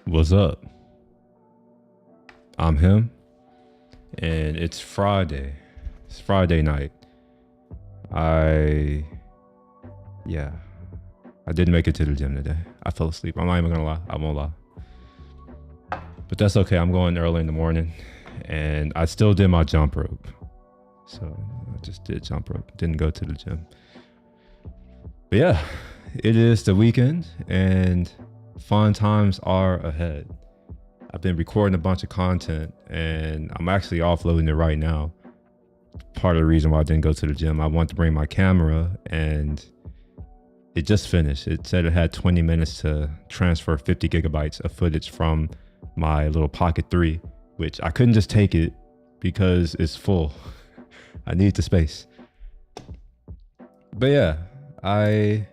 What's up? I'm him, and it's Friday. It's Friday night. Yeah, I didn't make it to the gym today. I fell asleep. I'm not even gonna lie. I won't lie. But that's okay. I'm going early in the morning, and I still did my jump rope. So I just did jump rope. Didn't go to the gym. But yeah, it is the weekend, and fun times are ahead. I've been recording a bunch of content, and I'm actually offloading it right now. Part of the reason why I didn't go to the gym, I wanted to bring my camera, and it just finished. It said it had 20 minutes to transfer 50 gigabytes of footage from my little Pocket 3, which I couldn't just take it because it's full. I need the space. But yeah, I'm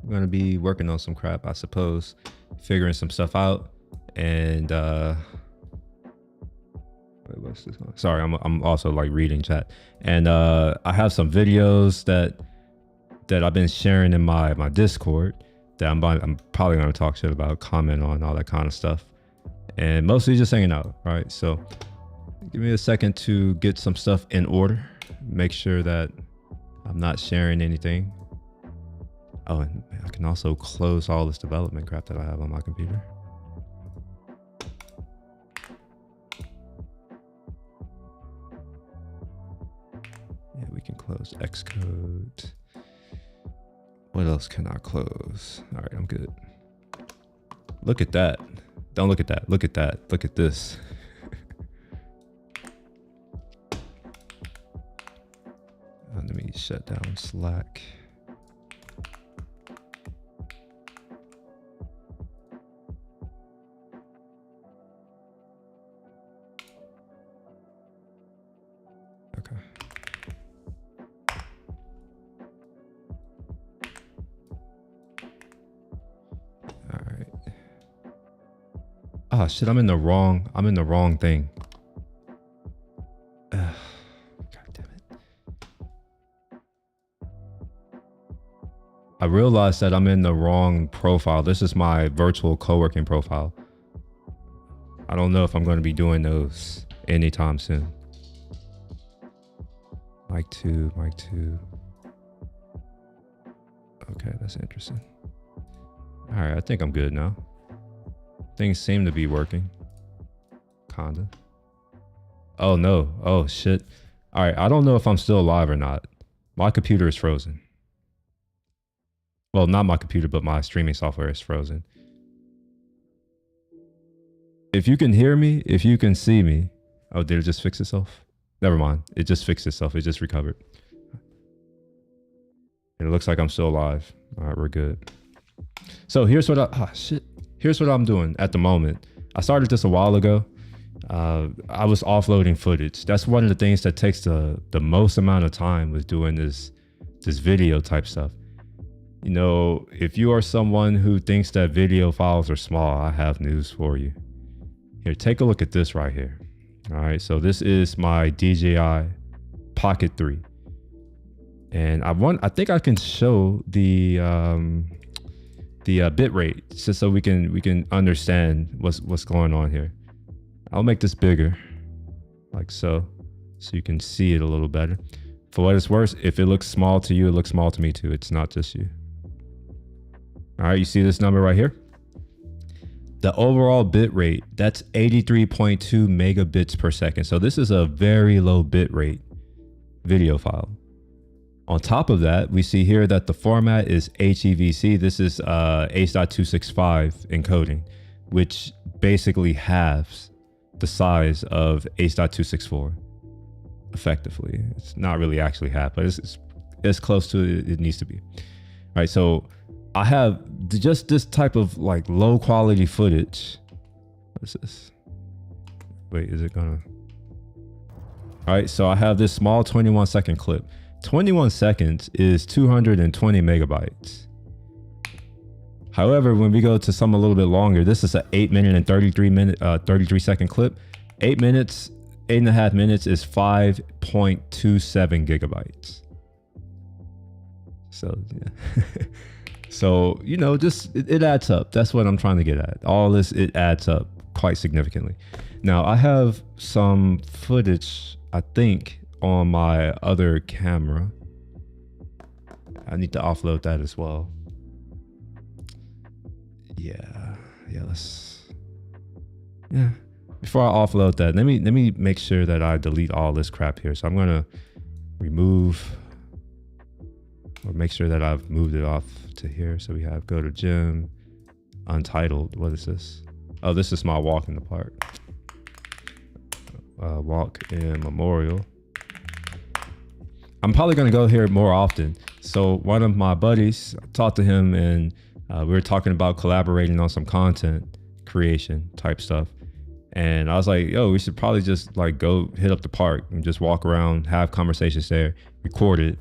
gonna be working on some crap, I suppose, figuring some stuff out. And wait, what's this one? Sorry, I'm also like reading chat. And I have some videos that I've been sharing in my Discord that I'm probably gonna talk shit about, comment on, all that kind of stuff. And mostly just hanging out, right? So give me a second to get some stuff in order. Make sure that I'm not sharing anything. Oh, and I can also close all this development crap that I have on my computer. Yeah, we can close Xcode. What else can I close? All right, I'm good. Look at that. Don't look at that. Look at that. Look at this. Let me shut down Slack. Okay. All right. Oh shit, I'm in the wrong thing. God damn it. I realized that I'm in the wrong profile. This is my virtual co-working profile. I don't know if I'm going to be doing those anytime soon. Mic 2. Okay, that's interesting. All right, I think I'm good now. Things seem to be working. Kinda. Oh no. Oh shit. All right, I don't know if I'm still alive or not. My computer is frozen. Well, not my computer, but my streaming software is frozen. If you can hear me, if you can see me. Oh, did it just fix itself? Never mind. It just fixed itself. It just recovered. And it looks like I'm still alive. All right, we're good. So here's what Here's what I'm doing at the moment. I started this a while ago. I was offloading footage. That's one of the things that takes the most amount of time with doing this video type stuff. You know, if you are someone who thinks that video files are small, I have news for you. Here, take a look at this right here. All right, so this is my DJI Pocket 3. And I think I can show the bit rate just so we can understand what's going on here. I'll make this bigger, like so you can see it a little better. For what it's worth, if it looks small to you, it looks small to me too. It's not just you. All right, you see this number right here? The overall bit rate, that's 83.2 megabits per second. So this is a very low bit rate video file. On top of that, we see here that the format is HEVC. This is H.265 encoding, which basically halves the size of H.264 effectively. It's not really actually half, but it's as close to it needs to be. All right, so I have just this type of like low quality footage. What's this? Wait, is it gonna? All right, so I have this small 21-second clip. 21 seconds is 220 megabytes. However, when we go to some a little bit longer, this is an 8-minute and 33-second clip. 8.5 minutes is 5.27 gigabytes. So yeah. So, you know, just it adds up. That's what I'm trying to get at. All this, it adds up quite significantly. Now, I have some footage, I think, on my other camera. I need to offload that as well. Yeah, before I offload that, let me make sure that I delete all this crap here. So I'm gonna remove or make sure that I've moved it off to here. So we have go to gym, untitled. What is this? Oh, this is my walk in the park. Walk in Memorial. I'm probably gonna go here more often. So one of my buddies, I talked to him and we were talking about collaborating on some content creation type stuff. And I was like, yo, we should probably just like go hit up the park and just walk around, have conversations there, record it,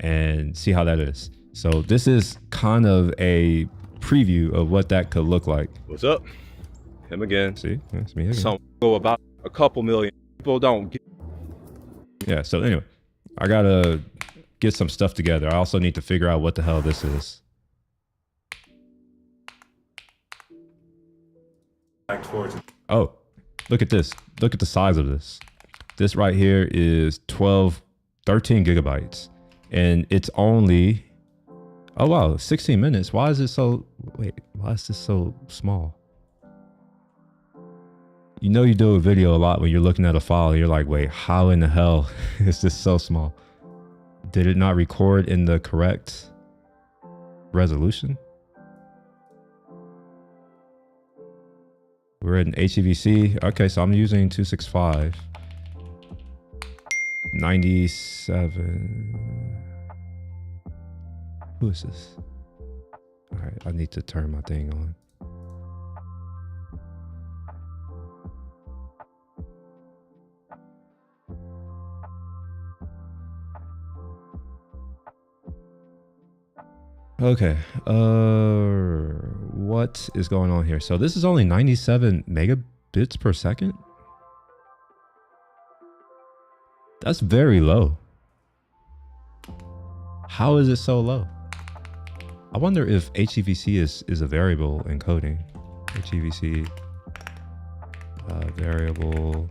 and see how that is. So this is kind of a preview of what that could look like. What's up? Him again. See, that's me again. Some go about a couple million people don't get. Yeah, so anyway, I gotta get some stuff together. I also need to figure out what the hell this is. Back towards it. Oh, look at this. Look at the size of this. This right here is 13 gigabytes. And it's only, oh wow, 16 minutes. Why is it so, wait, why is this so small? You know you do a video a lot when you're looking at a file, you're like, wait, how in the hell is this so small? Did it not record in the correct resolution? We're in HEVC. Okay, so I'm using 265. 97. Who is this? All right, I need to turn my thing on. Okay, what is going on here? So this is only 97 megabits per second. That's very low. How is it so low? I wonder if HEVC is a variable encoding. HEVC variable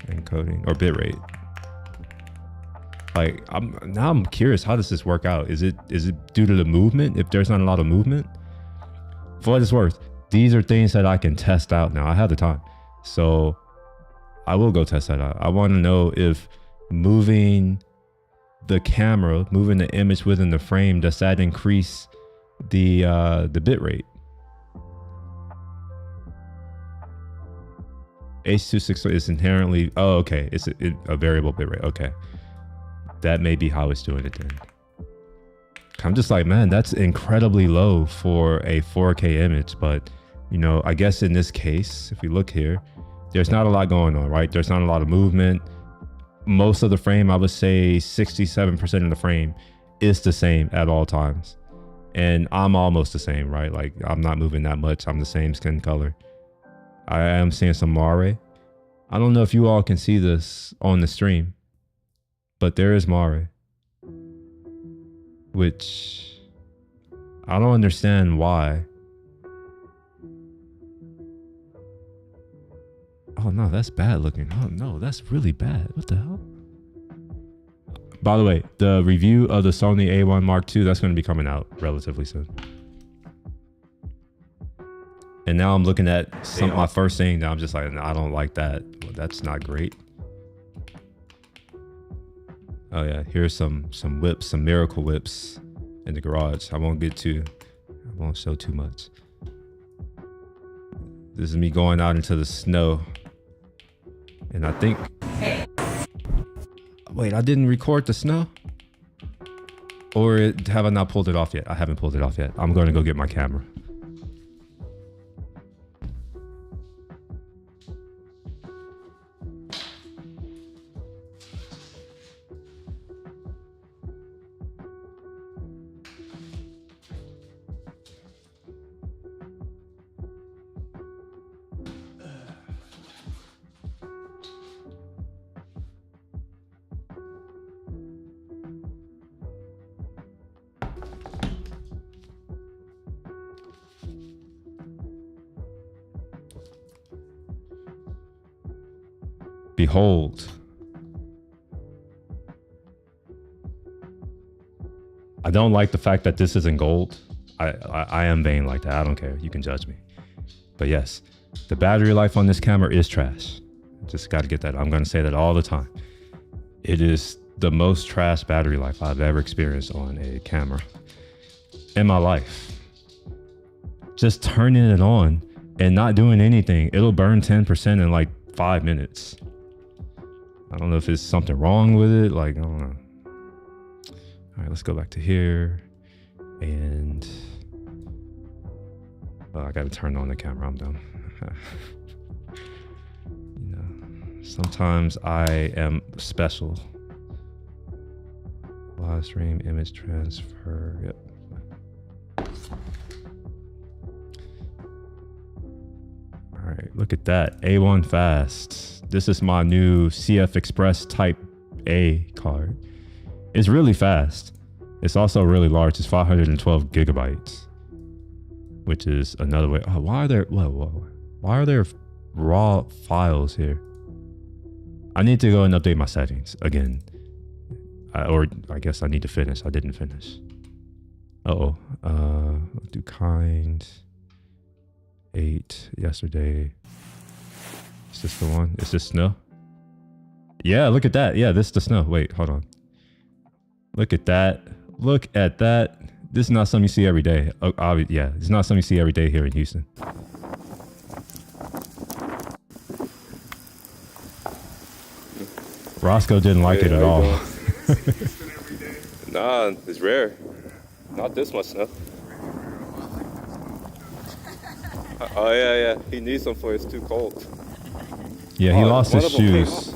encoding or bitrate. Like I'm curious, how does this work out? Is it due to the movement? If there's not a lot of movement, for what it's worth, these are things that I can test out now. I have the time, so I will go test that out. I want to know if moving the camera, moving the image within the frame, does that increase the bit rate? H.264 is inherently, oh okay, it's a variable bit rate. Okay, that may be how it's doing it then. I'm just like, man, that's incredibly low for a 4K image. But you know, I guess in this case, if we look here, there's not a lot going on, right? There's not a lot of movement. Most of the frame, I would say 67% of the frame is the same at all times. And I'm almost the same, right? Like I'm not moving that much. I'm the same skin color. I am seeing some Mare. I don't know if you all can see this on the stream, but there is Mare, which I don't understand why. Oh no, that's bad looking. Oh no, that's really bad. What the hell? By the way, the review of the Sony A1 Mark II, that's going to be coming out relatively soon. And now I'm looking at my first thing that I'm just like, no, I don't like that. Well, that's not great. Oh yeah, here's some whips, some miracle whips in the garage. I won't show too much. This is me going out into the snow. And I think, wait, I didn't record the snow? Or have I not pulled it off yet? I haven't pulled it off yet. I'm going to go get my camera. Behold. I don't like the fact that this isn't gold. I am vain like that. I don't care. You can judge me. But yes, the battery life on this camera is trash. Just got to get that. I'm going to say that all the time. It is the most trash battery life I've ever experienced on a camera in my life. Just turning it on and not doing anything, it'll burn 10% in like 5 minutes. I don't know if it's something wrong with it. Like, I don't know. All right, let's go back to here. And I got to turn on the camera. I'm done. You know, sometimes I am special. Live stream image transfer. Yep. All right, look at that. A1 fast. This is my new CF Express Type A card. It's really fast. It's also really large. It's 512 gigabytes, which is another way. Oh, why are there raw files here? I need to go and update my settings again. Or I guess I need to finish. I didn't finish. Let's do kind 8 yesterday. Is this the one? Is this snow? Yeah, look at that. Yeah, this is the snow. Wait, hold on. Look at that. Look at that. This is not something you see every day. Oh, yeah, it's not something you see every day here in Houston. Roscoe didn't like it at all. Nah, it's rare. Not this much snow. Oh yeah. He needs some for it's too cold. Yeah, he lost his shoes.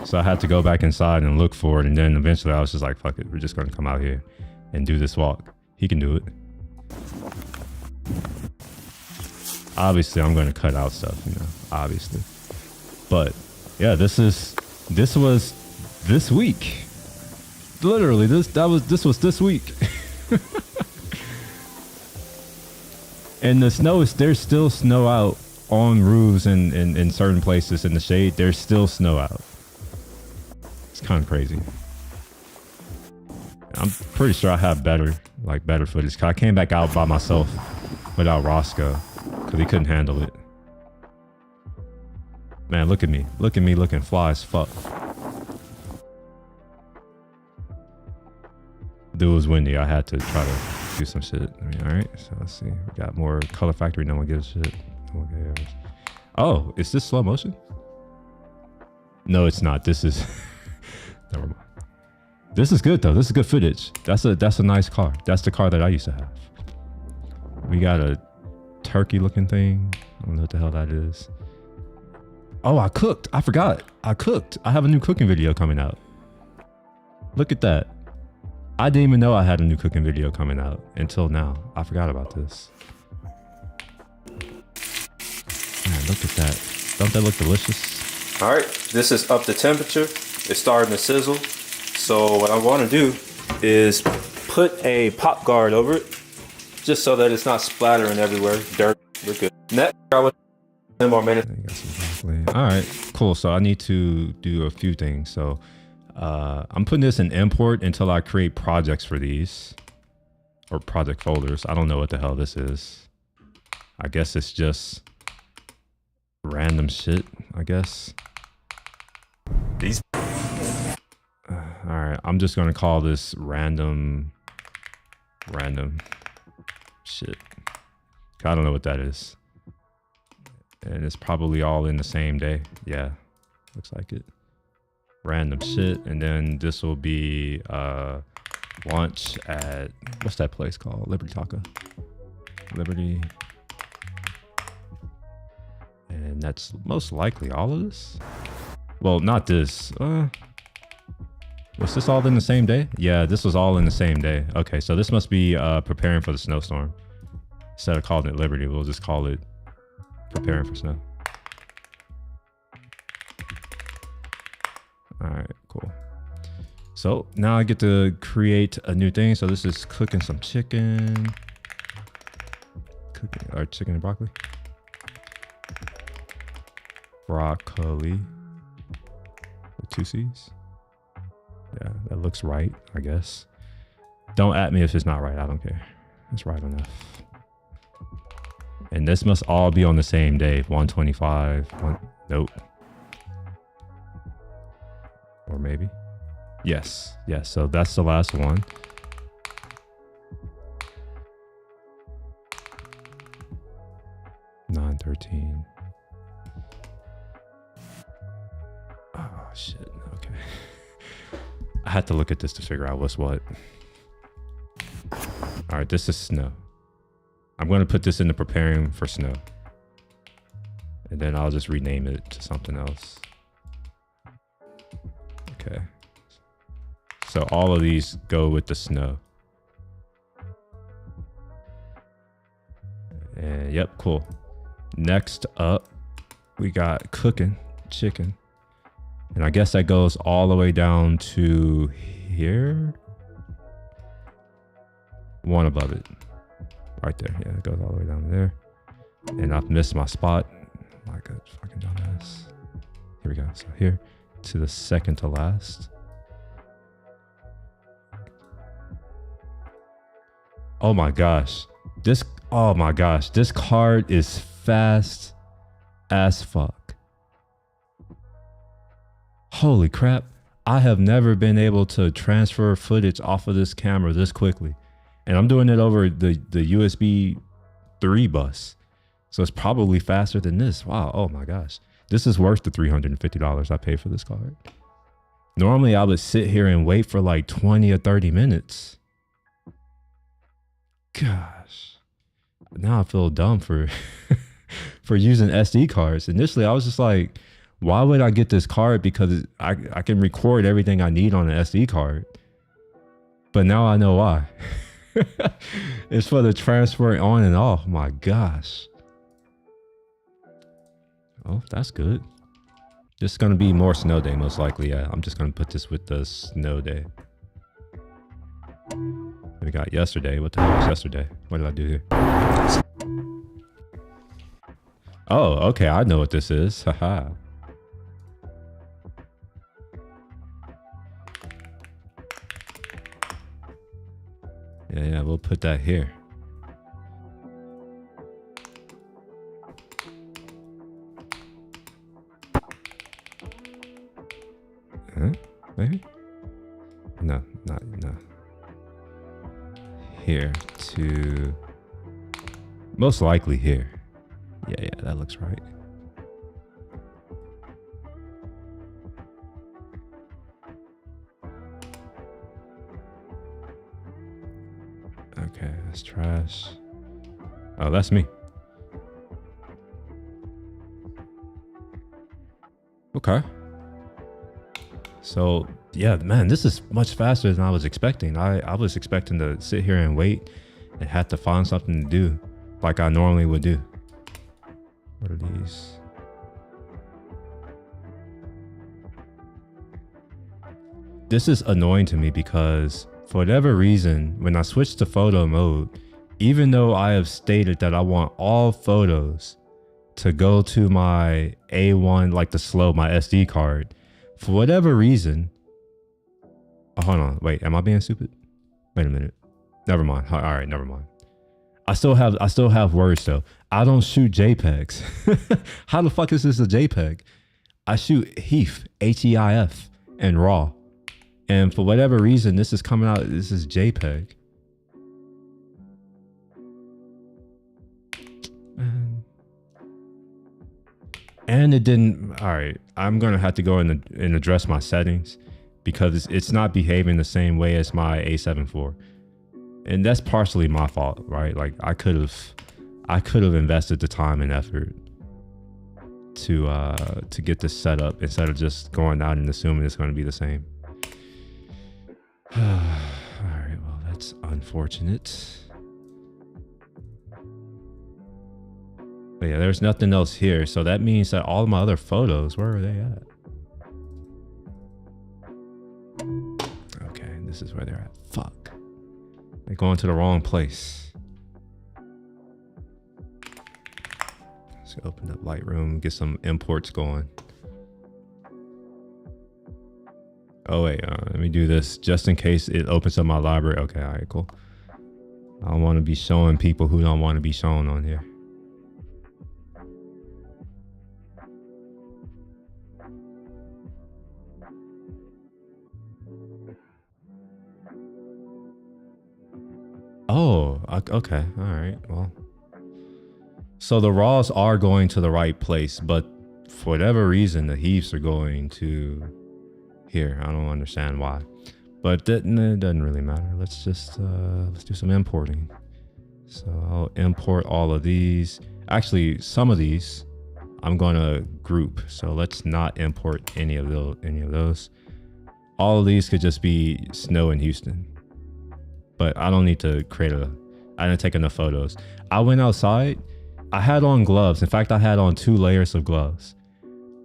So I had to go back inside and look for it. And then eventually I was just like, fuck it. We're just going to come out here and do this walk. He can do it. Obviously, I'm going to cut out stuff, you know, obviously. But yeah, this was this week. Literally, this was this week. And the snow there's still snow out on roofs and in certain places in the shade. There's still snow out. It's kind of crazy. I'm pretty sure I have better footage. 'Cause I came back out by myself without Roscoe because he couldn't handle it. Man, look at me looking fly as fuck. Dude, it was windy. I had to try to do some shit. I mean, all right, so let's see. We got more Color Factory. No one gives a shit. No one cares. Oh, is this slow motion? No, it's not. This is never mind. This is good though. This is good footage. That's a nice car. That's the car that I used to have. We got a turkey looking thing. I don't know what the hell that is. Oh, I cooked. I forgot. I cooked. I have a new cooking video coming out. Look at that. I didn't even know I had a new cooking video coming out until now. I forgot about this. Man, look at that. Don't that look delicious? All right, this is up to temperature. It's starting to sizzle. So what I want to do is put a pop guard over it, just so that it's not splattering everywhere. Dirt, we're good. Next, I would 10 more minutes. All right, cool. So I need to do a few things. So I'm putting this in import until I create projects for these, or project folders. I don't know what the hell this is. I guess it's just random shit, I guess. These. All right, I'm just gonna call this random shit. I don't know what that is. And it's probably all in the same day. Yeah, looks like it. Random shit. And then this will be lunch at, what's that place called? Liberty Taco. Liberty. And that's most likely all of this. Well, not this. Was this all in the same day? Yeah, this was all in the same day. Okay, so this must be preparing for the snowstorm. Instead of calling it Liberty, we'll just call it preparing for snow. All right, cool. So now I get to create a new thing. So this is cooking some chicken. Chicken and broccoli. Broccoli. Two C's. Yeah, that looks right, I guess. Don't at me if it's not right. I don't care. It's right enough. And this must all be on the same day. 125. Nope. Or maybe. Yes. Yes. So that's the last one. $9.13. Oh shit. Okay. I had to look at this to figure out what's what. All right, this is snow. I'm going to put this into preparing for snow. And then I'll just rename it to something else. Okay. So all of these go with the snow. And yep, cool. Next up, we got cooking chicken. And I guess that goes all the way down to here. One above it. Right there. Yeah, it goes all the way down there. And I've missed my spot. Like a fucking dumbass. Here we go. So here to the second to last. Oh my gosh. This card is fast as fuck. Holy crap. I have never been able to transfer footage off of this camera this quickly. And I'm doing it over the USB 3 bus. So it's probably faster than this. Wow. Oh my gosh. This is worth the $350 I paid for this card. Normally I would sit here and wait for like 20 or 30 minutes. Gosh. Now I feel dumb for for using SD cards. Initially I was just like, why would I get this card? Because I can record everything I need on an SD card. But now I know why. It's for the transfer on and off. My gosh. Oh, that's good. This is going to be more snow day, most likely. Yeah, I'm just going to put this with the snow day. We got yesterday. What the hell was yesterday? What did I do here? Oh, okay. I know what this is. Haha. Yeah, we'll put that here. Huh? Maybe? No. Here to... Most likely here. Yeah, that looks right. Okay, that's trash. Oh, that's me. Okay. So, yeah, man, this is much faster than I was expecting. I was expecting to sit here and wait and have to find something to do like I normally would do. What are these? This is annoying to me because for whatever reason, when I switch to photo mode, even though I have stated that I want all photos to go to my A1, like the slow, my SD card, for whatever reason, oh, hold on, wait, am I being stupid? Wait a minute. Never mind. All right, never mind. I still have words though. I don't shoot JPEGs. How the fuck is this a JPEG? I shoot HEIF, H-E-I-F, and RAW. And for whatever reason, this is coming out, this is JPEG. And it didn't, all right, I'm gonna have to go in and address my settings because it's not behaving the same way as my A7 IV. And that's partially my fault, right? Like I could have invested the time and effort to get this set up instead of just going out and assuming it's gonna be the same. All right, well, that's unfortunate. But yeah, there's nothing else here. So that means that all of my other photos, where are they at? Okay, this is where they're at. Fuck. They're going to the wrong place. Let's open up Lightroom, get some imports going. Oh wait, let me do this just in case it opens up my library. Okay, all right, cool. I don't want to be showing people who don't want to be shown on here. Oh, okay, all right, well. So the raws are going to the right place, but for whatever reason, the heaps are going to here. I don't understand why, but it doesn't really matter. Let's just let's do some importing. So I'll import all of these. Actually, some of these I'm going to group. So let's not import any of those. All of these could just be snow in Houston, but I don't need to I didn't take enough photos. I went outside. I had on gloves. In fact, I had on 2 layers of gloves.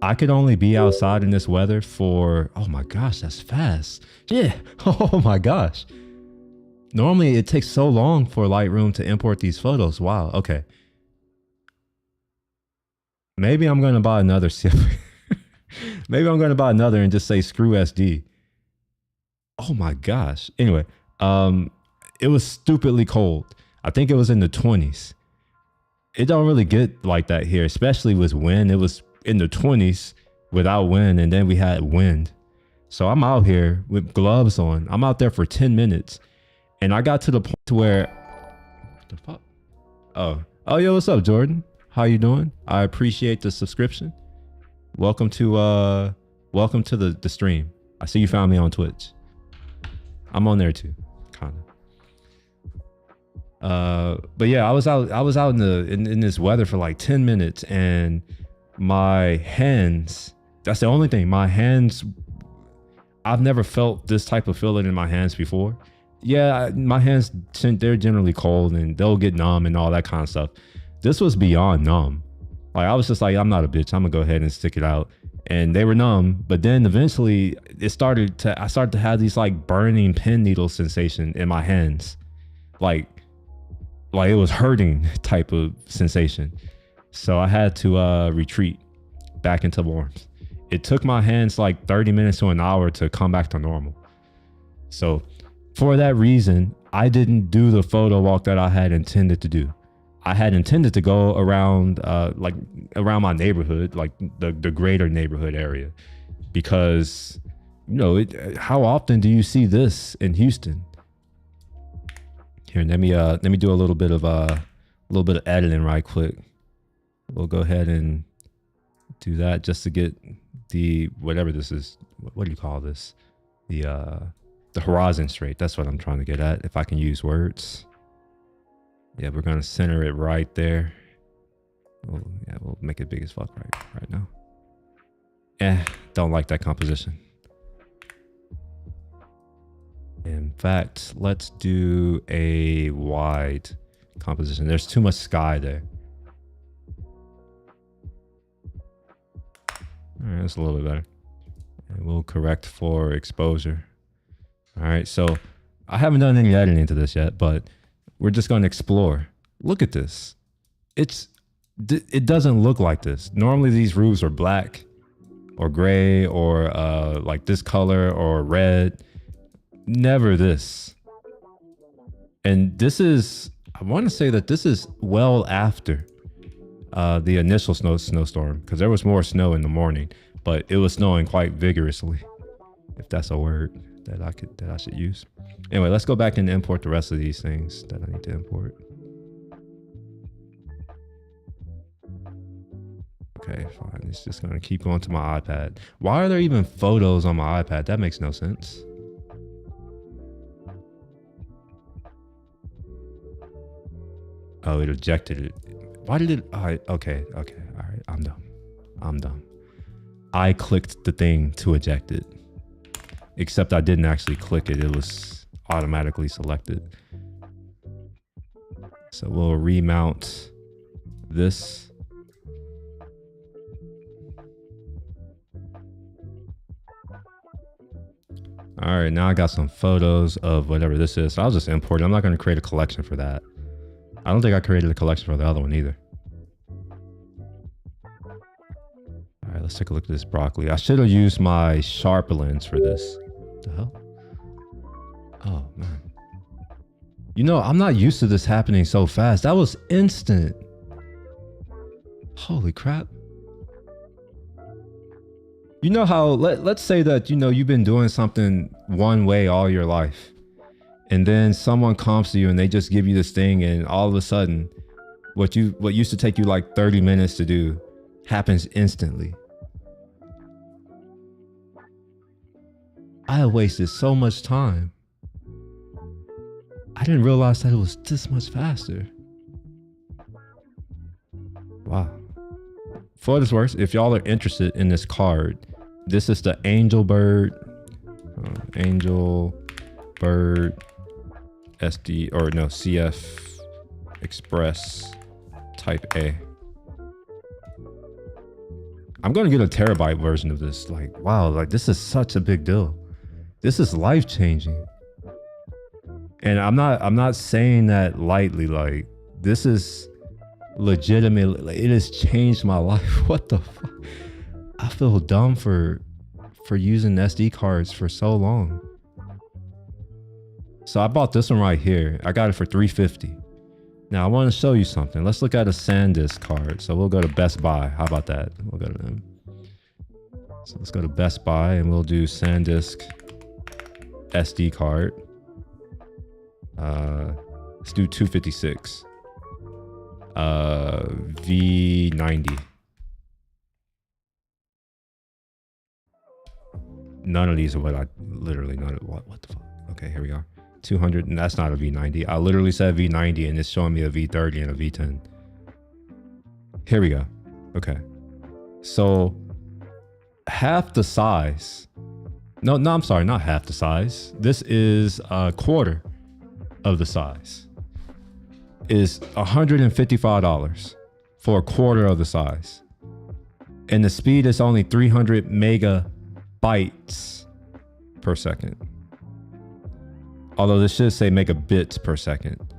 I could only be outside in this weather for, oh my gosh, that's fast. Yeah. Oh my gosh. Normally it takes so long for Lightroom to import these photos. Wow. Okay. Maybe I'm going to buy another. Maybe I'm going to buy another and just say screw SD. Oh my gosh. Anyway, it was stupidly cold. I think it was in the 20s. It don't really get like that here, especially with wind. It was in the 20s without wind, and then we had wind. So I'm out here with gloves on. I'm out there for 10 minutes, and I got to the point where, what the fuck? Oh, yo, what's up, Jordan? How you doing? I appreciate the subscription. Welcome to the stream. I see you found me on Twitch. I'm on there too, kind of. But yeah, I was out in this weather for like 10 minutes, and my hands, that's the only thing. My hands, I've never felt this type of feeling in my hands before. Yeah, my hands, they're generally cold and they'll get numb and all that kind of stuff. This was beyond numb. Like, I was just like, I'm not a bitch. I'm gonna go ahead and stick it out. And they were numb, but then eventually I started to have these like burning pin needle sensation in my hands. Like it was hurting type of sensation. So I had to retreat back into warmth. It took my hands like 30 minutes to an hour to come back to normal. So for that reason, I didn't do the photo walk that I had intended to do. I had intended to go around around my neighborhood, like the greater neighborhood area, because how often do you see this in Houston? Here, let me do a little bit of editing right quick. We'll go ahead and do that just to get the, whatever this is, what do you call this? The horizon straight. That's what I'm trying to get at. If I can use words. Yeah, we're gonna center it right there. We'll make it big as fuck right now. Don't like that composition. In fact, let's do a wide composition. There's too much sky there. All right, that's a little bit better. And we'll correct for exposure. All right, so I haven't done any editing to this yet, but we're just going to explore. Look at this. It doesn't look like this. Normally these roofs are black or gray or like this color or red. Never this. And this is, I want to say that this is well after the initial snowstorm, because there was more snow in the morning, but it was snowing quite vigorously, if that's a word that I should use. Anyway, let's go back and import the rest of these things that I need to import. Okay, fine. It's just gonna keep going to my iPad. Why are there even photos on my iPad? That makes no sense. Oh, it ejected it. Why did it? Okay. All right, I'm dumb. I clicked the thing to eject it. Except I didn't actually click it. It was automatically selected. So we'll remount this. All right, now I got some photos of whatever this is. So I'll just import it. I'm not going to create a collection for that. I don't think I created a collection for the other one either. All right, let's take a look at this broccoli. I should have used my sharp lens for this. the hell? Oh man. You know, I'm not used to this happening so fast. That was instant. Holy crap. You know how, let's say that, you know, you've been doing something one way all your life. And then someone comes to you and they just give you this thing, and all of a sudden, what used to take you like 30 minutes to do happens instantly. I have wasted so much time. I didn't realize that it was this much faster. Wow. For what it's worth, if y'all are interested in this card, this is the Angelbird SD, or no, CF Express Type A. I'm gonna get a terabyte version of this. Like, wow, like this is such a big deal. This is life-changing. And I'm not saying that lightly. Like, this is legitimate. Like, it has changed my life. What the fuck? I feel dumb for using SD cards for so long. So I bought this one right here. I got it for $350. Now I want to show you something. Let's look at a SanDisk card. So we'll go to Best Buy. How about that? We'll go to them. So let's go to Best Buy and we'll do SanDisk SD card. Let's do 256. V90. None of these are what I literally none of what the fuck. Okay, here we are. 200, and that's not a V90. I literally said V90 and it's showing me a V30 and a V10. Here we go. Okay. So half the size. No, I'm sorry, not half the size. This is a quarter of the size. Is $155 for a quarter of the size. And the speed is only 300 megabytes per second. Although this should say megabits per second.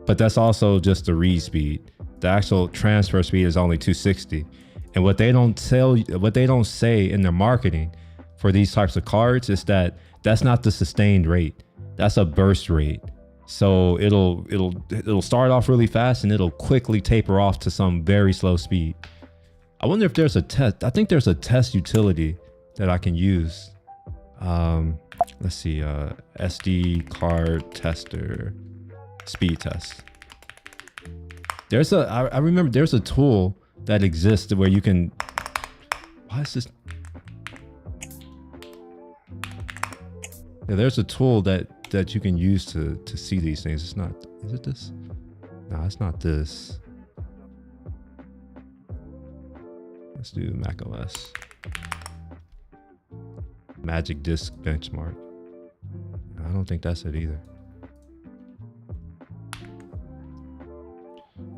But that's also just the read speed. The actual transfer speed is only 260. And what they don't say in their marketing for these types of cards is that that's not the sustained rate. That's a burst rate. So it'll start off really fast and it'll quickly taper off to some very slow speed. I wonder if there's a test. I think there's a test utility that I can use. Let's see, SD card tester, speed test. I remember there's a tool that exists where you can, why is this? Yeah, there's a tool that you can use to see these things. It's not, is it this? No, it's not this. Let's do Mac OS. Magic Disk Benchmark. I don't think that's it either.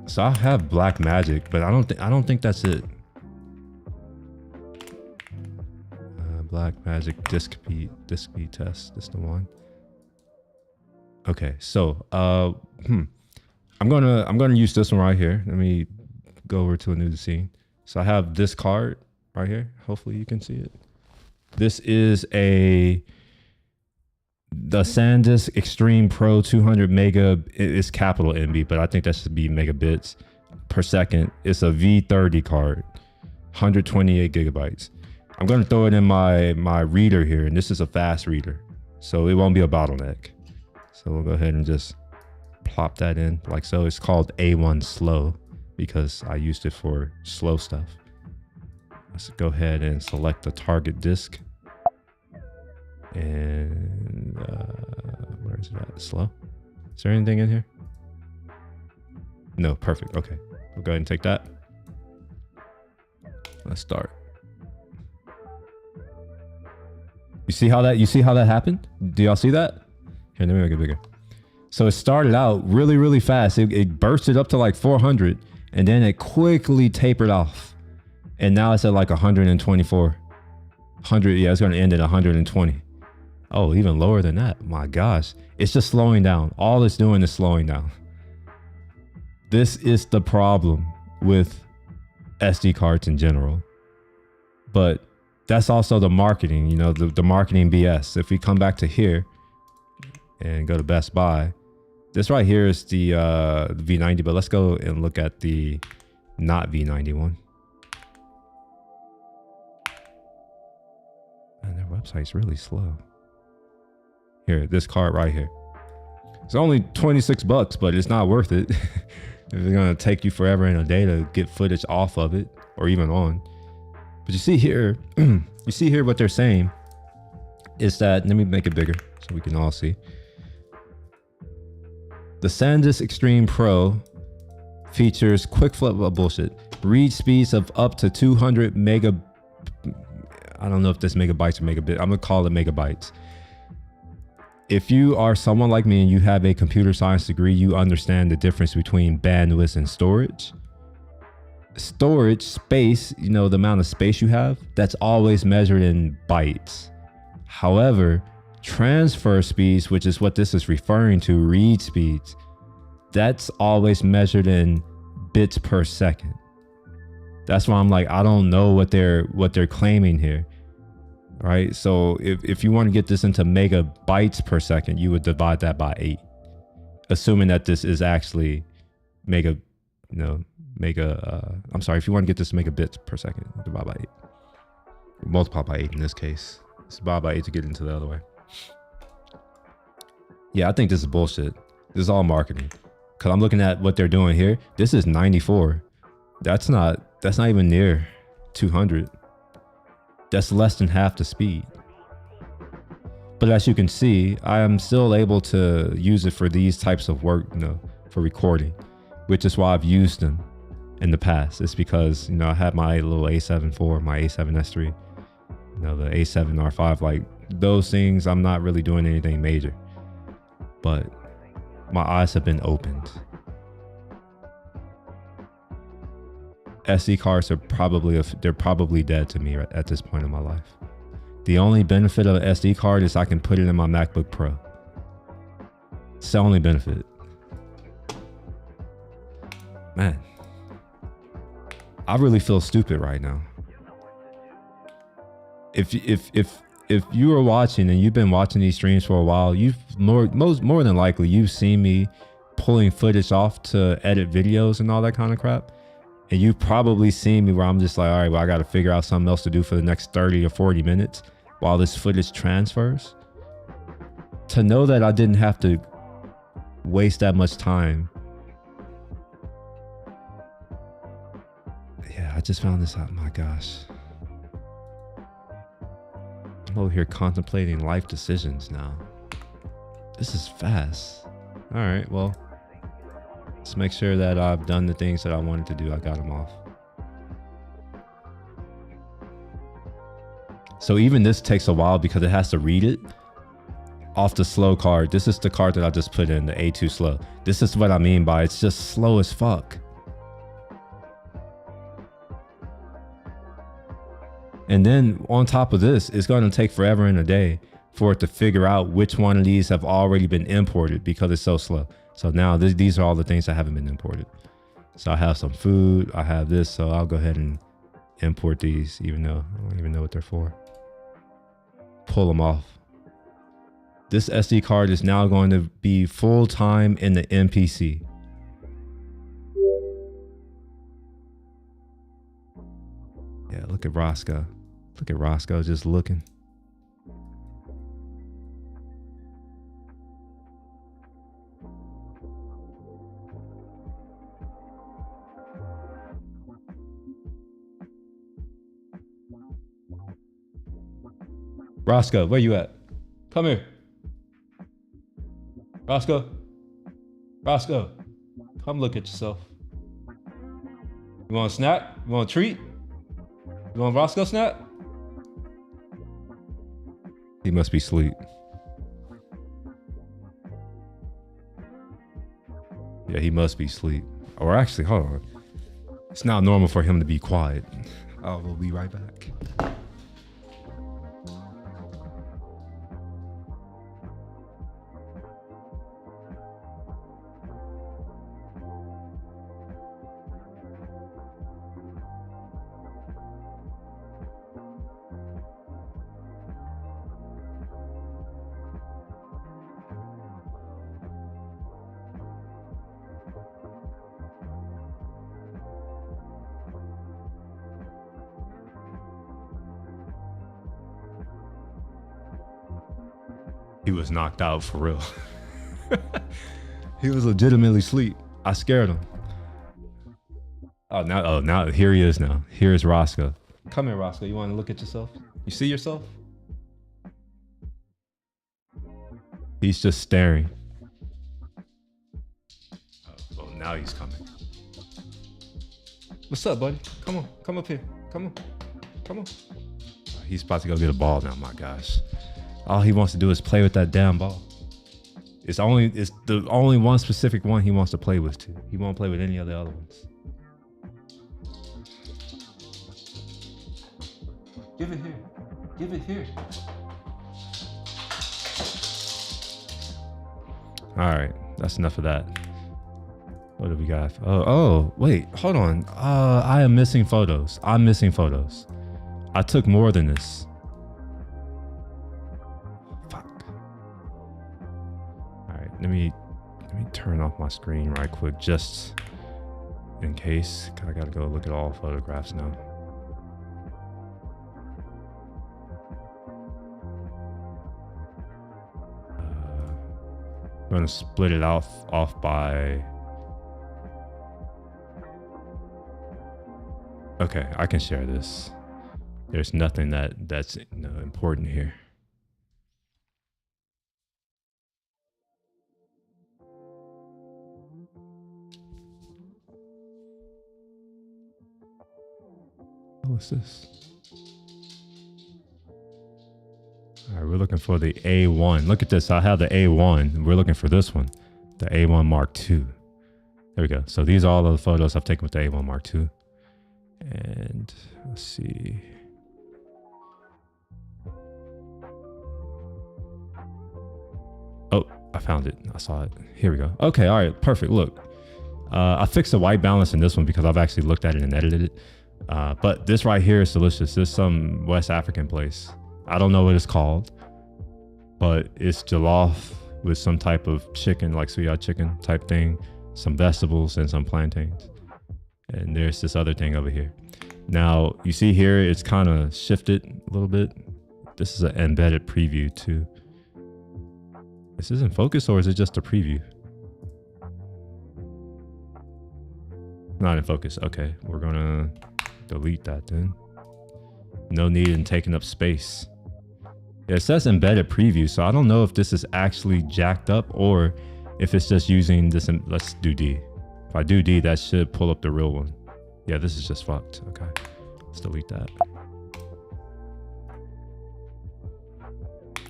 So I have Blackmagic, but I don't think that's it. Blackmagic disk speed test. This the one. Okay, so I'm gonna use this one right here. Let me go over to a new scene. So I have this card right here. Hopefully you can see it. This is the SanDisk Extreme Pro 200 mega. It's capital MB, but I think that should be megabits per second. It's a V30 card, 128 gigabytes. I'm going to throw it in my reader here, and this is a fast reader, so it won't be a bottleneck. So we'll go ahead and just plop that in like so. It's called A1 Slow because I used it for slow stuff. Let's go ahead and select the target disk. And where is that? Slow? Is there anything in here? No, perfect. Okay, we'll go ahead and take that. Let's start. You see how that happened? Do y'all see that? Here, let me make it bigger. So it started out really, really fast. It bursted up to like 400 and then it quickly tapered off. And now it's at like 124. 100, yeah, it's gonna end at 120. Oh, even lower than that. My gosh. It's just slowing down. All it's doing is slowing down. This is the problem with SD cards in general. But That's also the marketing, you know, the marketing BS. If we come back to here and go to Best Buy, this right here is the V90, but let's go and look at the not V90 one. And their website's really slow. Here, this card right here. It's only 26 bucks, but it's not worth it. If it's gonna take you forever and a day to get footage off of it or even on. But you see here, what they're saying is that, let me make it bigger so we can all see. The SanDisk Extreme Pro features quick flip read speeds of up to 200 mega. I don't know if this megabytes or megabit. I'm gonna call it megabytes. If you are someone like me and you have a computer science degree, you understand the difference between bandwidth and storage. Storage space, you know, the amount of space you have, that's always measured in bytes. However, transfer speeds, which is what this is referring to, read speeds, that's always measured in bits per second. That's why I'm like, I don't know what they're claiming here. Right? So if you want to get this into megabytes per second, you would divide that by 8, assuming that this is actually if you want to get this megabits per second, divide by 8. Multiply by 8 in this case. It's divide by 8 to get into the other way. Yeah, I think this is bullshit. This is all marketing. Cause I'm looking at what they're doing here. This is 94. That's not even near 200. That's less than half the speed. But as you can see, I am still able to use it for these types of work, you know, for recording, which is why I've used them in the past. It's because, you know, I had my little A7 IV, my A7S3, you know, the A7R5, like those things, I'm not really doing anything major, but my eyes have been opened. SD cards are probably dead to me at this point in my life. The only benefit of an SD card is I can put it in my MacBook Pro. It's the only benefit. Man, I really feel stupid right now. If you are watching and you've been watching these streams for a while, you've more than likely you've seen me pulling footage off to edit videos and all that kind of crap. And you've probably seen me where I'm just like, all right, well, I got to figure out something else to do for the next 30 or 40 minutes while this footage transfers. To know that I didn't have to waste that much time. Yeah, I just found this out. My gosh. I'm over here contemplating life decisions now. This is fast. All right, well. Let's make sure that I've done the things that I wanted to do. I got them off. So even this takes a while because it has to read it off the slow card. This is the card that I just put in, the A2 slow. This is what I mean by it's just slow as fuck. And then on top of this, it's going to take forever and a day for it to figure out which one of these have already been imported because it's so slow. So now these are all the things that haven't been imported. So I have some food, I have this, so I'll go ahead and import these, even though I don't even know what they're for. Pull them off. This SD card is now going to be full-time in the MPC. Yeah, look at Roscoe. Look at Roscoe just looking. Roscoe, where you at? Come here. Roscoe. Roscoe. Come look at yourself. You want a snack? You want a treat? You want Roscoe snack? He must be asleep. Yeah, he must be asleep. Or actually, hold on. It's not normal for him to be quiet. Oh, we'll be right back. He was knocked out for real. He was legitimately asleep. I scared him. Oh now here he is now. Here's Roscoe. Come here, Roscoe. You want to look at yourself? You see yourself? He's just staring. Oh, well, now he's coming. What's up, buddy? Come on. Come up here. Come on. Come on. He's about to go get a ball now, my gosh. All he wants to do is play with that damn ball. It's the only one specific one he wants to play with too. He won't play with any of the other ones. Give it here. Give it here. All right, that's enough of that. What do we got? Oh, wait, hold on. I am missing photos. I'm missing photos. I took more than this. Fuck. All right, let me turn off my screen right quick, just in case. I gotta go look at all photographs now. I'm gonna split it off by. Okay, I can share this. There's nothing that's important here. What's this? All right, we're looking for the A1. Look at this. I have the A1. We're looking for this one, the A1 Mark II. There we go. So these are all of the photos I've taken with the A1 Mark II. And let's see. Oh, I found it. I saw it. Here we go. Okay, all right, perfect. Look, I fixed the white balance in this one because I've actually looked at it and edited it. But this right here is delicious. This is some West African place. I don't know what it's called, but it's jollof with some type of chicken, like sweet chicken type thing, some vegetables and some plantains. And there's this other thing over here. Now you see here, it's kind of shifted a little bit. This is an embedded preview too. This isn't focus, or is it just a preview? Not in focus. Okay, we're gonna delete that then. No need in taking up space. Yeah, it says embedded preview, so I don't know if this is actually jacked up or if it's just using this. Let's do D. If I do D, that should pull up the real one. Yeah, this is just fucked. Okay, let's delete that.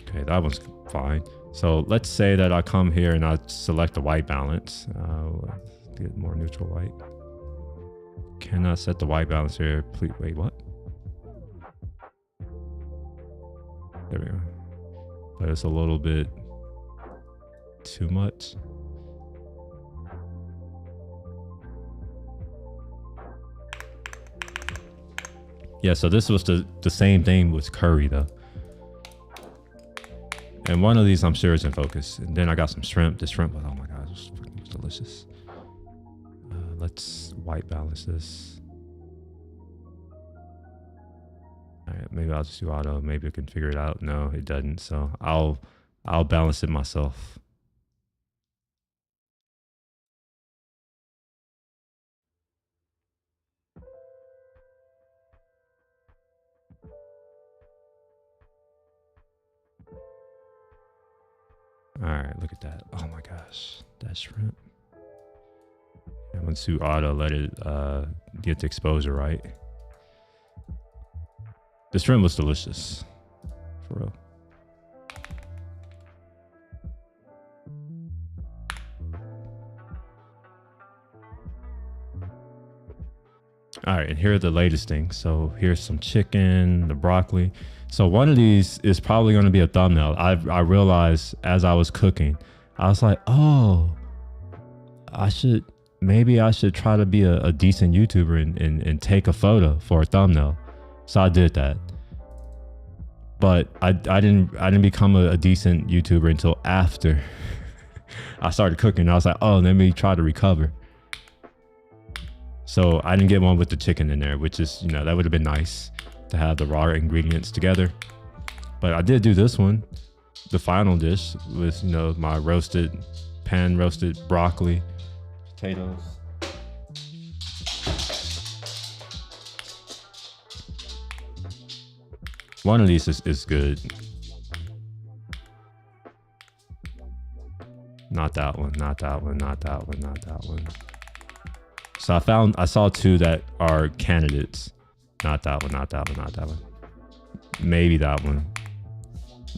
Okay, that one's fine. So let's say that I come here and I select the white balance. Get more neutral white. Cannot set the white balance here. Please, wait, what? There we go. But it's a little bit too much. Yeah, so this was the same thing with curry though. And one of these I'm sure is in focus. And then I got some shrimp. The shrimp, oh my God, it was delicious. Let's white balance this. All right, maybe I'll just do auto. Maybe I can figure it out. No, it doesn't. So I'll balance it myself. All right, look at that. Oh my gosh, that shrimp. I'm gonna do auto, let it get the exposure right. The shrimp was delicious, for real. All right, and here are the latest things. So here's some chicken, the broccoli. So one of these is probably going to be a thumbnail. I realized as I was cooking, I was like, oh, maybe I should try to be a decent YouTuber and take a photo for a thumbnail. So I did that. But I didn't become a decent YouTuber until after I started cooking. I was like, oh, let me try to recover. So I didn't get one with the chicken in there, which is, that would have been nice to have the raw ingredients together. But I did do this one. the final dish with, you know, my pan roasted broccoli, potatoes. One of these is good. Not that one, not that one, not that one, not that one. So I saw two that are candidates. Not that one, not that one, not that one. Maybe that one.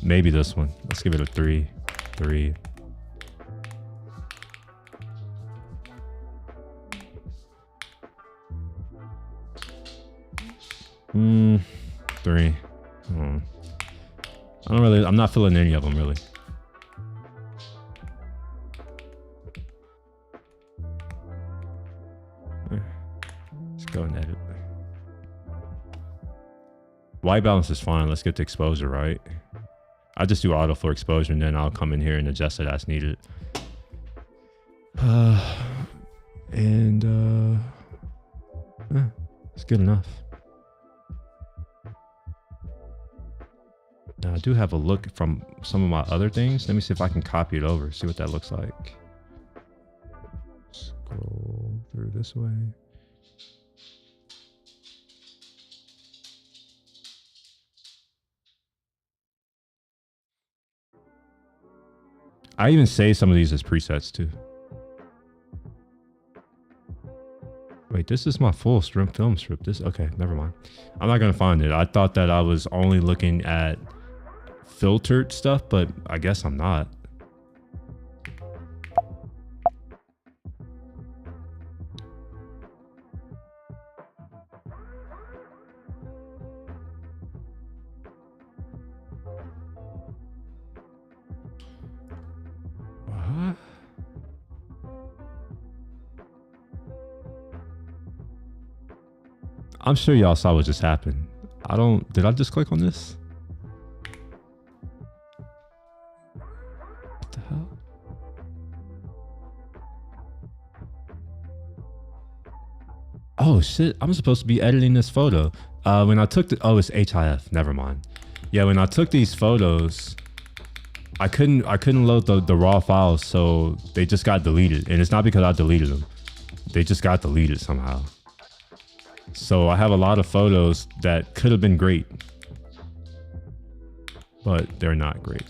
Maybe this one. Let's give it a 3. 3. Three. I'm not feeling any of them really. Let's go and edit. White balance is fine. Let's get the exposure right. I'll just do auto for exposure and then I'll come in here and adjust it as needed. It's good enough. Now I do have a look from some of my other things. Let me see if I can copy it over, see what that looks like. Scroll through this way. I even save some of these as presets too. Wait, this is my full film strip. Okay, never mind. I'm not gonna find it. I thought that I was only looking at filtered stuff, but I guess I'm not. What? I'm sure y'all saw what just happened. Did I just click on this? What the hell? Oh shit, I'm supposed to be editing this photo. When I took it's HIF, never mind. Yeah, when I took these photos, I couldn't load the raw files, so they just got deleted. And it's not because I deleted them. They just got deleted somehow. So I have a lot of photos that could have been great, but they're not great.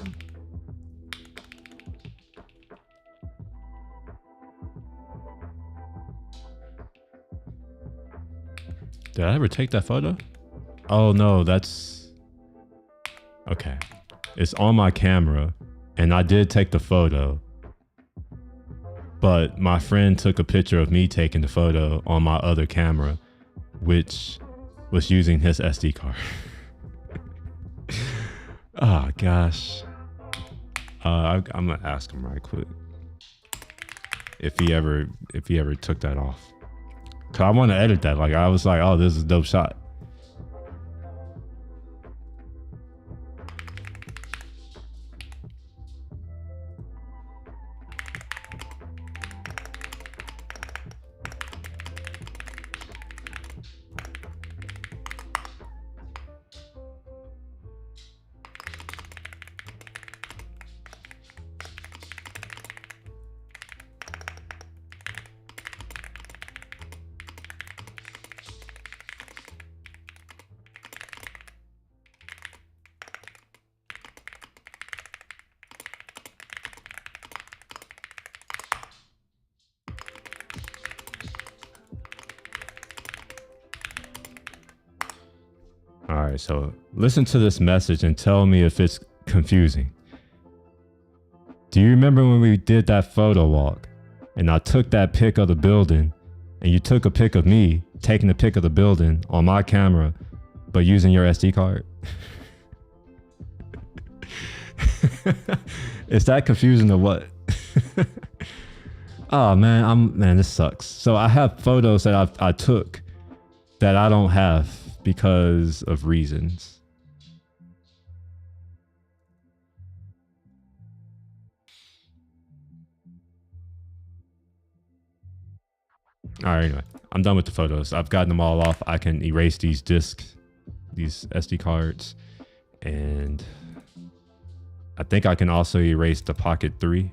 Did I ever take that photo? Oh no, that's okay. It's on my camera and I did take the photo, but my friend took a picture of me taking the photo on my other camera, which was using his SD card. Oh gosh. I'm gonna ask him right quick if he ever took that off. Cause I want to edit that. Like I was like, oh, this is a dope shot. All right, so listen to this message and tell me if it's confusing. Do you remember when we did that photo walk and I took that pic of the building and you took a pic of me taking a pic of the building on my camera, but using your SD card? Is that confusing or what? Oh man, this sucks. So I have photos that I took that I don't have because of reasons. All right, anyway, I'm done with the photos. I've gotten them all off. I can erase these discs, these SD cards, and I think I can also erase the Pocket 3. If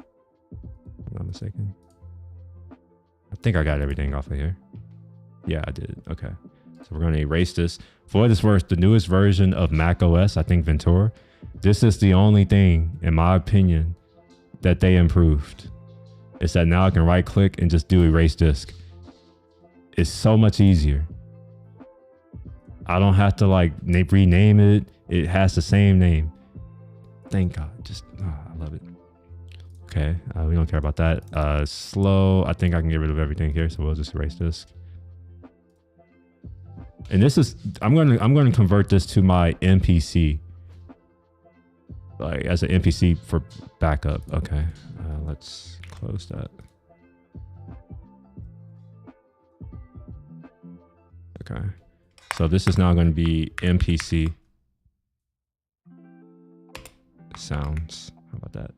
I'm not mistaken. I think I got everything off of here. Yeah, I did. Okay. So we're going to erase this. For what it's worth, the newest version of Mac OS, I think Ventura, this is the only thing, in my opinion, that they improved. It's that now I can right click and just do erase disk. It's so much easier. I don't have to like rename it. It has the same name. Thank God. Just, I love it. Okay, we don't care about that. Slow. I think I can get rid of everything here, so we'll just erase this. And this is, I'm gonna convert this to my MPC, like as an MPC for backup. Okay, let's close that. Okay, so this is now going to be MPC sounds. How about that?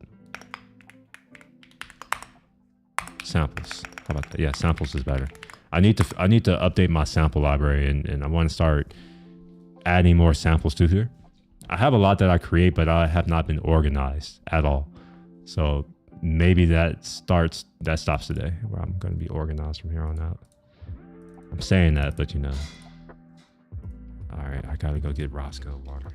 Samples. How about that? Yeah, samples is better. I need to update my sample library, and I want to start adding more samples to here. I have a lot that I create, but I have not been organized at all. So maybe that stops today, where I'm going to be organized from here on out. I'm saying that, but you know. All right, I gotta go get Roscoe water.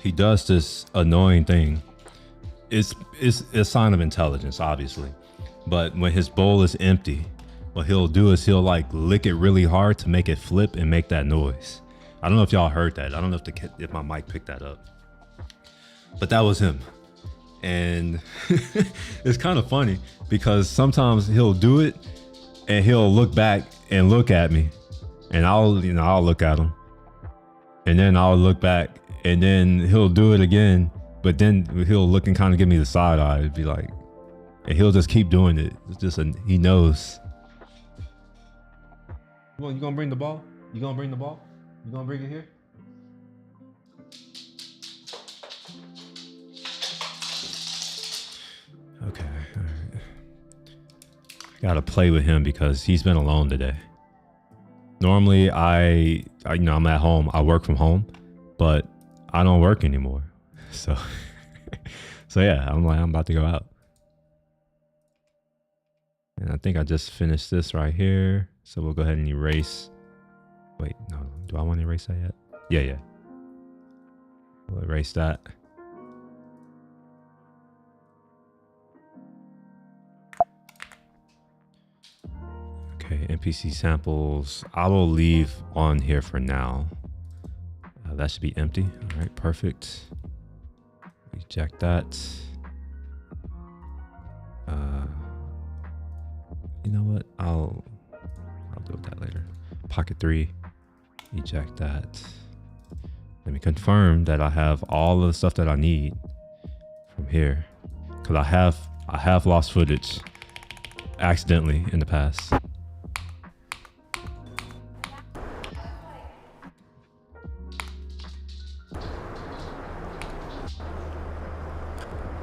He does this annoying thing. It's a sign of intelligence, obviously. But when his bowl is empty, what he'll do is he'll like lick it really hard to make it flip and make that noise. I don't know if y'all heard that. I don't know if my mic picked that up. But that was him. And it's kind of funny because sometimes he'll do it and he'll look back and look at me. And I'll look at him. And then I'll look back. And then he'll do it again, but then he'll look and kind of give me the side eye. It'd be like, and he'll just keep doing it. It's just he knows. Well, you gonna bring the ball? You gonna bring the ball? You gonna bring it here? Okay, all right. I gotta play with him because he's been alone today. Normally, I'm at home. I work from home, but I don't work anymore. So yeah, I'm about to go out. And I think I just finished this right here. So we'll go ahead and erase. Wait, no, do I want to erase that yet? Yeah. We'll erase that. Okay, MPC samples, I will leave on here for now. That should be empty. All right, perfect. Eject that. You know what? I'll deal with that later. Pocket 3. Eject that. Let me confirm that I have all of the stuff that I need from here, because I have lost footage accidentally in the past.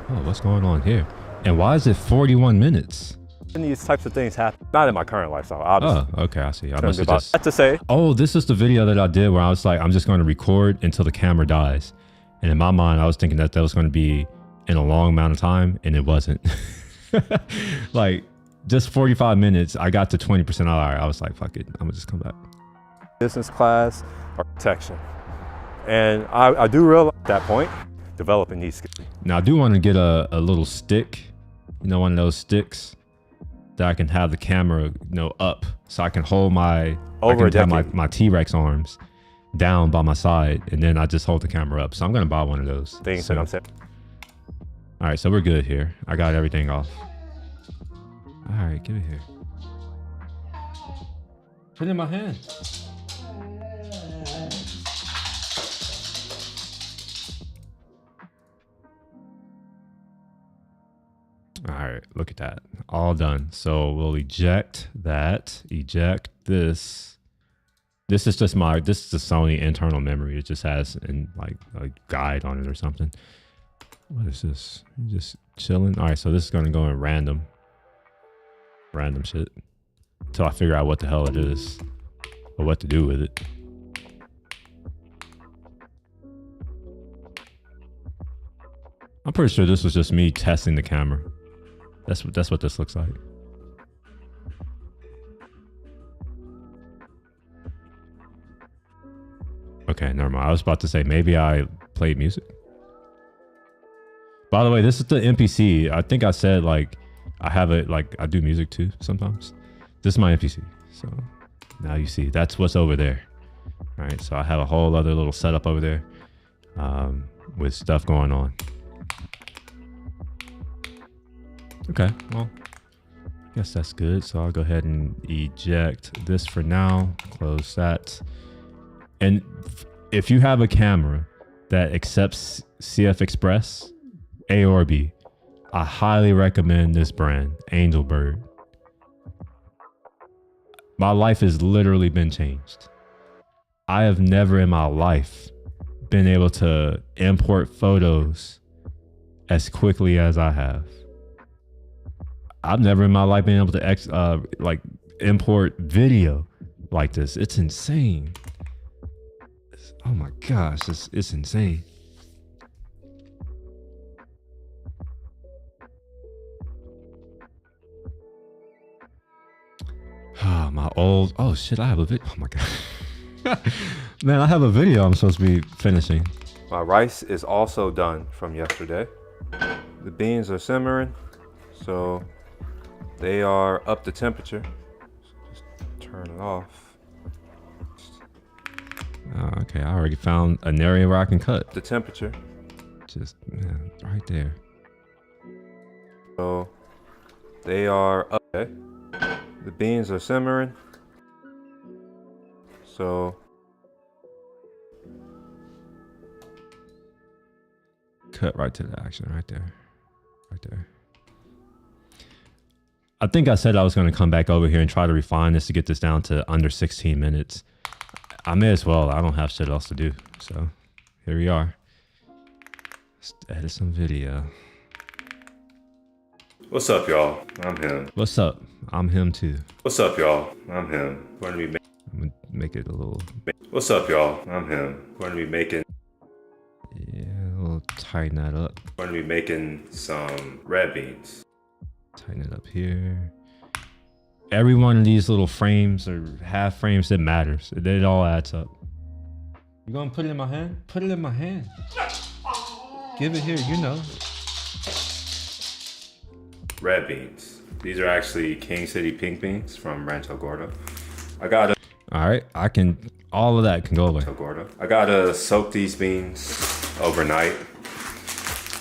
Oh, what's going on here? And why is it 41 minutes? And these types of things happen. Not in my current lifestyle, obviously. Oh, okay, I see. I must have just... to say. Oh, this is the video that I did where I was like, I'm just going to record until the camera dies. And in my mind, I was thinking that was going to be in a long amount of time, and it wasn't. Like, just 45 minutes, I got to 20% all right. I was like, fuck it, I'm going to just come back. Business class or protection. And I do realize at that point, developing these skills. Now I do want to get a little stick, one of those sticks that I can have the camera, up, so I can hold my T-Rex arms down by my side, and then I just hold the camera up. So I'm gonna buy one of those things so, that I'm saying. all right, so we're good here. I got everything off. All right, give it here. Put it in my hand. All right, look at that. All done. So we'll eject that, eject this. This is just this is the Sony internal memory. It just has like a guide on it or something. What is this? Just chilling. All right, so this is gonna go in random shit until I figure out what the hell it is or what to do with it. I'm pretty sure this was just me testing the camera. That's what this looks like. Okay, never mind. I was about to say maybe I played music. By the way, this is the MPC. I think I said like I have it, like I do music too sometimes. This is my MPC. So now you see that's what's over there. All right, so I have a whole other little setup over there with stuff going on. Okay, well, I guess that's good. So I'll go ahead and eject this for now, close that. And if you have a camera that accepts CF Express, A or B, I highly recommend this brand, Angelbird. My life has literally been changed. I have never in my life been able to import photos as quickly as I have. I've never in my life been able to like import video like this. It's insane. Oh my gosh, it's insane. Oh shit, I have a video. Oh my god. Man, I have a video I'm supposed to be finishing. My rice is also done from yesterday. The beans are simmering, so they are up to temperature. Just turn it off. Okay, I already found an area where I can cut. The temperature. Just right there. So they are up. Okay. The beans are simmering. So cut right to the action right there. Right there. I think I said I was going to come back over here and try to refine this to get this down to under 16 minutes. I may as well. I don't have shit else to do. So here we are. Let's edit some video. what's up, y'all? I'm him. What's up? I'm him too. What's up, y'all? I'm him. I'm gonna make it a little. What's up, y'all? I'm him. Going to be making. Yeah, we'll tighten that up. Going to be making some red beans. Tighten it up here. Every one of these little frames or half frames, it matters. It all adds up. You gonna put it in my hand? Put it in my hand. Give it here, you know. Red beans. These are actually King City pink beans from Rancho Gordo. All right, all of that can go away. I gotta soak these beans overnight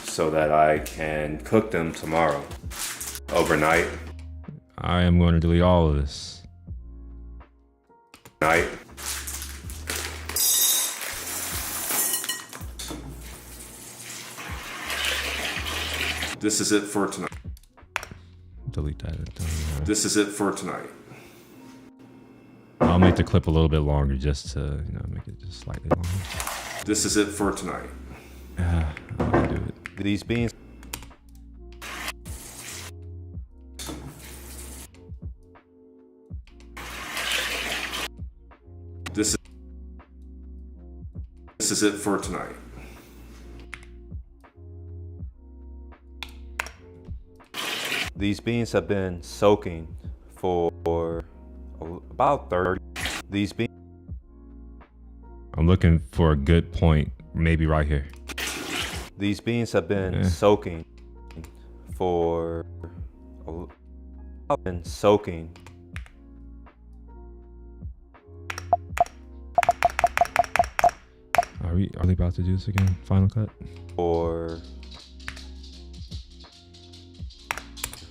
so that I can cook them tomorrow. Overnight. I am going to delete all of this. Night. This is it for tonight. Delete that. This is it for tonight. I'll make the clip a little bit longer just to, make it just slightly longer. This is it for tonight. I'll do it. These beans. This is it for tonight. These beans have been soaking for about 30. These beans. I'm looking for a good point, maybe right here. These beans have been soaking for. Been soaking. Are we about to do this again? Final cut? For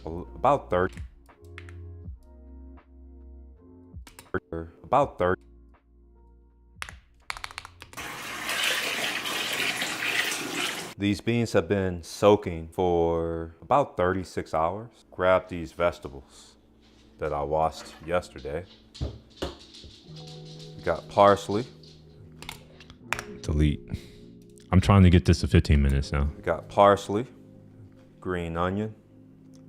about 30. About 30. These beans have been soaking for about 36 hours. Grab these vegetables that I washed yesterday. We got parsley. Delete. I'm trying to get this to 15 minutes now. We got parsley, green onion,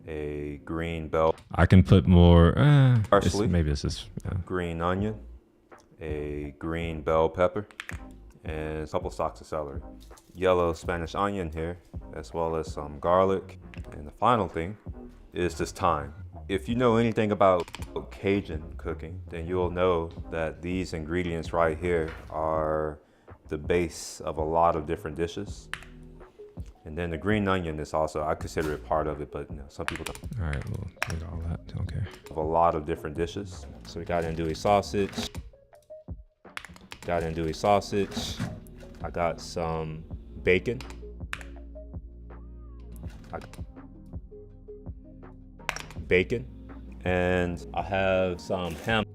a green bell. I can put more. Parsley. Maybe this is. Green onion, a green bell pepper, and a couple stalks of celery. Yellow Spanish onion here, as well as some garlic. And the final thing is this thyme. If you know anything about Cajun cooking, then you'll know that these ingredients right here are the base of a lot of different dishes. And then the green onion is also, I consider it part of it, but you know, some people don't. All right, we'll get all that. Okay. Of a lot of different dishes. So we got andouille sausage. Got andouille sausage. I got some bacon. And I have some ham.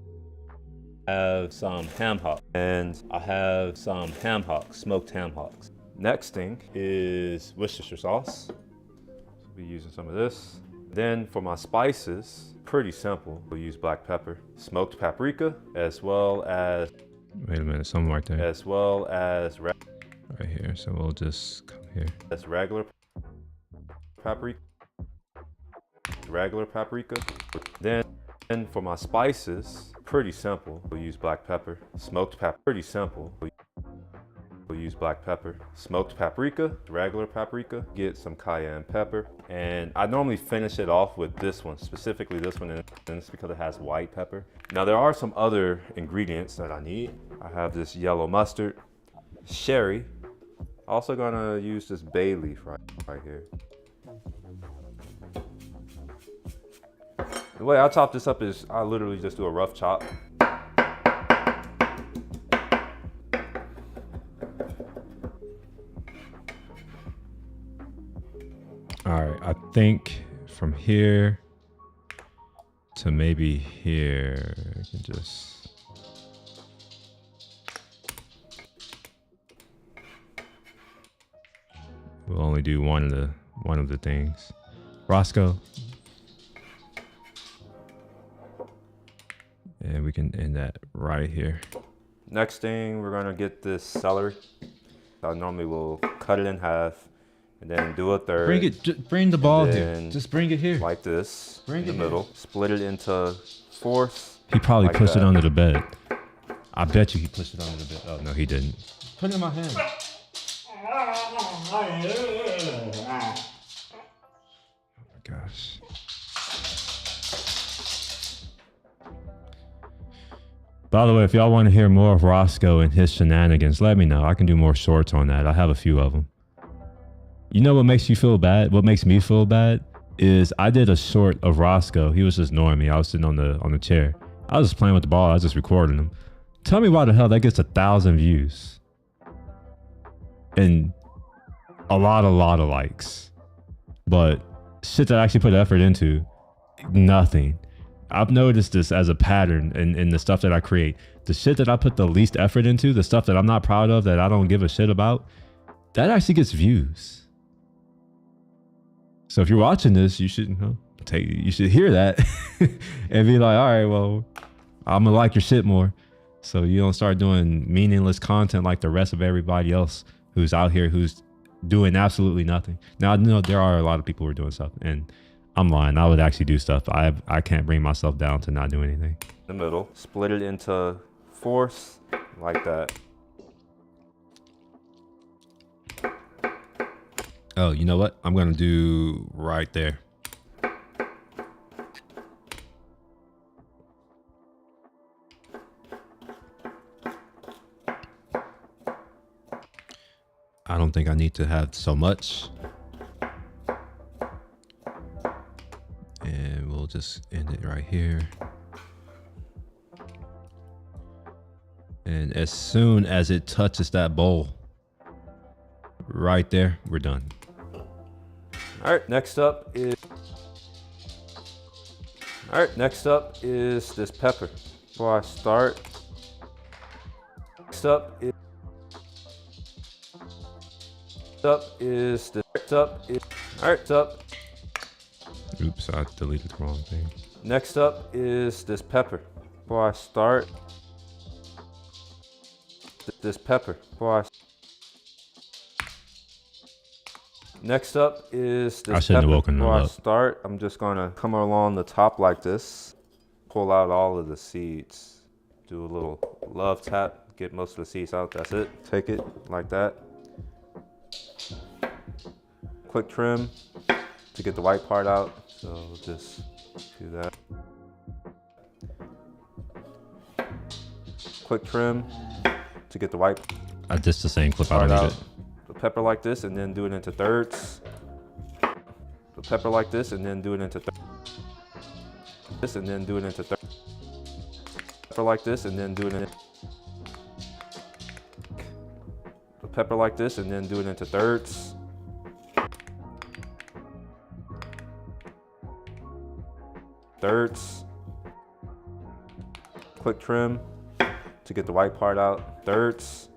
Hock. And I have some ham hocks, smoked ham hocks. Next thing is Worcestershire sauce. So we'll be using some of this. Then for my spices, pretty simple. We'll use black pepper, smoked paprika, as well as. Wait a minute, something right there. As well as. Right here. So we'll just come here. That's regular paprika. Regular paprika. Then for my spices, pretty simple. We'll use black pepper, smoked pepper. Pretty simple. We'll use black pepper, smoked paprika, regular paprika, get some cayenne pepper. And I normally finish it off with this one, specifically this one, and it's because it has white pepper. Now there are some other ingredients that I need. I have this yellow mustard, sherry. Also gonna use this bay leaf right here. The way I chop this up is I literally just do a rough chop. All right, I think from here to maybe here, I can just. We'll only do one of the things. Roscoe. And we can end that right here. Next thing, we're gonna get this celery. I normally will cut it in half and then do a third. Bring the ball here. Just bring it here. Like this, in the middle. Split it into fourths. He probably pushed it under the bed. I bet you he pushed it under the bed. Oh, no, he didn't. Put it in my hand. Oh my gosh. By the way, if y'all want to hear more of Roscoe and his shenanigans, let me know. I can do more shorts on that. I have a few of them. You know what makes you feel bad? What makes me feel bad is I did a short of Roscoe. He was just ignoring me. I was sitting on the chair. I was just playing with the ball. I was just recording him. Tell me why the hell that gets 1,000 views and a lot of likes, but shit that I actually put effort into, nothing. I've noticed this as a pattern in the stuff that I create. The shit that I put the least effort into, the stuff that I'm not proud of, that I don't give a shit about, that actually gets views. So if you're watching this, you should you should hear that and be like, all right, well, I'm gonna like your shit more. So you don't start doing meaningless content like the rest of everybody else who's out here who's doing absolutely nothing. Now I know there are a lot of people who are doing stuff, and I'm lying. I would actually do stuff. I can't bring myself down to not do anything. In the middle, split it into fourths like that. Oh, you know what? I'm gonna do right there. I don't think I need to have so much. And we'll just end it right here. And as soon as it touches that bowl, right there, we're done. All right, next up is this pepper. Before I start, next up is Oops, I deleted the wrong thing. next up is this pepper. Before I start, this pepper. Next up is this I shouldn't have pepper. woken them Before I up. start, I'm just gonna come along the top like this, pull out all of the seeds, do a little love tap, get most of the seeds out. That's it. Take it like that. Quick trim to get the white part out. So just do that. Quick trim to get the white I did the same clip. I part don't need out. it. The pepper like this, and then do it into thirds. The pepper like this, and then do it into thirds. This, and then do it into thirds. Pepper like this, and then do it in. The pepper like this, and then do it into thirds. Thirds. Quick trim to get the white part out. Thirds,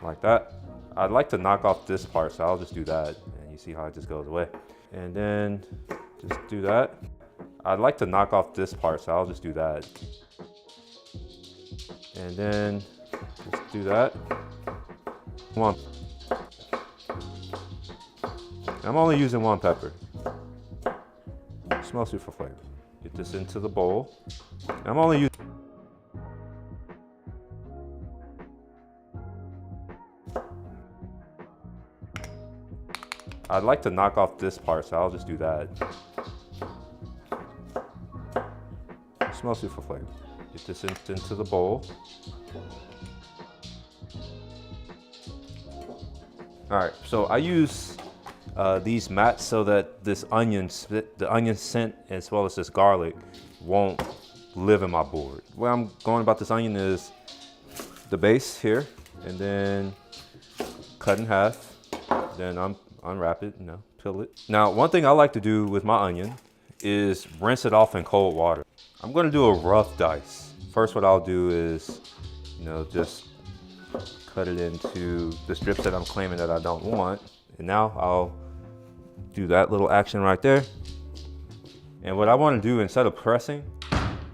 like that. I'd like to knock off this part, so I'll just do that, and you see how it just goes away. And then just do that. I'd like to knock off this part, so I'll just do that. And then just do that. Come on. I'm only using one pepper. It's mostly for flavor. Get this into the bowl. I'm only using. I'd like to knock off this part, so I'll just do that. It's mostly for flavor. Get this into the bowl. All right, so I use these mats so that the onion scent as well as this garlic won't live in my board. Where I'm going about this onion is the base here, and then cut in half. Then unwrap it, peel it. Now, one thing I like to do with my onion is rinse it off in cold water. I'm gonna do a rough dice. First, what I'll do is, just cut it into the strips that I'm claiming that I don't want. And now I'll do that little action right there. And what I wanna do, instead of pressing,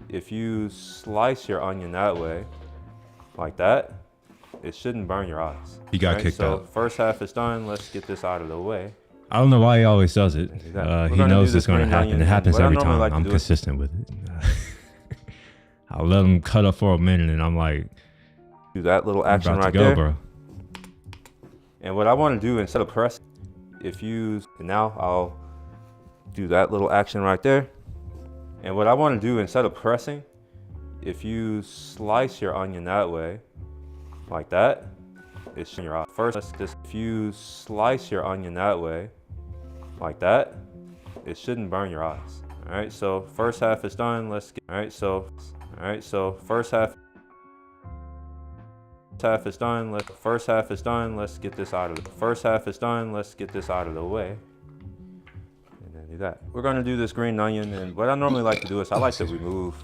if you slice your onion that way, like that, it shouldn't burn your eyes. You got kicked out. So first half is done. Let's get this out of the way. I don't know why he always does it. He knows it's going to happen. It happens every time. I'm consistent with it. I'll let him cut up for a minute, and I'm like, do that little action right there, bro. And what I want to do, instead of pressing, now I'll do that little action right there. And what I want to do, instead of pressing, if you slice your onion that way, like that, it's in your eye. First, if you slice your onion that way, like that, it shouldn't burn your eyes. All right, so first half is done. Let's get. All right, so first half is done. First half is done. Let's get this out of the. First half is done. Let's get this out of the way. And then do that. We're gonna do this green onion, and what I normally like to do is I like to remove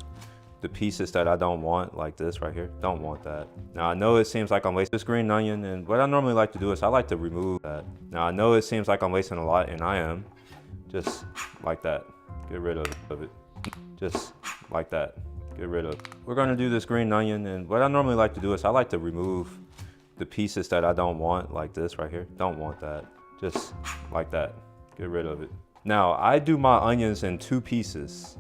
the pieces that I don't want, like this right here. Don't want that. Now I know it seems like I'm wasting this green onion, and what I normally like to do is I like to remove that. Now I know it seems like I'm wasting a lot, and I am. Just like that. Get rid of it. Just like that. Get rid of it. We're gonna do this green onion, and what I normally like to do is I like to remove the pieces that I don't want, like this right here. Don't want that. Just like that. Get rid of it. Now I do my onions in two pieces.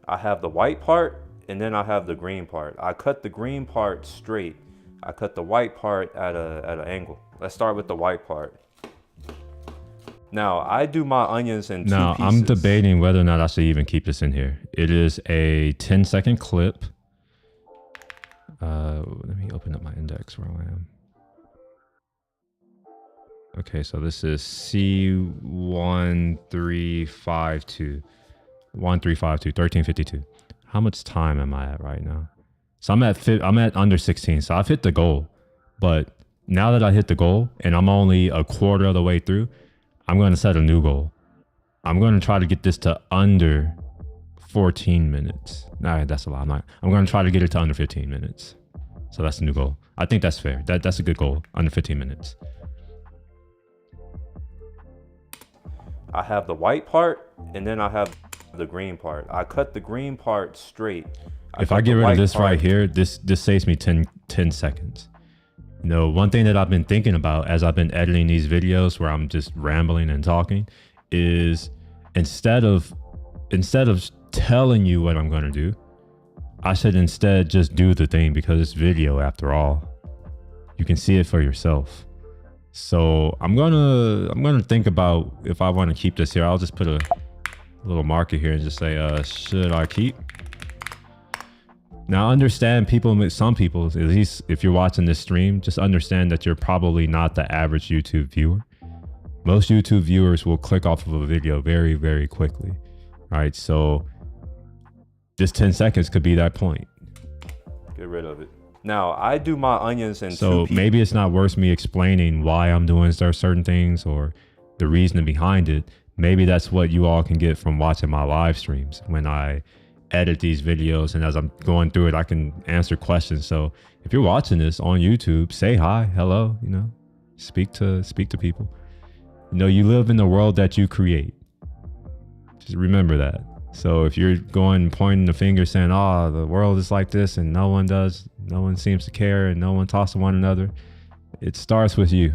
I have the white part, and then I have the green part. I cut the green part straight. I cut the white part at an angle. Let's start with the white part. Now, I do my onions in two pieces. Now, I'm debating whether or not I should even keep this in here. It is a 10-second clip. Let me open up my index where I am. Okay, so this is C1352. 1352. How much time am I at right now? So I'm at under 16. So I've hit the goal, but now that I hit the goal and I'm only a quarter of the way through, I'm going to set a new goal. I'm going to try to get this to under 14 minutes. Nah, that's a lot. I'm going to try to get it to under 15 minutes. So that's the new goal. I think that's fair. That's a good goal, under 15 minutes. I have the white part and then I have the green part. I cut the green part straight. If I get rid of this right here, this saves me 10 seconds. You know, one thing that I've been thinking about as I've been editing these videos where I'm just rambling and talking is instead of telling you what I'm going to do, I should instead just do the thing, because it's video after all. You can see it for yourself. So I'm gonna think about if I want to keep this here. I'll just put a little marker here and just say, should I keep? Now understand, some people, at least if you're watching this stream, just understand that you're probably not the average YouTube viewer. Most YouTube viewers will click off of a video very, very quickly, right? So this 10 seconds could be that point. Get rid of it. Now I do my onions in so maybe it's not worth me explaining why I'm doing certain things or the reasoning behind it. Maybe that's what you all can get from watching my live streams when I edit these videos, and as I'm going through it, I can answer questions. So if you're watching this on YouTube, say hi, hello, you know, speak to people. You know, you live in the world that you create. Just remember that. So if you're pointing the finger saying, oh, the world is like this and no one seems to care and no one talks to one another, it starts with you.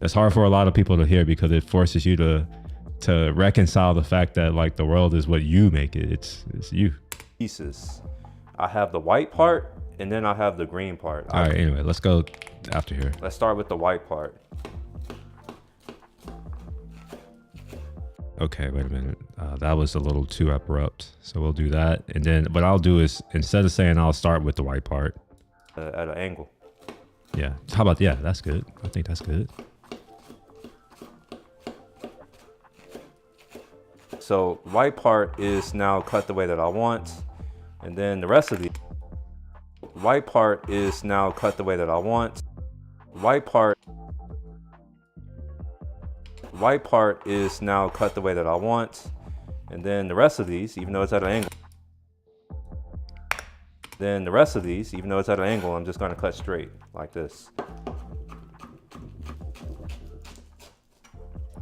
That's hard for a lot of people to hear because it forces you to reconcile the fact that like the world is what you make it. It's you. Pieces. I have the white part and then I have the green part. All right, anyway, let's go after here. Let's start with the white part. Okay, wait a minute. That was a little too abrupt. So we'll do that. And then what I'll do is, instead of saying I'll start with the white part. At an angle. Yeah. How about, yeah, that's good. I think that's good. So white part is now cut the way that I want. And then the rest of the white part is now cut the way that I want. White part is now cut the way that I want. And then the rest of these, even though it's at an angle, I'm just going to cut straight like this.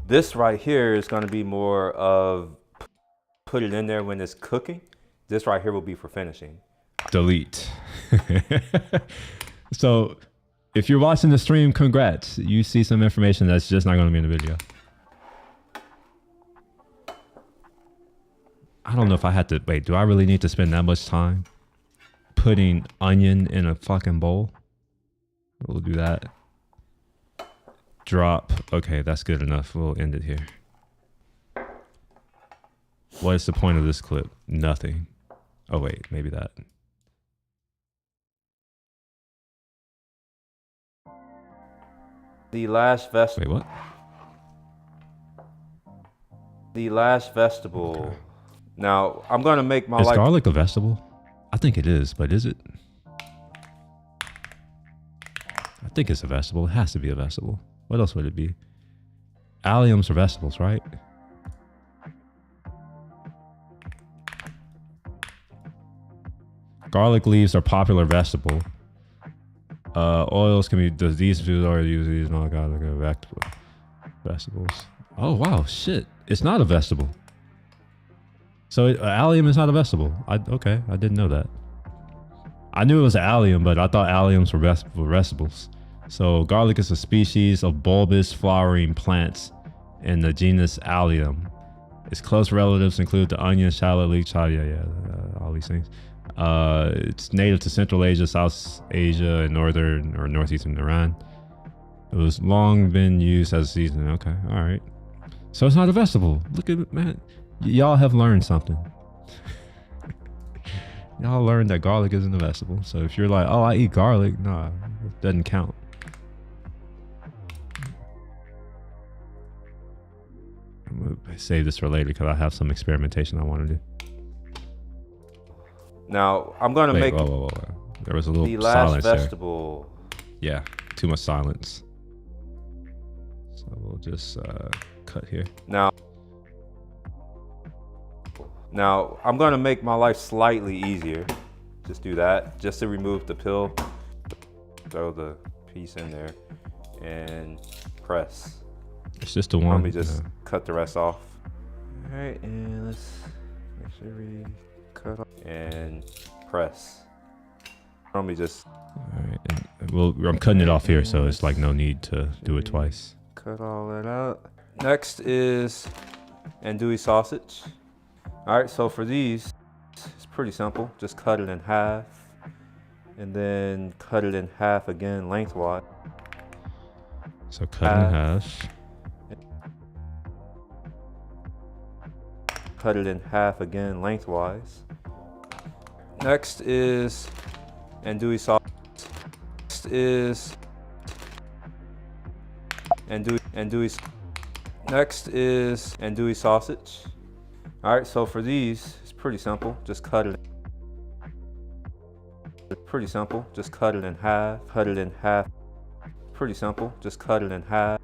This right here is going to be more of put it in there when it's cooking. This right here will be for finishing. Delete. So if you're watching the stream, congrats. You see some information that's just not going to be in the video. I don't know if I had to, wait, do I really need to spend that much time putting onion in a fucking bowl? We'll do that. Drop. Okay, that's good enough. We'll end it here. What is the point of this clip? Nothing. Oh wait, maybe that. The last Wait, what? The last vegetable. Okay. Now, I'm going to make my life... Is garlic a vegetable? I think it is, but is it? I think it's a vegetable. It has to be a vegetable. What else would it be? Alliums are vegetables, right? Garlic leaves are popular vegetable. Oils can be, these foods are usually not garlic or vegetables. Oh, wow, shit. It's not a vegetable. So allium is not a vegetable. Okay, I didn't know that. I knew it was an allium, but I thought alliums were vegetables. So garlic is a species of bulbous flowering plants in the genus Allium. Its close relatives include the onion, shallot, leek, all these things. It's native to Central Asia, South Asia, and northern or northeastern Iran. It was long been used as a seasoning. Okay, all right. So it's not a vegetable. Look at it, man. Y'all have learned something. Y'all learned that garlic isn't a vegetable. So if you're like, oh, I eat garlic, nah, it doesn't count. I'm gonna save this for later because I have some experimentation I want to do. Now I'm gonna make whoa. There was a little the last vegetable. Yeah, too much silence. So we'll just cut here. Now I'm gonna make my life slightly easier. Just do that, just to remove the pill. Throw the piece in there and press. It's just the one. Let me just cut the rest off. All right, and let's make sure we cut off and press. Let me just. All right, and I'm cutting it off here, so it's like no need to do it twice. Cut all that out. Next is andouille sausage. All right, so for these, it's pretty simple. Just cut it in half, and then cut it in half again lengthwise. So cut in half. Cut it in half again lengthwise. Next is andouille sausage. Next is andouille. Next is andouille sausage. All right, so for these, it's pretty simple. Just cut it. Pretty simple. Just cut it in half. Cut it in half. Pretty simple. Just cut it in half.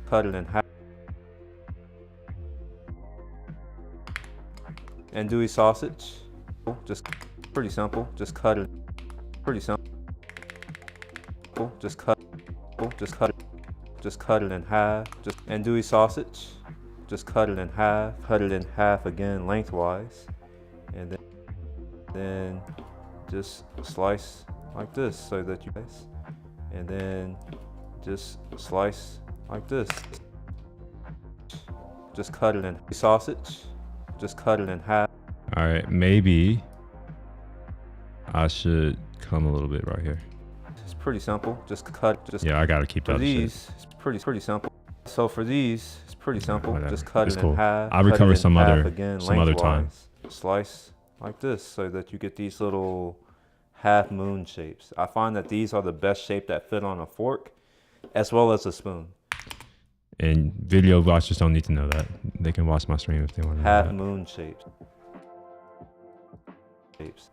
Cut it in half. Andouille sausage. Just pretty simple. Just cut it. Pretty simple. Just cut. Just cut it. Just cut it in half. Just andouille sausage. Just cut it in half. Cut it in half again lengthwise, and then just slice like this so that you guys, and then just slice like this. Just cut it in sausage. Just cut it in half. All right, maybe I should come a little bit right here. It's pretty simple. Just cut. Just yeah, I gotta keep that. For these, it's pretty simple. So for these, it's pretty simple. Whatever. Just cut It's it cool. in half. I'll recover some other time. Slice like this so that you get these little half moon shapes. I find that these are the best shape that fit on a fork, as well as a spoon. And video watchers don't need to know that. They can watch my stream if they want to know Half that. moon shapes. Shapes.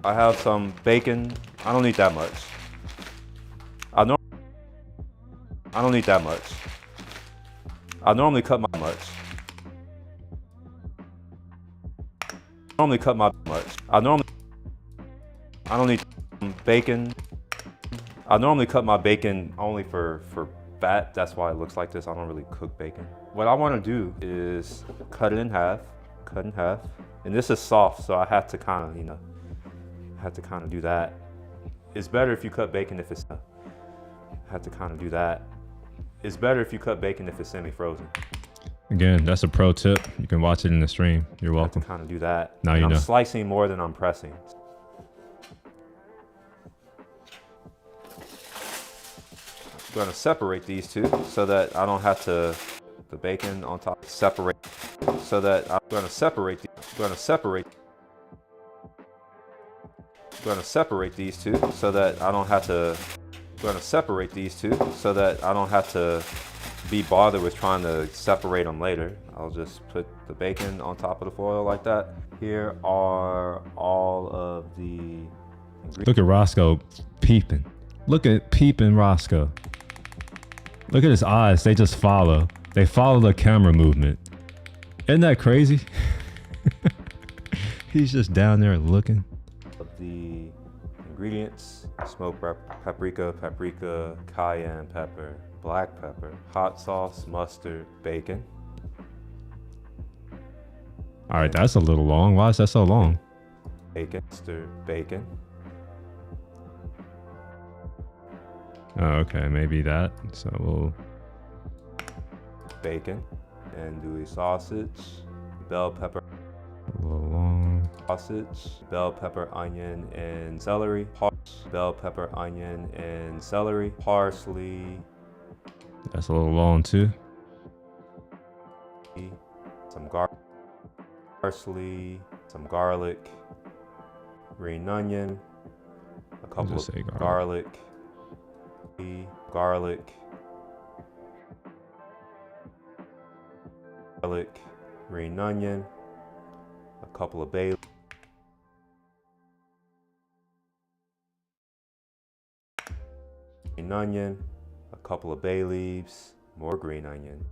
I have some bacon. I don't need that much. I don't need that much. I normally cut my much. I don't need bacon. I normally cut my bacon only for fat. That's why it looks like this. I don't really cook bacon. What I want to do is cut it in half. Cut in half. And this is soft, so I have to kind of, do that. It's better if you cut bacon if it's, It's better if you cut bacon if it's semi-frozen. Again, that's a pro tip. You can watch it in the stream. You're welcome. Kind of do that. Now you know. I'm slicing more than I'm pressing. I'm going to separate these two so that I don't have to, the bacon on top, separate, so that I'm going to separate these two so that I don't have to be bothered with trying to separate them later. I'll just put the bacon on top of the foil like that. Here are all of the ingredients. Look at Roscoe peeping. Look at peeping Roscoe. Look at his eyes. They just follow. They follow the camera movement. Isn't that crazy? He's just down there looking. The ingredients: smoked paprika, cayenne pepper, black pepper, hot sauce, mustard, bacon. All right, that's a little long. Why is that so long? Bacon. Oh, okay, maybe that. So we'll... Bacon, andouille sausage, bell pepper. A little long. Sausage, bell pepper, onion, and celery. Bell pepper, onion, and celery. Parsley. That's a little long too. Some parsley, some garlic, green onion, a couple Just of say garlic, green onion, a couple of bay, green onion, a couple of bay leaves, more green onion,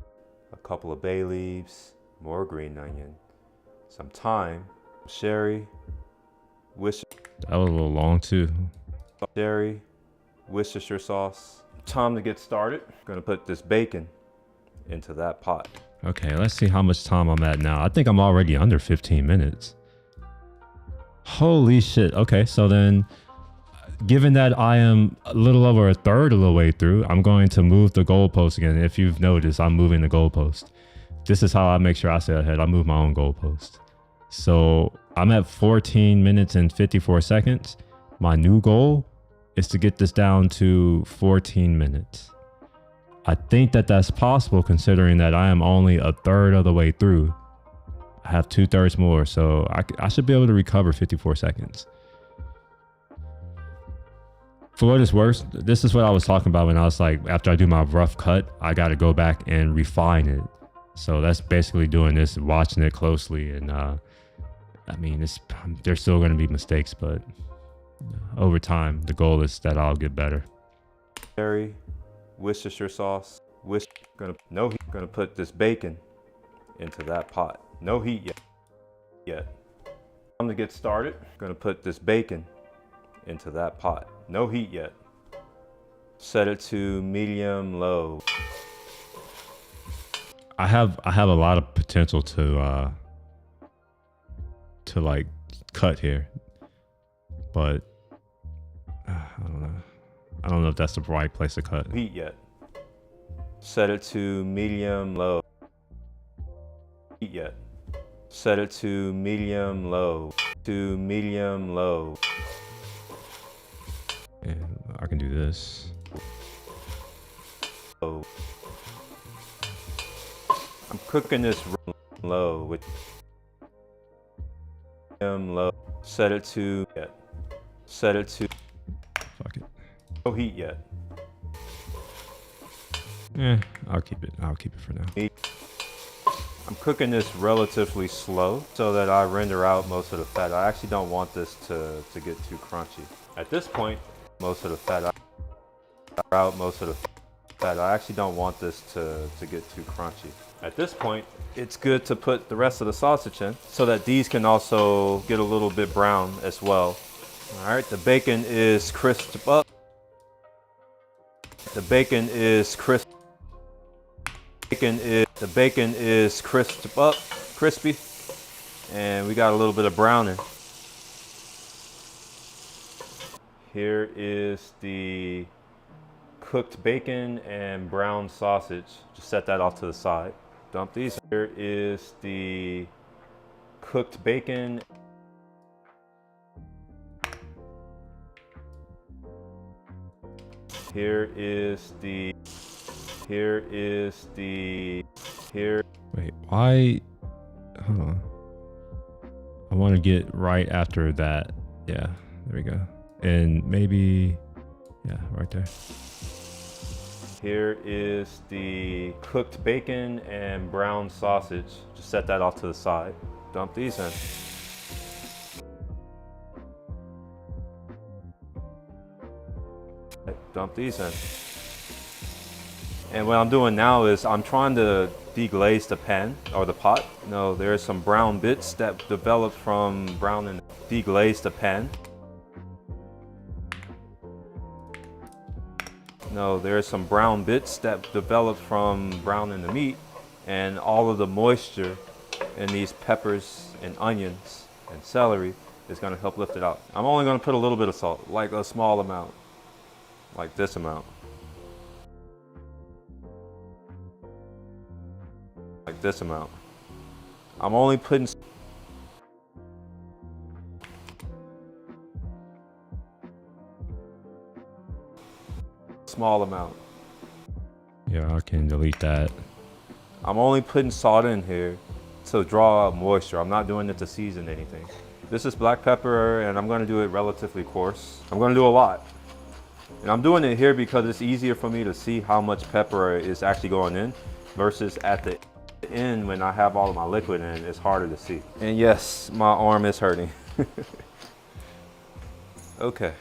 a couple of bay leaves, more green onion, some thyme, sherry, That was a little long too. Worcestershire sauce. Time to get started. Gonna put this bacon into that pot. Okay, let's see how much time I'm at now. I think I'm already under 15 minutes. Holy shit. Okay, so then given that I am a little over a third of the way through, I'm going to move the goalpost again. If you've noticed, I'm moving the goalpost. This is how I make sure I stay ahead. I move my own goalpost. So I'm at 14 minutes and 54 seconds. My new goal is to get this down to 14 minutes. I think that that's possible considering that I am only a third of the way through. I have 2/3 more, so I should be able to recover 54 seconds. For what it's worth, this is what I was talking about when I was like, after I do my rough cut, I got to go back and refine it. So that's basically doing this, watching it closely. And I mean, there's still going to be mistakes, but over time, the goal is that I'll get better. Worcestershire sauce. Gonna put this bacon into that pot. No heat yet. Time to get started. Gonna put this bacon into that pot. No heat yet. Set it to medium low. I have a lot of potential to like cut here, but I don't know if that's the right place to cut. Heat yet. Set it to medium low. Heat yet. Set it to medium low. To medium low. And I can do this. I'm cooking this low with medium low. Set it to Fuck it. no heat yet. I'll keep it for now. I'm cooking this relatively slow so that I render out most of the fat. I actually don't want this to get too crunchy. At this point, I actually don't want this to get too crunchy. At this point, it's good to put the rest of the sausage in so that these can also get a little bit brown as well. All right, the bacon is crisped up. The bacon is crisped up, crispy, and we got a little bit of browning. Here is the cooked bacon and brown sausage. Just set that off to the side. Dump these. Here is the cooked bacon. Wait, why? Hold on. I want to get right after that. Yeah, there we go. And maybe, yeah, right there. Here is the cooked bacon and brown sausage. Just set that off to the side. Dump these in. Dump these in. And what I'm doing now is I'm trying to deglaze the pan or the pot. You know, there's some brown bits that developed from browning. Deglaze the pan. No, there's some brown bits that developed from browning the meat, and all of the moisture in these peppers and onions and celery is going to help lift it out. I'm only going to put a little bit of salt, like a small amount, like this amount. Like this amount. I'm only putting small amount. Yeah, I can delete that. I'm only putting salt in here to draw out moisture. I'm not doing it to season anything. This is black pepper, and I'm gonna do it relatively coarse. I'm gonna do a lot. And I'm doing it here because it's easier for me to see how much pepper is actually going in versus at the end when I have all of my liquid in, it's harder to see. And yes, my arm is hurting. Okay,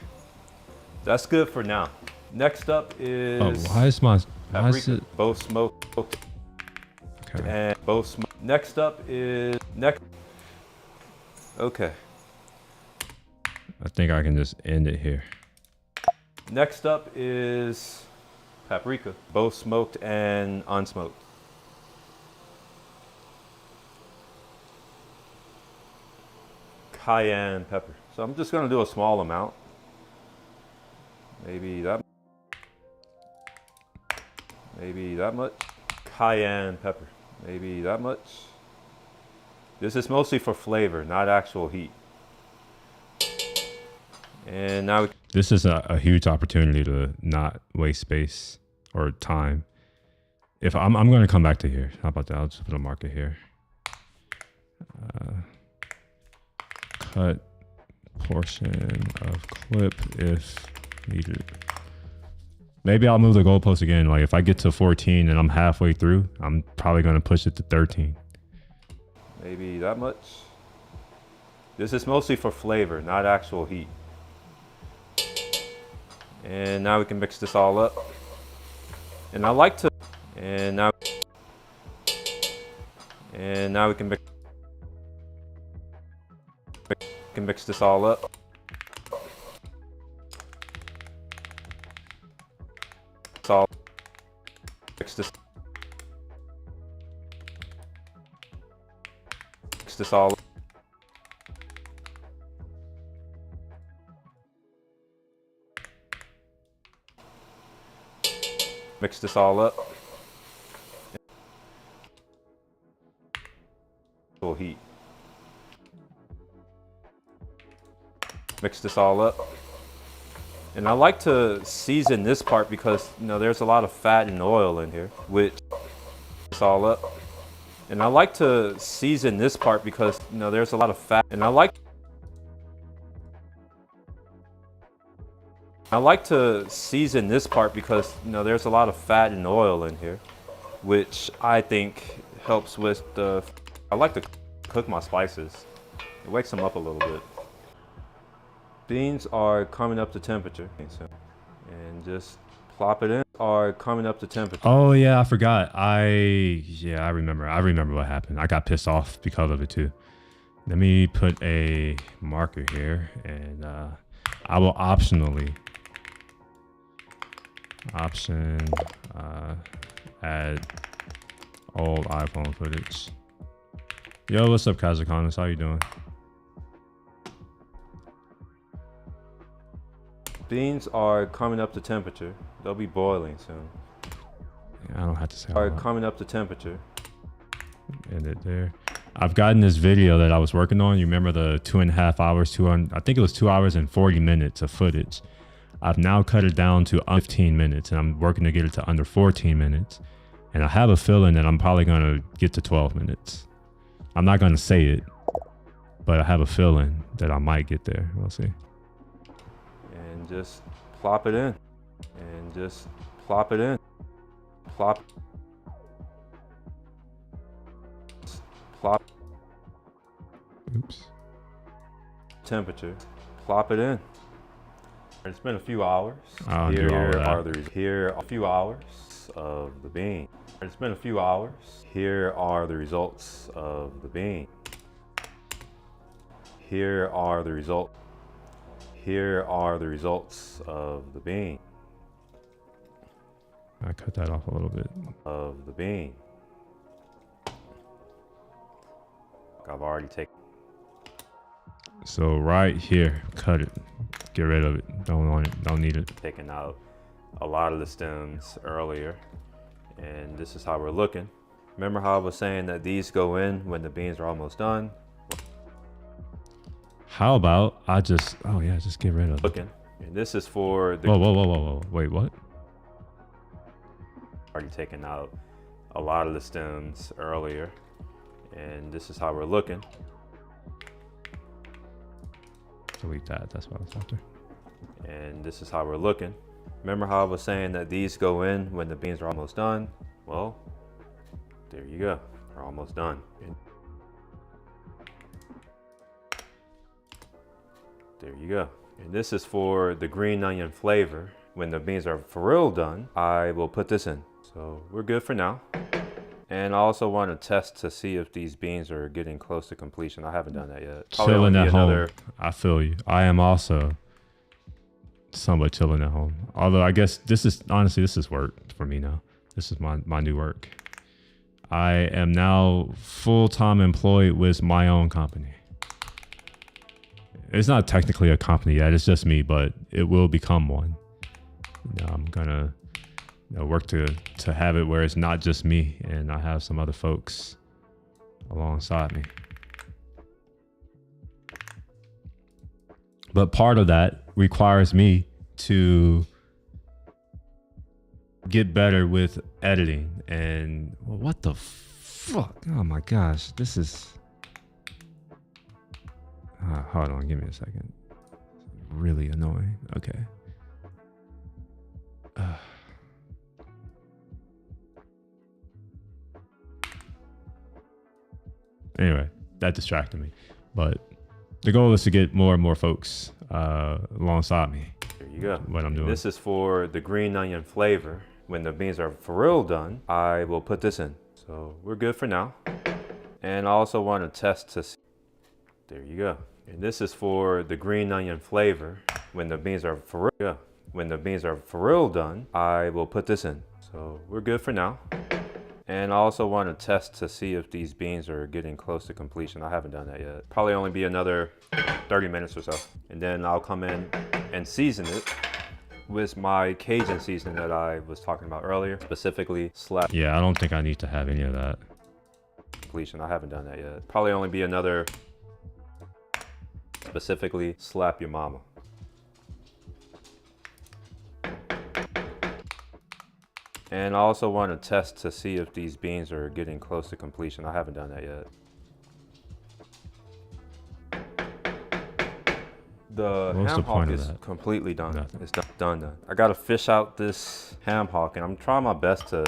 that's good for now. Next up is why is my paprika, both smoked. Okay. And both smoked. Next up is Okay. I think I can just end it here. Next up is paprika, both smoked and unsmoked. Cayenne pepper. So I'm just gonna do a small amount. Maybe that much. Cayenne pepper. Maybe that much. This is mostly for flavor, not actual heat. And now this is a huge opportunity to not waste space or time. If I'm going to come back to here. How about that? I'll just put a marker here. Cut portion of clip if needed. Maybe I'll move the goalpost again. Like if I get to 14 and I'm halfway through, I'm probably going to push it to 13. Maybe that much. This is mostly for flavor, not actual heat. And now we can mix this all up. And I like to, and now we can mix this all up. Mix this all up. Mix this all up. Heat. Mix this all up. And I like to season this part because, you know, there's a lot of fat and oil in here, which it's all up. And I like to season this part because, you know, there's a lot of fat. And I like to season this part because, you know, there's a lot of fat and oil in here, which I think helps with the, I like to cook my spices. It wakes them up a little bit. Beans are coming up to temperature. And just plop it in. Are coming up to temperature. Oh yeah, I forgot. I remember. I remember what happened. I got pissed off because of it too. Let me put a marker here, and I will optionally add old iPhone footage. Yo, what's up, Kazakonis? How you doing? Beans are coming up to temperature. They'll be boiling soon. Yeah, I don't have to say. Are coming up to temperature. End it there. I've gotten this video that I was working on. You remember the 2.5 hours, I think it was 2 hours and 40 minutes of footage. I've now cut it down to 15 minutes, and I'm working to get it to under 14 minutes. And I have a feeling that I'm probably going to get to 12 minutes. I'm not going to say it, but I have a feeling that I might get there. We'll see. And just plop it in. And just plop it in. Plop. Oops. Temperature. Plop it in. It's been a few hours. Here are a few hours of the bean. It's been a few hours. Here are the results of the bean. Here are the results. Here are the results of the bean. I cut that off a little bit. Of the bean. I've already taken. So right here, cut it. Get rid of it. Don't want it. Don't need it. Taken out a lot of the stems earlier. And this is how we're looking. Remember how I was saying that these go in when the beans are almost done? How about I just, oh yeah, just get rid of it. Looking. And this is for the... Whoa. Wait, what? Already taken out a lot of the stems earlier. And this is how we're looking. delete that. That's what I was after. And this is how we're looking. Remember how I was saying that these go in when the beans are almost done? Well, there you go. They're almost done. There you go. And this is for the green onion flavor. When the beans are for real done, I will put this in. So we're good for now. And I also want to test to see if these beans are getting close to completion. I haven't done that yet. Chilling at home. I feel you. I am also somewhat chilling at home. Although I guess this is work for me now. This is my new work. I am now full-time employed with my own company. It's not technically a company yet. It's just me, but it will become one. I'm gonna work to have it where it's not just me and I have some other folks alongside me. But part of that requires me to get better with editing and what the fuck? Oh my gosh, this is... hold on, give me a second. Really annoying. Okay. Anyway, that distracted me. But the goal is to get more and more folks alongside me. There you go. What I'm doing. This is for the green onion flavor. When the beans are for real done, I will put this in. So we're good for now. And I also want to test to see. There you go. And this is for the green onion flavor. When the beans are for real, when the beans are for real done, I will put this in. So we're good for now. And I also want to test to see if these beans are getting close to completion. I haven't done that yet. Probably only be another 30 minutes or so. And then I'll come in and season it with my Cajun seasoning that I was talking about earlier. Specifically slap. Yeah, I don't think I need to have any of that. Completion. I haven't done that yet. Probably only be another... Specifically slap your mama. And I also want to test to see if these beans are getting close to completion. I haven't done that yet. The ham hock is completely done. Nothing. It's done. I gotta fish out this ham hock, and I'm trying my best to,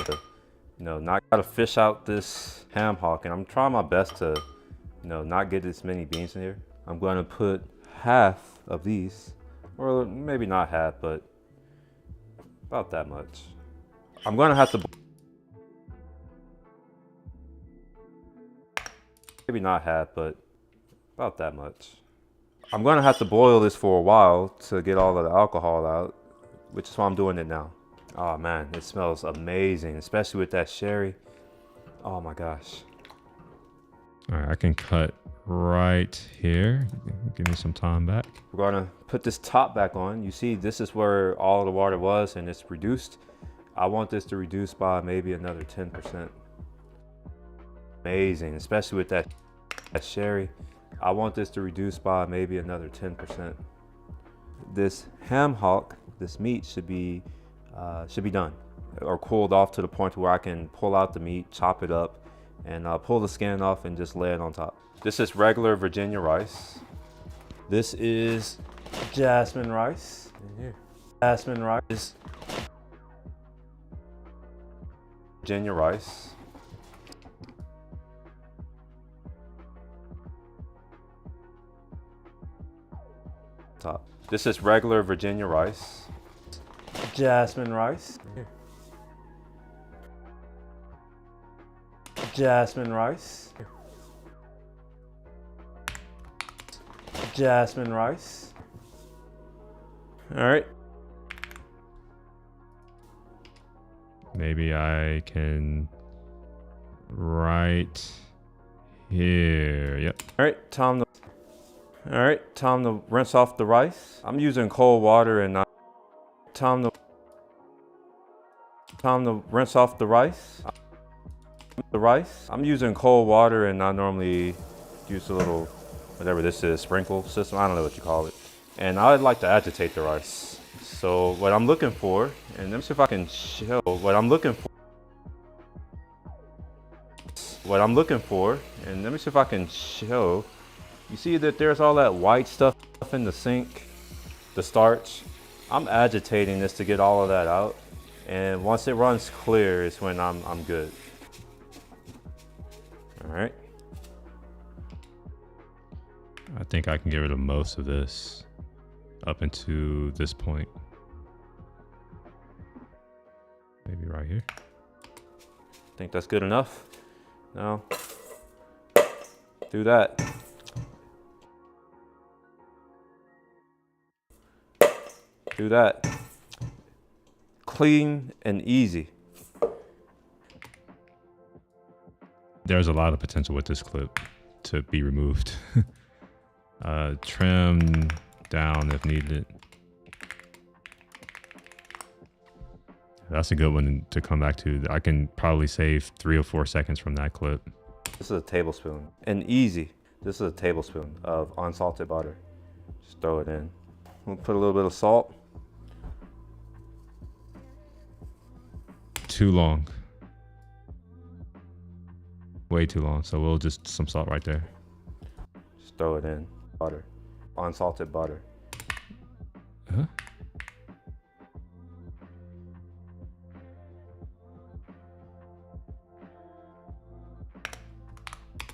not get as many beans in here. I'm going to put half of these, or maybe not half, but about that much. I'm going to have to, maybe not half, but about that much. I'm going to have to boil this for a while to get all of the alcohol out, which is why I'm doing it now. Oh man, it smells amazing, especially with that sherry. Oh my gosh. All right, I can cut right here. Give me some time back. We're gonna put this top back on. You see, this is where all the water was and it's reduced. I want this to reduce by maybe another 10%. Amazing, especially with that sherry. I want this to reduce by maybe another 10%. This ham hock, this meat should be done or cooled off to the point where I can pull out the meat, chop it up, and pull the skin off and just lay it on top. This is regular Virginia rice. This is jasmine rice. In here. Jasmine rice. Virginia rice. Top. This is regular Virginia rice. Jasmine rice. In here. Jasmine rice. Jasmine rice. All right. Maybe I can right here. Yep. All right, time to rinse off the rice. I'm using cold water and time to rinse off the rice. I'm using cold water and I normally use a little, whatever this is, sprinkle system. I don't know what you call it. And I like to agitate the rice. So what I'm looking for, and let me see if I can show what I'm looking for. And let me see if I can show You see that there's all that white stuff in the sink, the starch. I'm agitating this to get all of that out. And once it runs clear is when I'm good. All right. I think I can get rid of most of this up into this point. Maybe right here. Think that's good enough? No. Do that. Do that. Clean and easy. There's a lot of potential with this clip to be removed. Trim down if needed. That's a good one to come back to. I can probably save 3 or 4 seconds from that clip. This is a tablespoon. And easy. This is a tablespoon of unsalted butter. Just throw it in. We'll put a little bit of salt. Too long. Way too long. So we'll just some salt right there. Just throw it in. Butter. Unsalted butter. Huh?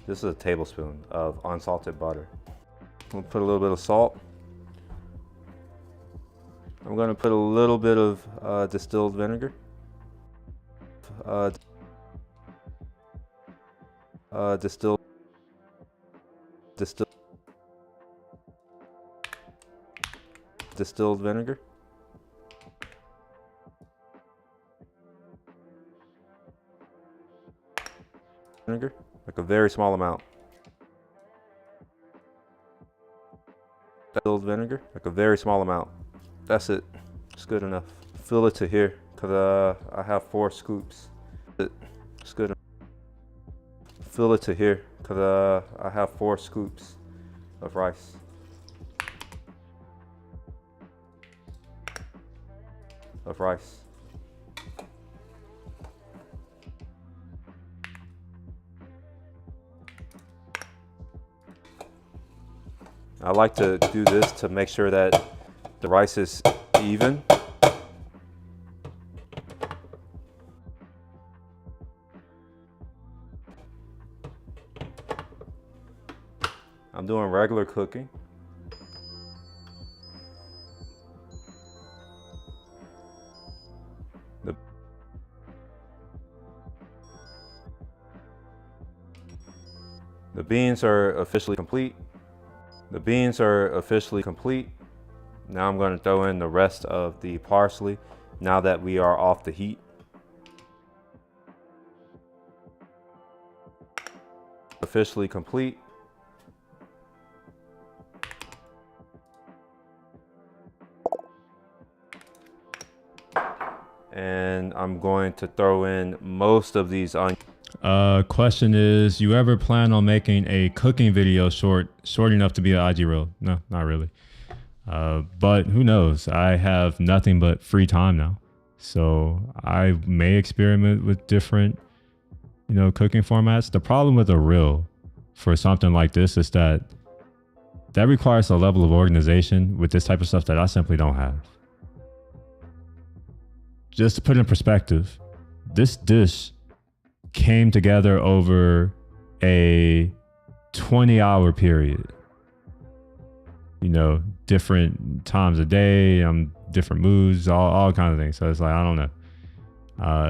This is a tablespoon of unsalted butter. We'll put a little bit of salt. I'm going to put a little bit of distilled vinegar. Distilled vinegar. Like a very small amount. Distilled vinegar, like a very small amount. That's it. It's good enough. Fill it to here, cause I have 4 scoops. It's good enough. Fill it to here, cause I have 4 scoops of rice. I like to do this to make sure that the rice is even. I'm doing regular cooking. The beans are officially complete. Now I'm going to throw in the rest of the parsley now that we are off the heat. Officially complete. And I'm going to throw in most of these onions. Question is, you ever plan on making a cooking video short enough to be an IG reel? No, not really. But who knows? I have nothing but free time now. So I may experiment with different, cooking formats. The problem with a reel for something like this is that requires a level of organization with this type of stuff that I simply don't have. Just to put in perspective, this dish came together over a 20-hour period. Different times a day, different moods, all kinds of things. So it's like, I don't know.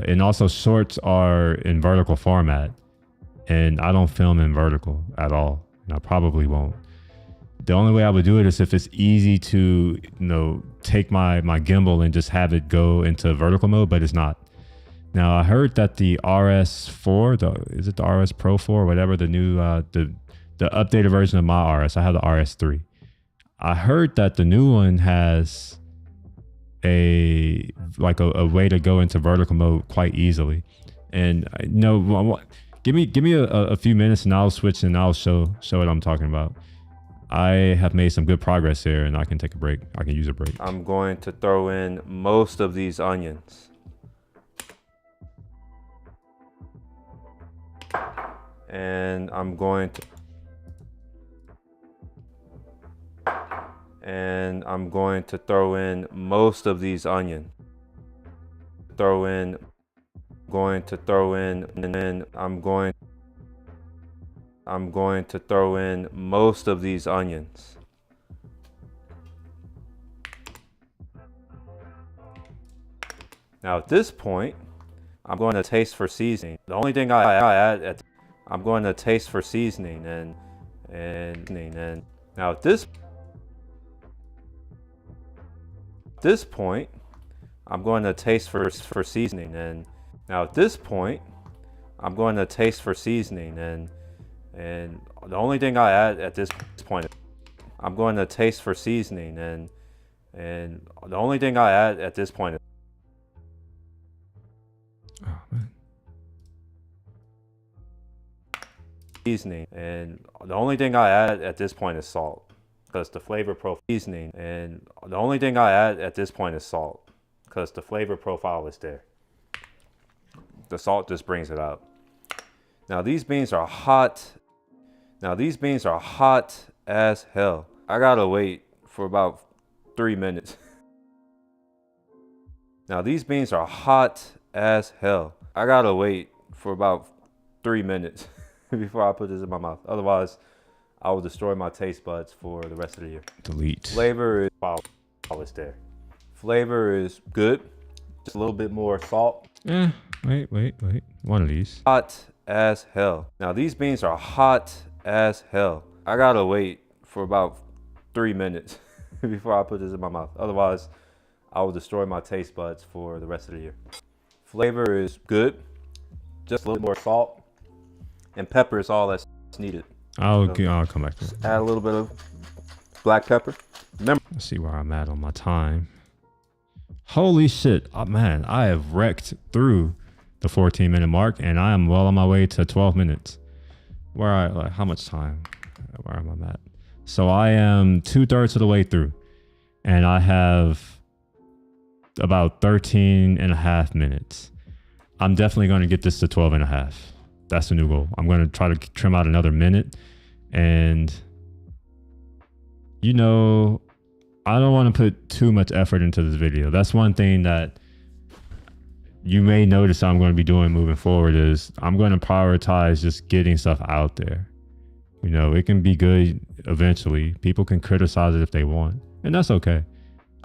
And also shorts are in vertical format, and I don't film in vertical at all. And I probably won't. The only way I would do it is if it's easy to, take my gimbal and just have it go into vertical mode, but it's not. Now I heard that the RS4, is it the RS Pro 4 or whatever, the new, the updated version of my RS, I have the RS3. I heard that the new one has a way to go into vertical mode quite easily. And give me a few minutes and I'll switch and I'll show what I'm talking about. I have made some good progress here and I can take a break. I can use a break. I'm going to throw in most of these onions. And I'm going to and I'm going to throw in most of these onions. And I'm going to throw in most of these onions. Now at this point, I'm going to taste for seasoning. The only thing I add I'm going to taste for seasoning and now at this point, I'm going to taste for seasoning and now at this point, I'm going to taste for seasoning and the only thing I add at this point, I'm going to taste for seasoning and the only thing I add at this point. Oh man. Seasoning, and the only thing I add at this point is salt, because the flavor profile is there. The salt just brings it out. Now these beans are hot. As hell. I gotta wait for about 3 minutes. Now these beans are hot as hell. I gotta wait for about 3 minutes before I put this in my mouth. Otherwise, I will destroy my taste buds for the rest of the year. Delete. Flavor is always there. Flavor is good. Just a little bit more salt. Wait. One of these. Hot as hell. Now these beans are hot as hell. I gotta wait for about 3 minutes before I put this in my mouth. Otherwise, I will destroy my taste buds for the rest of the year. Flavor is good. Just a little more salt. And pepper is all that's needed. I'll come back to it. Add a little bit of black pepper. Remember, Let's see where I'm at on my time. Holy shit. Oh, man, I have wrecked through the 14-minute mark and I am well on my way to 12 minutes. How much time? Where am I at? So I am 2/3 of the way through and I have about 13 and a half minutes. I'm definitely going to get this to 12 and a half. That's the new goal. I'm going to try to trim out another minute. And, you know, I don't want to put too much effort into this video. That's one thing that you may notice I'm going to be doing moving forward is I'm going to prioritize just getting stuff out there. You know, it can be good eventually. People can criticize it if they want, and that's okay.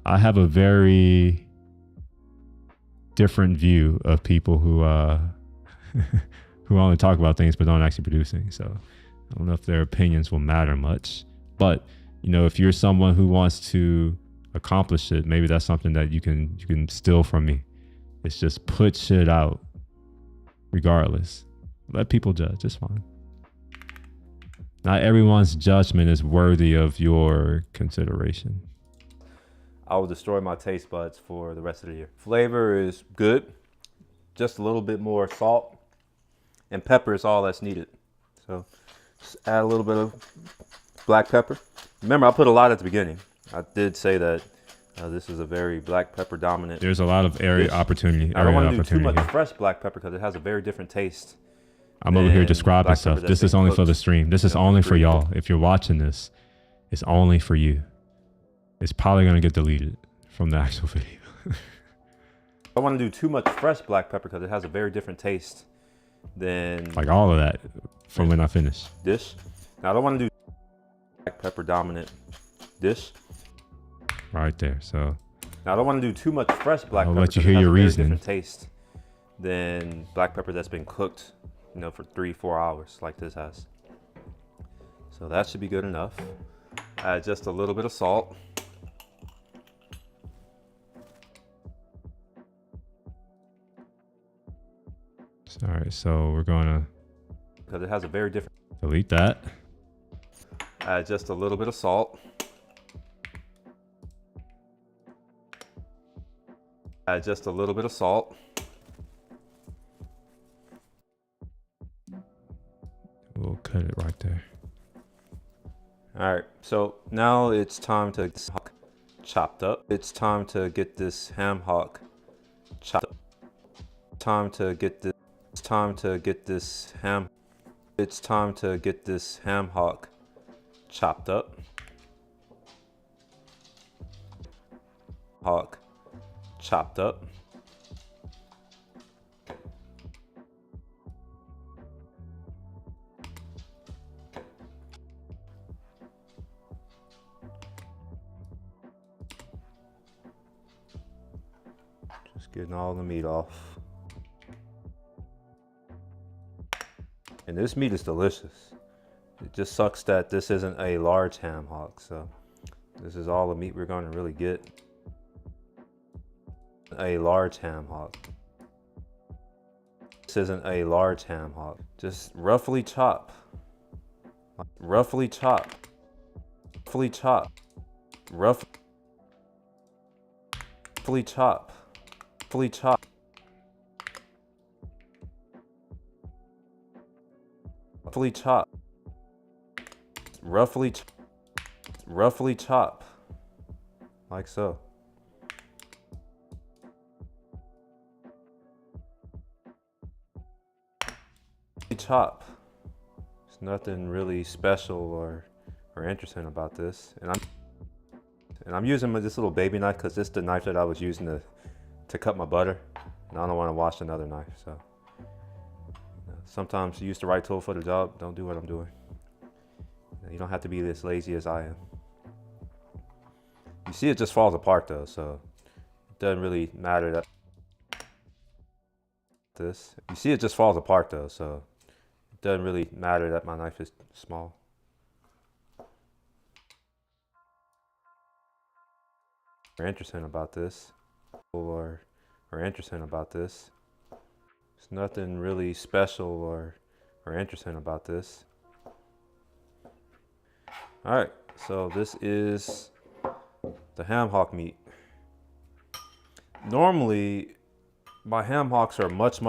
I have a very different view of people who who only talk about things but don't actually produce things. So I don't know if their opinions will matter much, but you know, if you're someone who wants to accomplish it, maybe that's something that you can steal from me. It's just put shit out regardless. Let people judge. It's fine. Not everyone's judgment is worthy of your consideration. I will destroy my taste buds for the rest of the year. Flavor is good. Just a little bit more salt. And pepper is all that's needed. So just add a little bit of black pepper. Remember, I put a lot at the beginning. I did say that this is a very black pepper dominant. There's a lot of opportunity. I don't want to do too much fresh black pepper because it has a very different taste. I'm over here describing stuff. This is only for the stream. This is only for y'all. If you're watching this, it's only for you. It's probably going to get deleted from the actual video. I don't want to do too much fresh black pepper because it has a very different taste than like all of that from when I finish this. Now I don't want to do black pepper dominant dish right there. So now I don't want to do too much fresh black I'll pepper. let you hear your reasoning. Different taste than black pepper that's been cooked, you know, for 3-4 hours like this has. So that should be good enough. Add just a little bit of salt. All right, so we're gonna because it has a very different. Delete that. Add just a little bit of salt. Add just a little bit of salt. We'll cut it right there. All right, so now it's time to get this hock chopped up. It's time to get this ham hock chopped up. It's time to get this ham hock chopped up. hog chopped up. Just getting all the meat off. And this meat is delicious. It just sucks that this isn't a large ham hock, so this is all the meat we're going to really get. A large ham hock. This isn't a large ham hock. Just roughly chop. Roughly chop. Roughly chop. Roughly chop. Roughly chop. Roughly chop. Roughly chop. Like so. Chop. There's nothing really special or interesting about this, and I'm using this little baby knife because it's the knife that I was using to cut my butter, and I don't want to wash another knife. So sometimes you use the right tool for the job. Don't do what I'm doing. You don't have to be this lazy as I am. You see, it just falls apart though, so it doesn't really matter that this. You see, it just falls apart though, so it doesn't really matter that my knife is small. Interesting about this, or interesting about this. There's nothing really special or interesting about this. All right, so this is the ham hock meat. Normally, my ham hocks are much.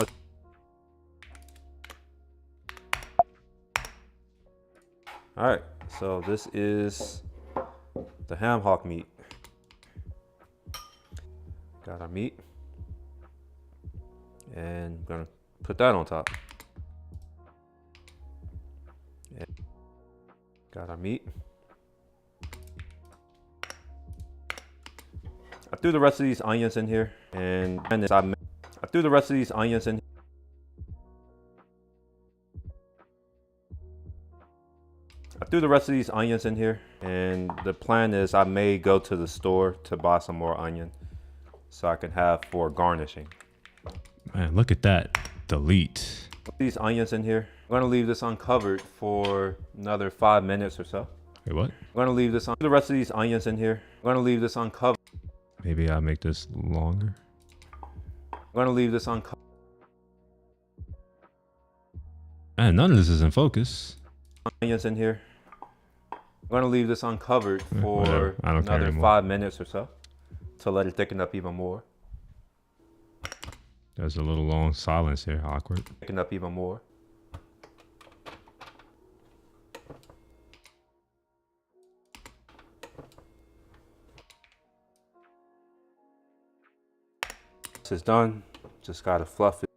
All right, so this is the ham hock meat. Got our meat, and I'm gonna put that on top. And got our meat. I threw the rest of these onions in here, and I threw the rest of these onions in. I threw the rest of these onions in here, and the plan is I may go to the store to buy some more onion so I can have for garnishing. Man, look at that. Delete. These onions in here. I'm gonna leave this uncovered for another 5 minutes or so. Wait, what? I'm gonna leave this on the rest of these onions in here. I'm gonna leave this uncovered. Maybe I'll make this longer. I'm gonna leave this uncovered. Man, none of this is in focus. Onions in here. I'm gonna leave this uncovered for another 5 minutes or so to let it thicken up even more. There's a little long silence here. Awkward. Thicken up even more. Rice is done. Just gotta fluff it.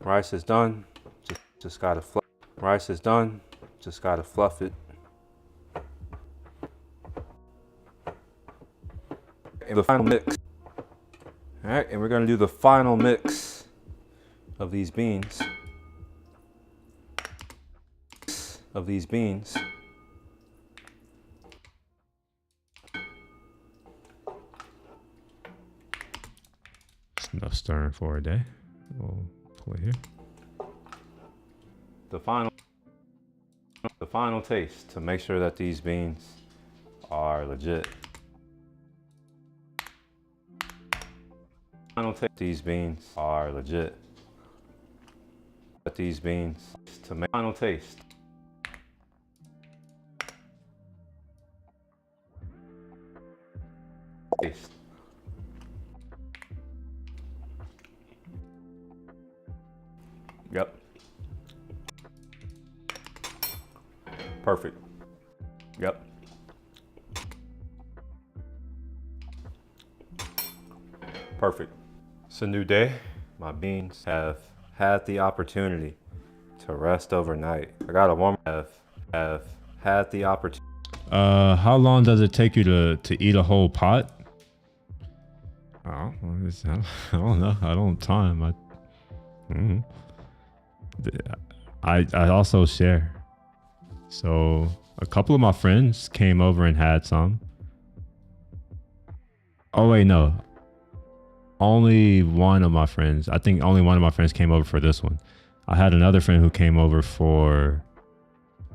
Rice is done. Just gotta fluff. Rice is done. Just gotta fluff it. And the final mix. All right, and we're gonna do the final mix of these beans. Of these beans. It's enough stirring for a day. We'll pull it here. The final taste to make sure that these beans are legit. Final taste. These beans are legit. But these beans to make final taste. Taste. Yep. Perfect. Yep. Perfect. It's a new day. My beans have had the opportunity to rest overnight. I got a warm. Have had the opportunity. How long does it take you to eat a whole pot? I don't know. I don't time. Mhm. I also share. So a couple of my friends came over and had some. Oh wait, no. Only one of my friends. I think only one of my friends came over for this one. I had another friend who came over for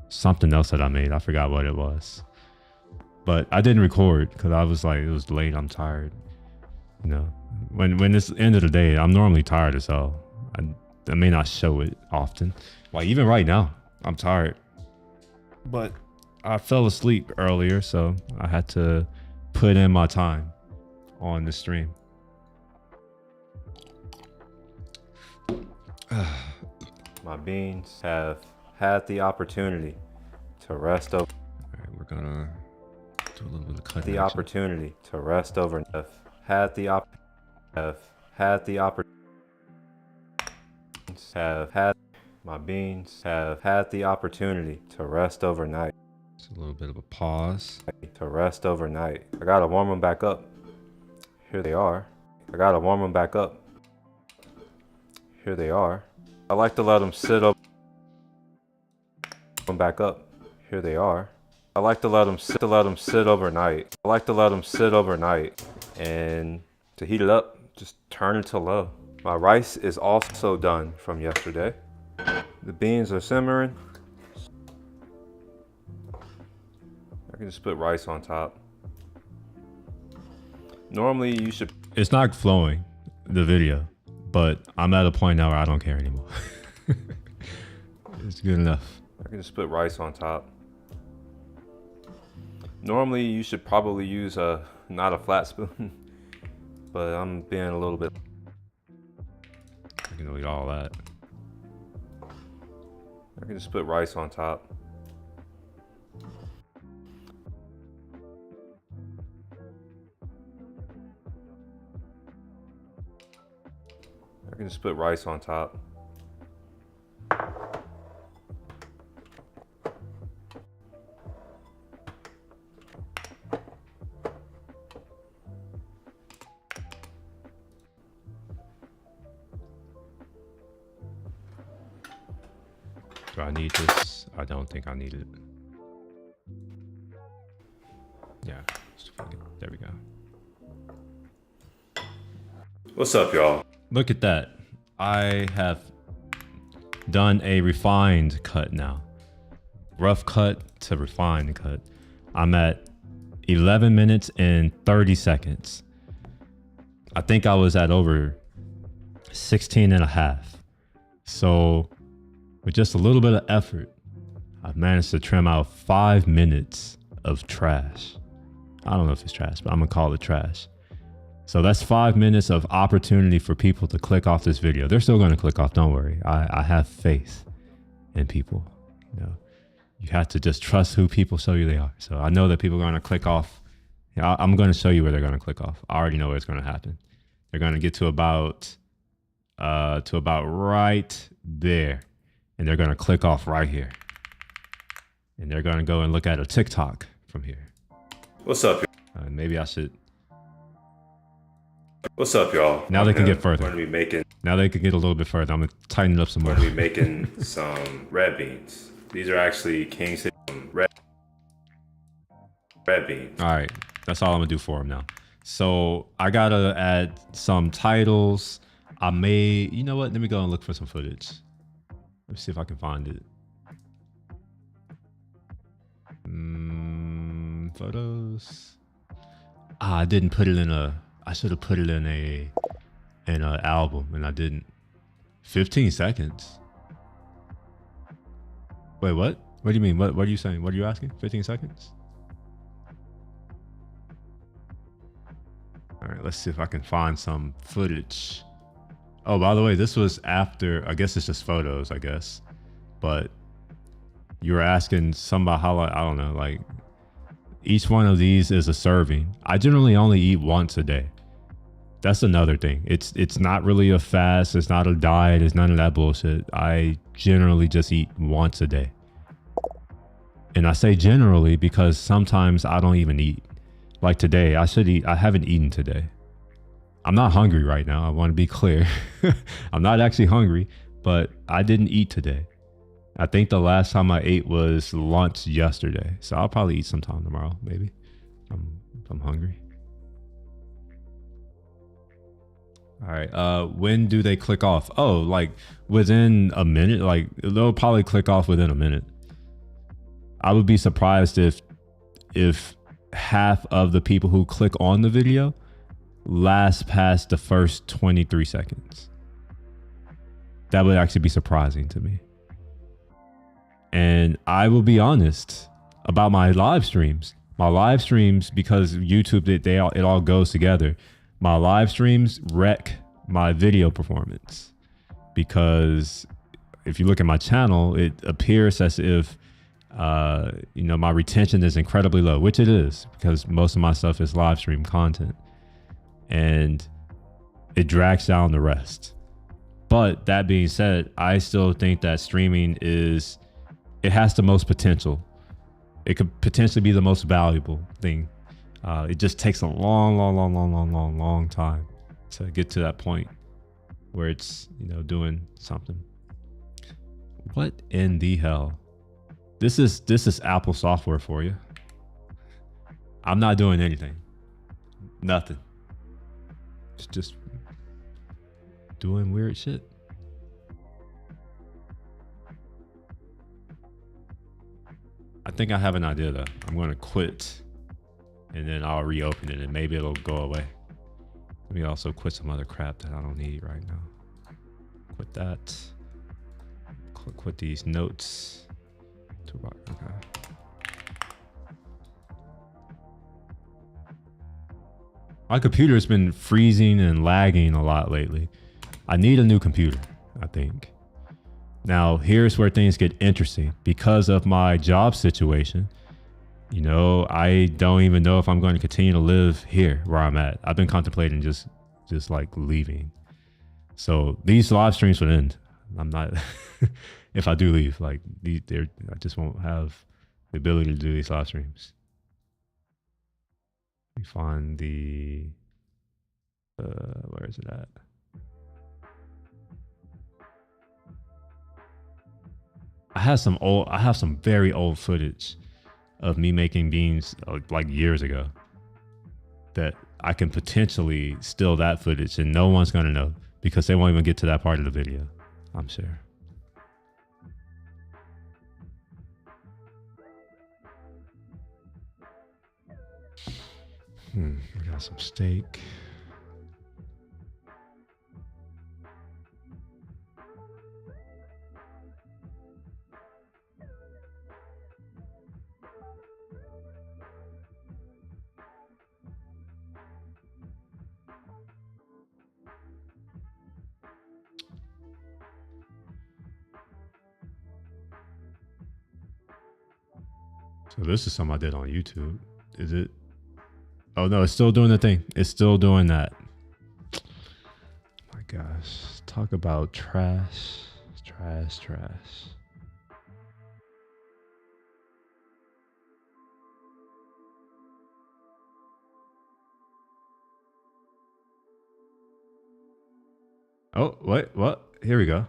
something else that I made. I forgot what it was. But I didn't record because I was like, it was late. I'm tired. You know, when it's the end of the day, I'm normally tired as hell. I may not show it often. Like even right now, I'm tired. But I fell asleep earlier, so I had to put in my time on the stream. My beans have had the opportunity to rest over. All right, we're gonna do a little bit of cutting. The opportunity to rest over. Have had the opportunity. Have had my beans have had the opportunity to rest overnight. It's a little bit of a pause. To rest overnight. I gotta warm them back up. Here they are. I gotta warm them back up. Here they are. I like to let them sit up. Them back up. Here they are. I like to let them sit overnight. I like to let them sit overnight, and to heat it up, just turn it to low. My rice is also done from yesterday. The beans are simmering. I can just put rice on top. Normally you should. It's not flowing, the video, but I'm at a point now where I don't care anymore. It's good enough. I can just put rice on top. Normally you should probably use not a flat spoon, but I'm being a little bit. I can eat all that. I can just put rice on top. I can just put rice on top. Do I need this? I don't think I need it. Yeah, there we go. What's up, y'all? Look at that. I have done a refined cut now. Rough cut to refined cut. I'm at 11 minutes and 30 seconds. I think I was at over 16 and a half. So with just a little bit of effort, I've managed to trim out 5 minutes of trash. I don't know if it's trash, but I'm gonna call it trash. So that's 5 minutes of opportunity for people to click off this video. They're still gonna click off, don't worry. I have faith in people. You know, you have to just trust who people show you they are. So I know that people are gonna click off. I'm gonna show you where they're gonna click off. I already know where it's gonna happen. They're gonna get to about right there. And they're gonna click off right here. And they're gonna go and look at a TikTok from here. What's up? Maybe I should. What's up, y'all? Now they can get further. We're gonna be making. Now they can get a little bit further. I'm gonna tighten it up some more. We're gonna be making some red beans. These are actually King City red beans. All right, that's all I'm gonna do for them now. So I gotta add some titles. I may, you know what? Let me go and look for some footage. Let's see if I can find it. Photos. I didn't put it in a. I should have put it in an album, and I didn't. 15 seconds. Wait, what? What do you mean? What are you saying? What are you asking? 15 seconds? All right, let's see if I can find some footage. Oh, by the way, this was after, I guess it's just photos, I guess. But you were asking somebody how, I don't know, like each one of these is a serving. I generally only eat once a day. That's another thing. It's not really a fast. It's not a diet. It's none of that bullshit. I generally just eat once a day. And I say generally because sometimes I don't even eat. Like today, I haven't eaten today. I'm not hungry right now. I want to be clear. I'm not actually hungry, but I didn't eat today. I think the last time I ate was lunch yesterday. So I'll probably eat sometime tomorrow, maybe. If I'm hungry. All right. When do they click off? Oh, like within a minute. Like they'll probably click off within a minute. I would be surprised if half of the people who click on the video last past the first 23 seconds. That would actually be surprising to me. And I will be honest about my live streams. My live streams, because YouTube, it all goes together. My live streams wreck my video performance, because if you look at my channel, it appears as if my retention is incredibly low, which it is, because most of my stuff is live stream content, and it drags down the rest. But that being said, I still think that streaming it has the most potential. It could potentially be the most valuable thing. It just takes a long time to get to that point where it's, doing something. What in the hell? This is Apple software for you. I'm not doing anything. Nothing. It's just doing weird shit. I think I have an idea though. I'm going to quit and then I'll reopen it and maybe it'll go away. Let me also quit some other crap that I don't need right now. Quit that. Quit these notes. Okay. My computer's been freezing and lagging a lot lately. I need a new computer, I think. Now, here's where things get interesting. Because of my job situation, I don't even know if I'm going to continue to live here where I'm at. I've been contemplating just like leaving. So these live streams would end. I'm not, if I do leave, I just won't have the ability to do these live streams. Let me find the, where is it at? I have some very old footage of me making beans like years ago that I can potentially steal that footage and no one's going to know because they won't even get to that part of the video, I'm sure. We got some steak. So this is something I did on YouTube. Is it? Oh no, it's still doing the thing. It's still doing that. My gosh. Talk about trash. Trash. Oh, what? Here we go.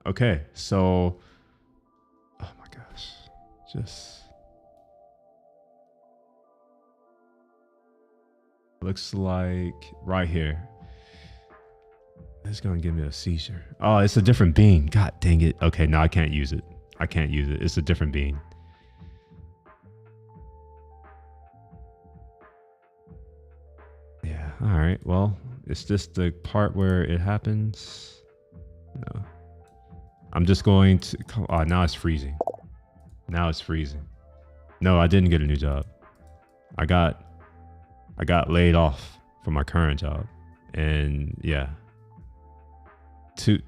Okay, so, oh my gosh. Just looks like right here. It's gonna give me a seizure. Oh, it's a different bean. God dang it. Okay, no, I can't use it. It's a different bean. Yeah, all right. Well, it's just the part where it happens. No. I'm just going to, oh, now it's freezing. No, I didn't get a new job. I got laid off from my current job. And yeah.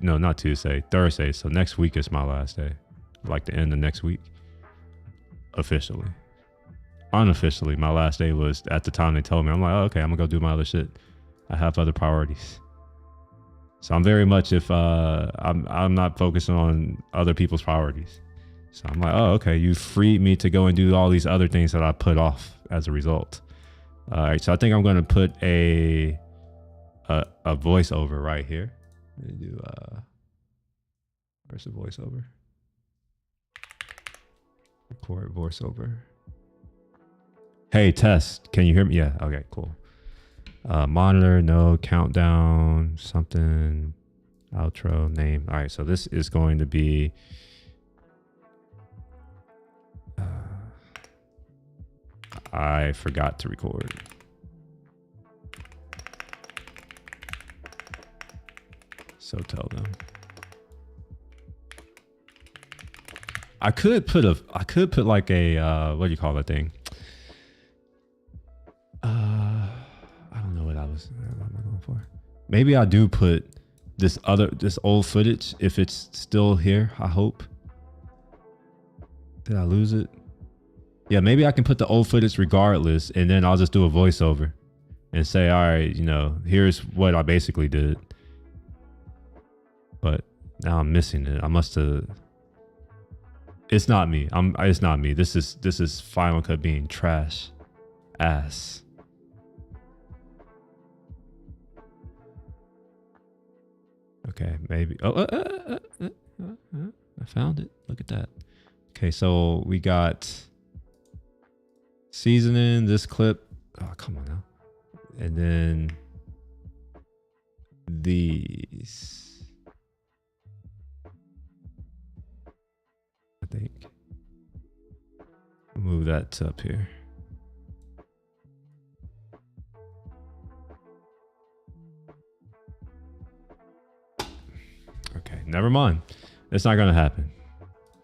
Not Tuesday, Thursday. So next week is my last day. Like the end of next week. Officially. Unofficially, my last day was at the time they told me. I'm like, oh, okay, I'm gonna go do my other shit. I have other priorities. So I'm very much I'm not focusing on other people's priorities. So I'm like, oh, okay, you freed me to go and do all these other things that I put off as a result. All right, so I think I'm gonna put a a voiceover right here. Let me do where's the voiceover? Record voiceover. Hey, test. Can you hear me? Yeah. Okay, cool. Monitor, no, countdown, something, outro, name. All right, so this is going to be I forgot to record. So tell them. I could put like a what do you call that thing? I don't know what am I going for? Maybe I do put this old footage if it's still here. I hope. Did I lose it? Yeah, maybe I can put the old footage regardless, and then I'll just do a voiceover and say, all right, you know, here's what I basically did. But now I'm missing it. I must have. It's not me. It's not me. This is Final Cut being trash ass. Okay, maybe. Oh, I found it. Look at that. Okay, so we got seasoning, this clip. Oh, come on now. And then these. I think. Move that up here. Okay, never mind. It's not gonna happen.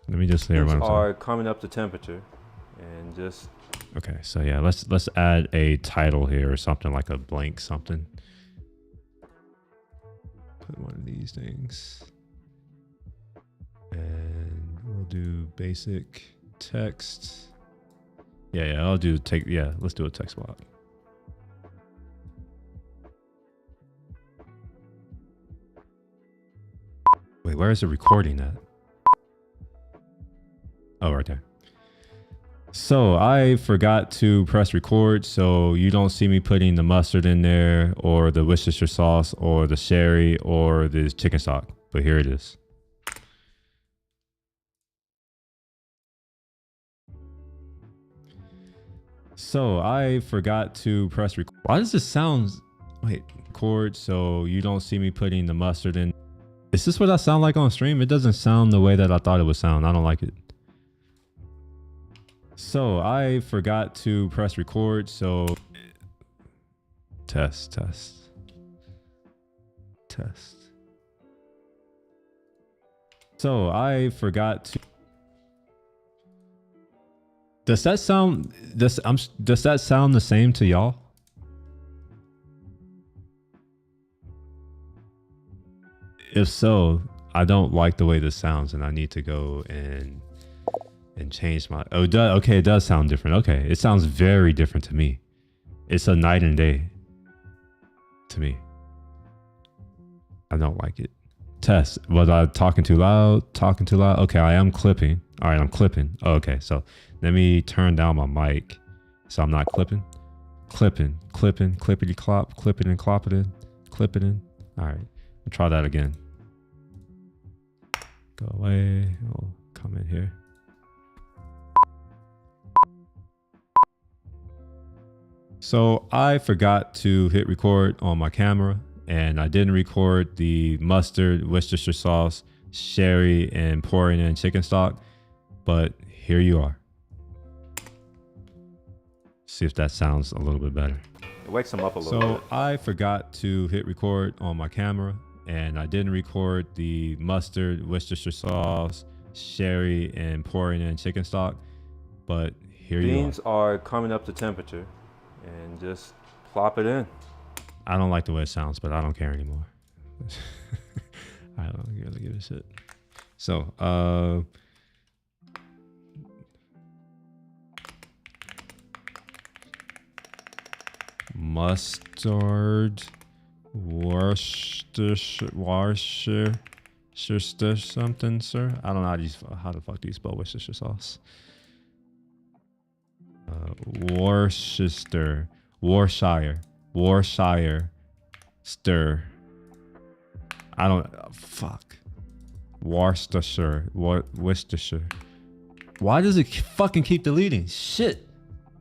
Let me just clear what I'm saying. Are coming up to temperature, and just. Okay, so yeah, let's add a title here or something like a blank something. Put one of these things, and we'll do basic text. Yeah, I'll do let's do a text block. Wait, where is the recording at? Oh, right there. So I forgot to press record, so you don't see me putting the mustard in there or the Worcestershire sauce or the sherry or the chicken stock, but here it is. So I forgot to press record. Why does this sound, wait, record, so you don't see me putting the mustard in. Is this what I sound like on stream? It doesn't sound the way that I thought it would sound. I don't like it. So I forgot to press record, so test. So I forgot to. Does that sound the same to y'all? If so, I don't like the way this sounds, and I need to go and change my. Oh, okay, it does sound different. Okay, it sounds very different to me. It's a night and day to me. I don't like it. Test. Was I talking too loud? Talking too loud? Okay, I am clipping. All right, I'm clipping. Oh, okay, so let me turn down my mic so I'm not clipping. Clipping, clippity clop, clip it and clop it in, clip it in. All right, I'll try that again. Go away. We'll come in here. So I forgot to hit record on my camera, and I didn't record the mustard, Worcestershire sauce, sherry, and pouring in chicken stock, but here you are. See if that sounds a little bit better. It wakes them up a little bit. So I forgot to hit record on my camera, and I didn't record the mustard, Worcestershire sauce, sherry, and pouring in chicken stock, but here you are. Beans are coming up to temperature, and just plop it in. I don't like the way it sounds, but I don't care anymore. I don't really give a shit. So, mustard, Worcestershire something, sir. I don't know how the fuck do you spell Worcestershire sauce. Worcestershire Stir. I don't. Fuck. Worcestershire. Worcestershire. Why does it fucking keep deleting? Shit.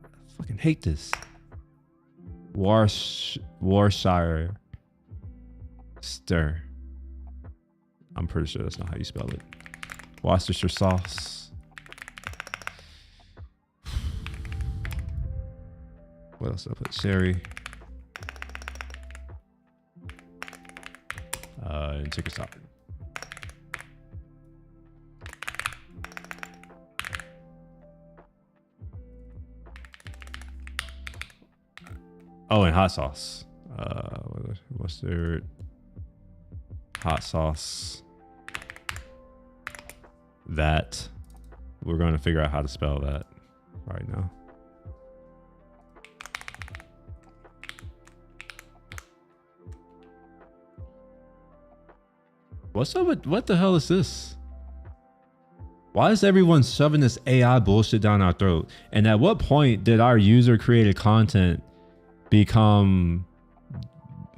I fucking hate this. Warshire. Stir. I'm pretty sure that's not how you spell it. Worcestershire sauce. What else did I put? Sherry. And chicken stock. Oh, and hot sauce. What's there? Hot sauce. That. We're going to figure out how to spell that right now. What's up with, what the hell is this? Why is everyone shoving this AI bullshit down our throat? And at what point did our user created content become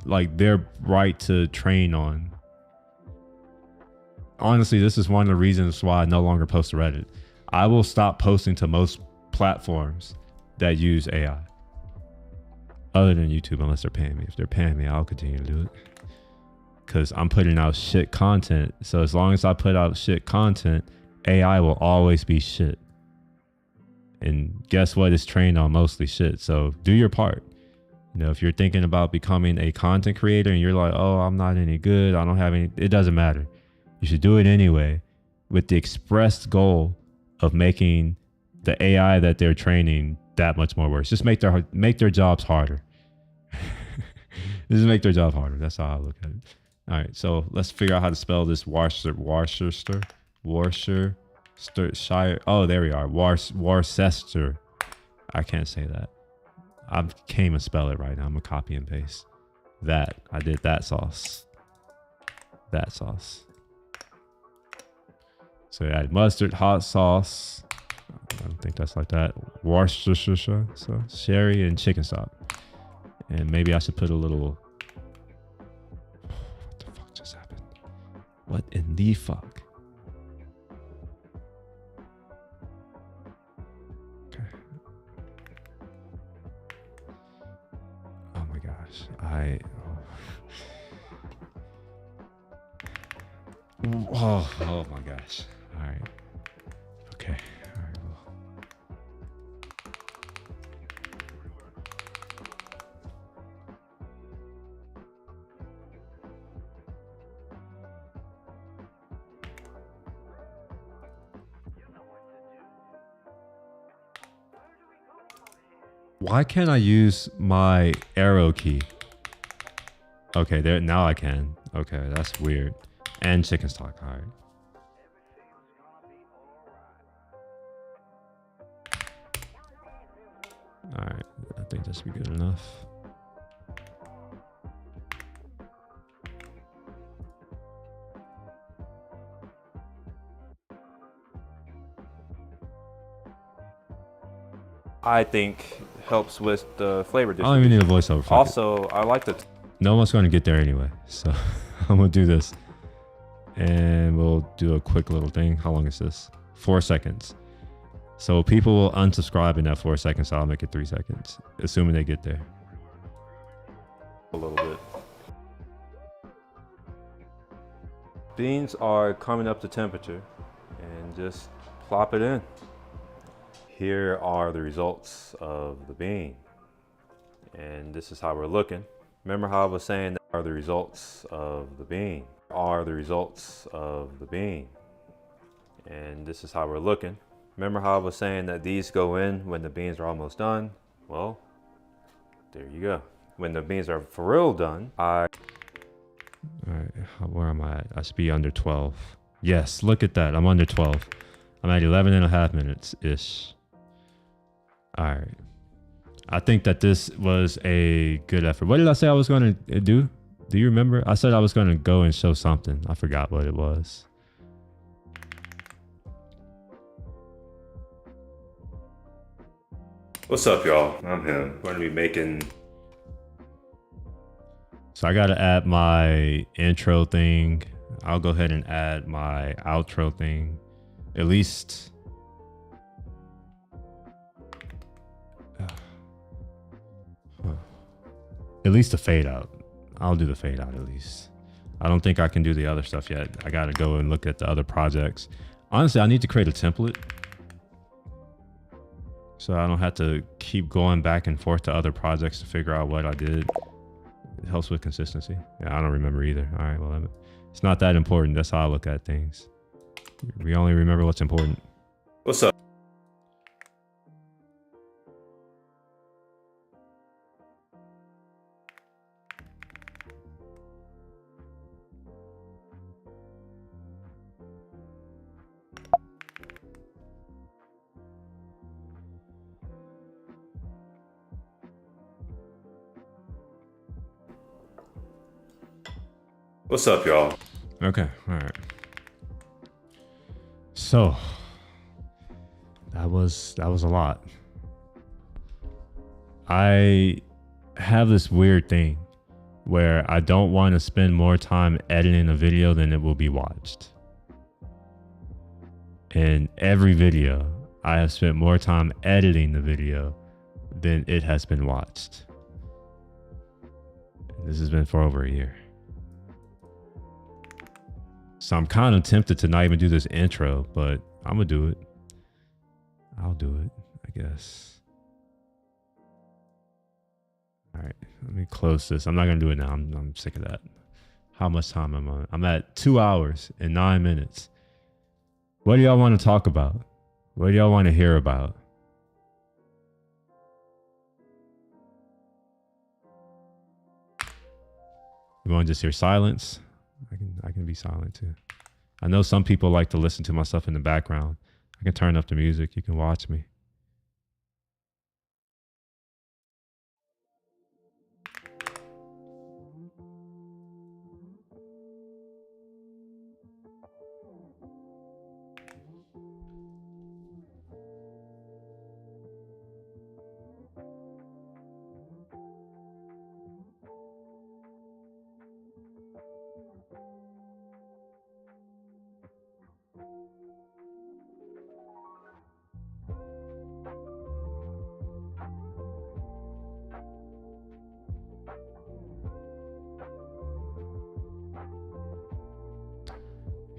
like their right to train on? Honestly, this is one of the reasons why I no longer post to Reddit. I will stop posting to most platforms that use AI. Other than YouTube, unless they're paying me. If they're paying me, I'll continue to do it. Because I'm putting out shit content. So as long as I put out shit content, AI will always be shit. And guess what? It's trained on mostly shit. So do your part. You know, if you're thinking about becoming a content creator and you're like, oh, I'm not any good, I don't have any, it doesn't matter. You should do it anyway with the expressed goal of making the AI that they're training that much more worse. Just make their jobs harder. Just make their job harder. That's how I look at it. All right, so let's figure out how to spell this Worcestershire. Oh, there we are. Worcester. I can't say that. I can't even spell it right now. I'm gonna copy and paste. That. I did that sauce. That sauce. So I added mustard, hot sauce. I don't think that's like that. Worcestershire. So sherry and chicken stock. And maybe I should put a little... What the fuck just happened? What in the fuck? Okay. Oh my gosh. Oh my gosh. All right. Okay. All right. Well. Why can't I use my arrow key? Okay, there now I can. Okay, that's weird. And chicken stock. All right. All right. I think that should be good enough. I think helps with the flavor I distribution. don't even need a voiceover. Fuck Also, I like the... No one's going to get there anyway, so I'm going to do this. And we'll do a quick little thing. How long is this? 4 seconds. So people will unsubscribe in that 4 seconds, so I'll make it 3 seconds, assuming they get there. A little bit. Beans are coming up to temperature, and just plop it in. Here are the results of the bean, and this is how we're looking. Remember how I was saying that are the results of the bean? Are the results of the bean, and this is how we're looking. Remember how I was saying that these go in when the beans are almost done? Well, there you go. When the beans are for real done, all right, where am I at? I should be under 12. Yes, look at that. I'm under 12. I'm at 11 and a half minutes-ish. All right. I think that this was a good effort. What did I say I was going to do? Do you remember? I said I was going to go and show something. I forgot what it was. What's up, y'all? I'm him. We're going to be making So I got to add my intro thing. I'll go ahead and add my outro thing. At least. At least the fade out. I'll do the fade out at least. I don't think I can do the other stuff yet. I got to go and look at the other projects. Honestly, I need to create a template so I don't have to keep going back and forth to other projects to figure out what I did. It helps with consistency. Yeah, I don't remember either. All right, well, it's not that important. That's how I look at things. We only remember what's important. What's up? What's up, y'all? Okay, all right. So that was a lot. I have this weird thing where I don't want to spend more time editing a video than it will be watched. And every video, I have spent more time editing the video than it has been watched. This has been for over a year. So I'm kind of tempted to not even do this intro, but I'm gonna do it. I'll do it, I guess. All right, let me close this. I'm not gonna do it now. I'm sick of that. How much time am I? I'm at 2 hours and 9 minutes. What do y'all want to talk about? What do y'all want to hear about? You want to just hear silence? I can be silent too. I know some people like to listen to my stuff in the background. I can turn up the music. You can watch me.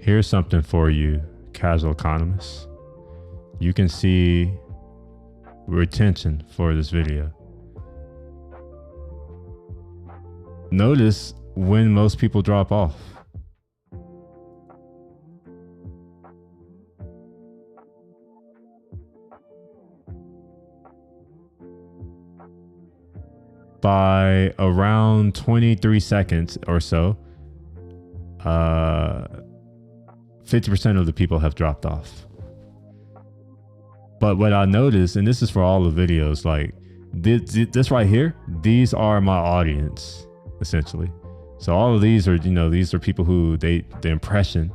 Here's something for you, casual economists. You can see retention for this video. Notice when most people drop off. By around 23 seconds or so, 50% of the people have dropped off. But what I noticed, and this is for all the videos, like this right here, these are my audience, essentially. So all of these are, these are people who they got the impression,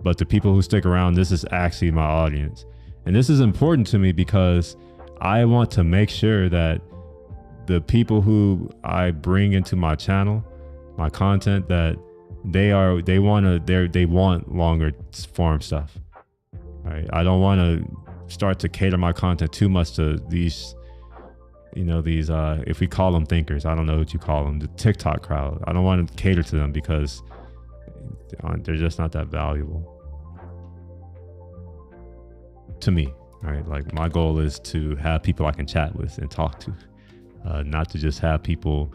but the people who stick around, this is actually my audience. And this is important to me because I want to make sure that the people who I bring into my channel, my content, that they want longer form stuff. Right? I don't want to start to cater my content too much to these, if we call them thinkers, I don't know what you call them, the TikTok crowd. I don't want to cater to them because they're just not that valuable to me. Right? Like my goal is to have people I can chat with and talk to, not to just have people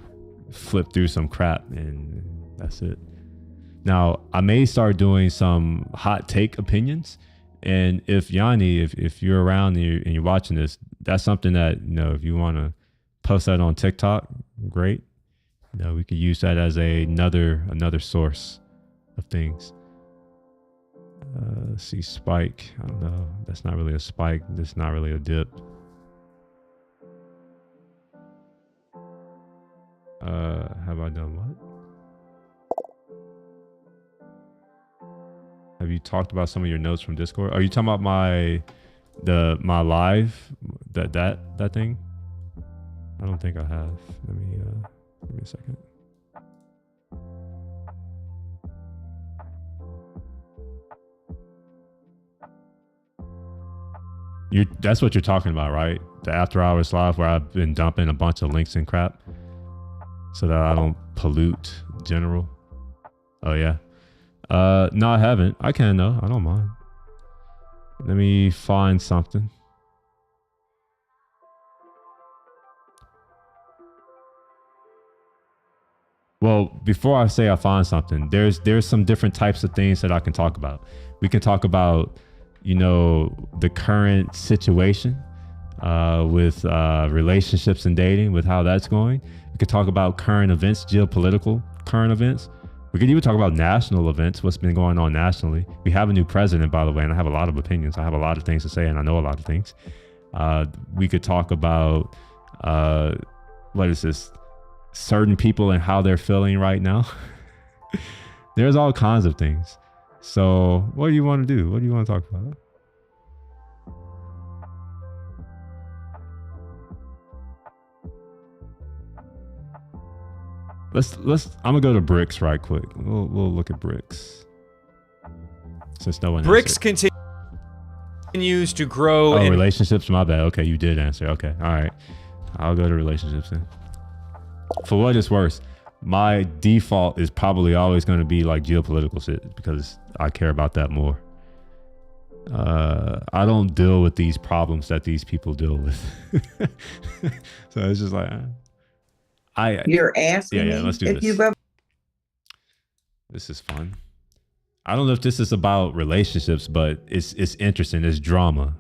flip through some crap and that's it. Now, I may start doing some hot take opinions. And if Yanni, if you're around and you're watching this, that's something that, if you want to post that on TikTok, great. We could use that as another source of things. Let's see, spike. I don't know. That's not really a spike. That's not really a dip. Have I done what? Have you talked about some of your notes from Discord? Are you talking about my live, that thing? I don't think I have. Let me Give me a second. That's what you're talking about, right? The after hours live where I've been dumping a bunch of links and crap so that I don't pollute general. Oh yeah. No, I haven't. I can though. I don't mind. Let me find something. Well, before I say I find something, there's some different types of things that I can talk about. We can talk about, you know, the current situation with relationships and dating, with how that's going. We could talk about current events, geopolitical current events. We could even talk about national events, what's been going on nationally. We have a new president, by the way, and I have a lot of opinions. I have a lot of things to say, and I know a lot of things. We could talk about, what is this? Certain people and how they're feeling right now. There's all kinds of things. So what do you want to do? What do you want to talk about? Let's I'm gonna go to bricks right quick. We'll look at bricks. Since no one bricks continues to grow. Oh, relationships, my bad. Okay, you did answer. Okay. All right. I'll go to relationships then. For what it's worth, my default is probably always going to be like geopolitical shit because I care about that more. I don't deal with these problems that these people deal with. So it's just like, you're asking yeah, me let's do if this. you've ever. This is fun. I don't know if this is about relationships, but it's interesting. It's drama,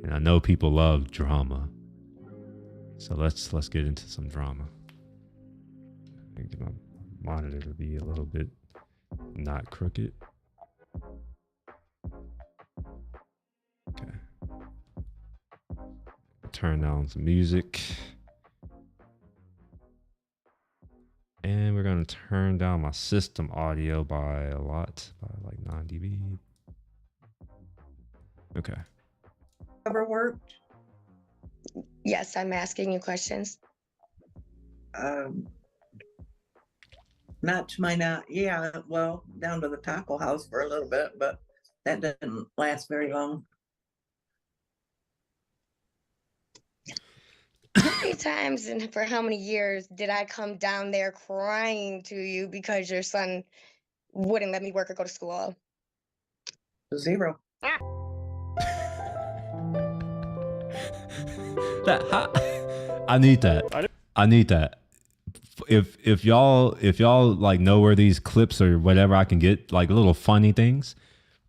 and I know people love drama. So let's get into some drama. I get my monitor to be a little bit not crooked. Okay. Turn down some music. And we're gonna turn down my system audio by a lot, by like 9 dB. Okay. Ever worked? Yes, I'm asking you questions. Not to my knowledge. Yeah, well, down to the taco house for a little bit, but that didn't last very long. How many times and for how many years did I come down there crying to you because your son wouldn't let me work or go to school? 0. I need that. I need that. If y'all like know where these clips or whatever I can get, like little funny things,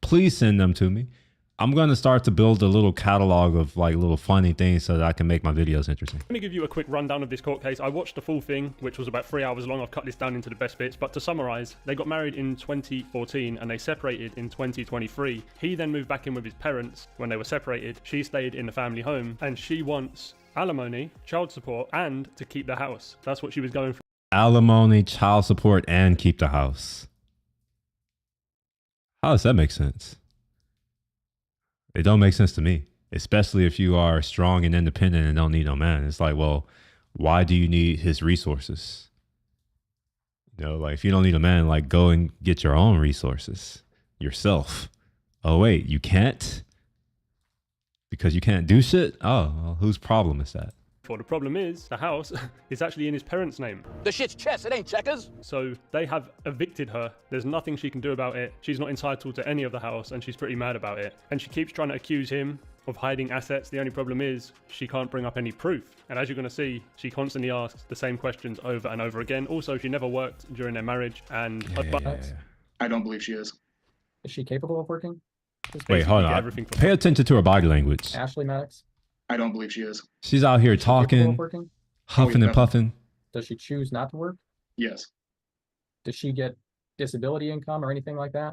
please send them to me. I'm gonna start to build a little catalog of like little funny things so that I can make my videos interesting. Let me give you a quick rundown of this court case. I watched the full thing, which was about 3 hours long. I've cut this down into the best bits, but to summarize, they got married in 2014 and they separated in 2023. He then moved back in with his parents when they were separated. She stayed in the family home and she wants alimony, child support, and to keep the house. That's what she was going for. Alimony, child support, and keep the house. How does that make sense? It don't make sense to me, especially if you are strong and independent and don't need no man. It's like, well, why do you need his resources? You know, like if you don't need a man, like go and get your own resources yourself. Oh, wait, you can't? Because you can't do shit? Oh, well, whose problem is that? The problem is, the house is actually in his parents' name. The shit's chess, it ain't checkers. So they have evicted her. There's nothing she can do about it. She's not entitled to any of the house and she's pretty mad about it. And she keeps trying to accuse him of hiding assets. The only problem is she can't bring up any proof. And as you're going to see, she constantly asks the same questions over and over again. Also, she never worked during their marriage and I don't believe she is. Is she capable of working? Wait, hold on. Pay attention to her body language. Ashley Maddox? I don't believe she is. She's out here talking, huffing and puffing. Does she choose not to work? Yes. Does she get disability income or anything like that?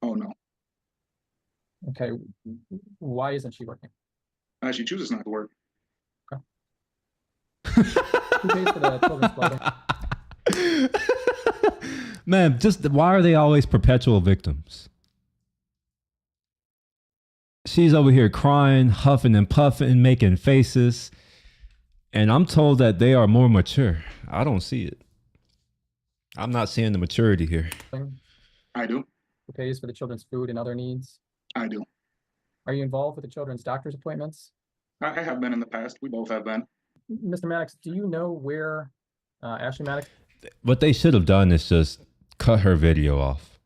Oh, no. Okay. Why isn't she working? She chooses not to work. Okay. Who pays for the children's clothing? Man, just why are they always perpetual victims? She's over here crying, huffing and puffing, making faces. And I'm told that they are more mature. I don't see it. I'm not seeing the maturity here. I do. Who pays for the children's food and other needs? I do. Are you involved with the children's doctor's appointments? I have been in the past. We both have been. Mr. Maddox, do you know where Ashley Maddox? What they should have done is just cut her video off.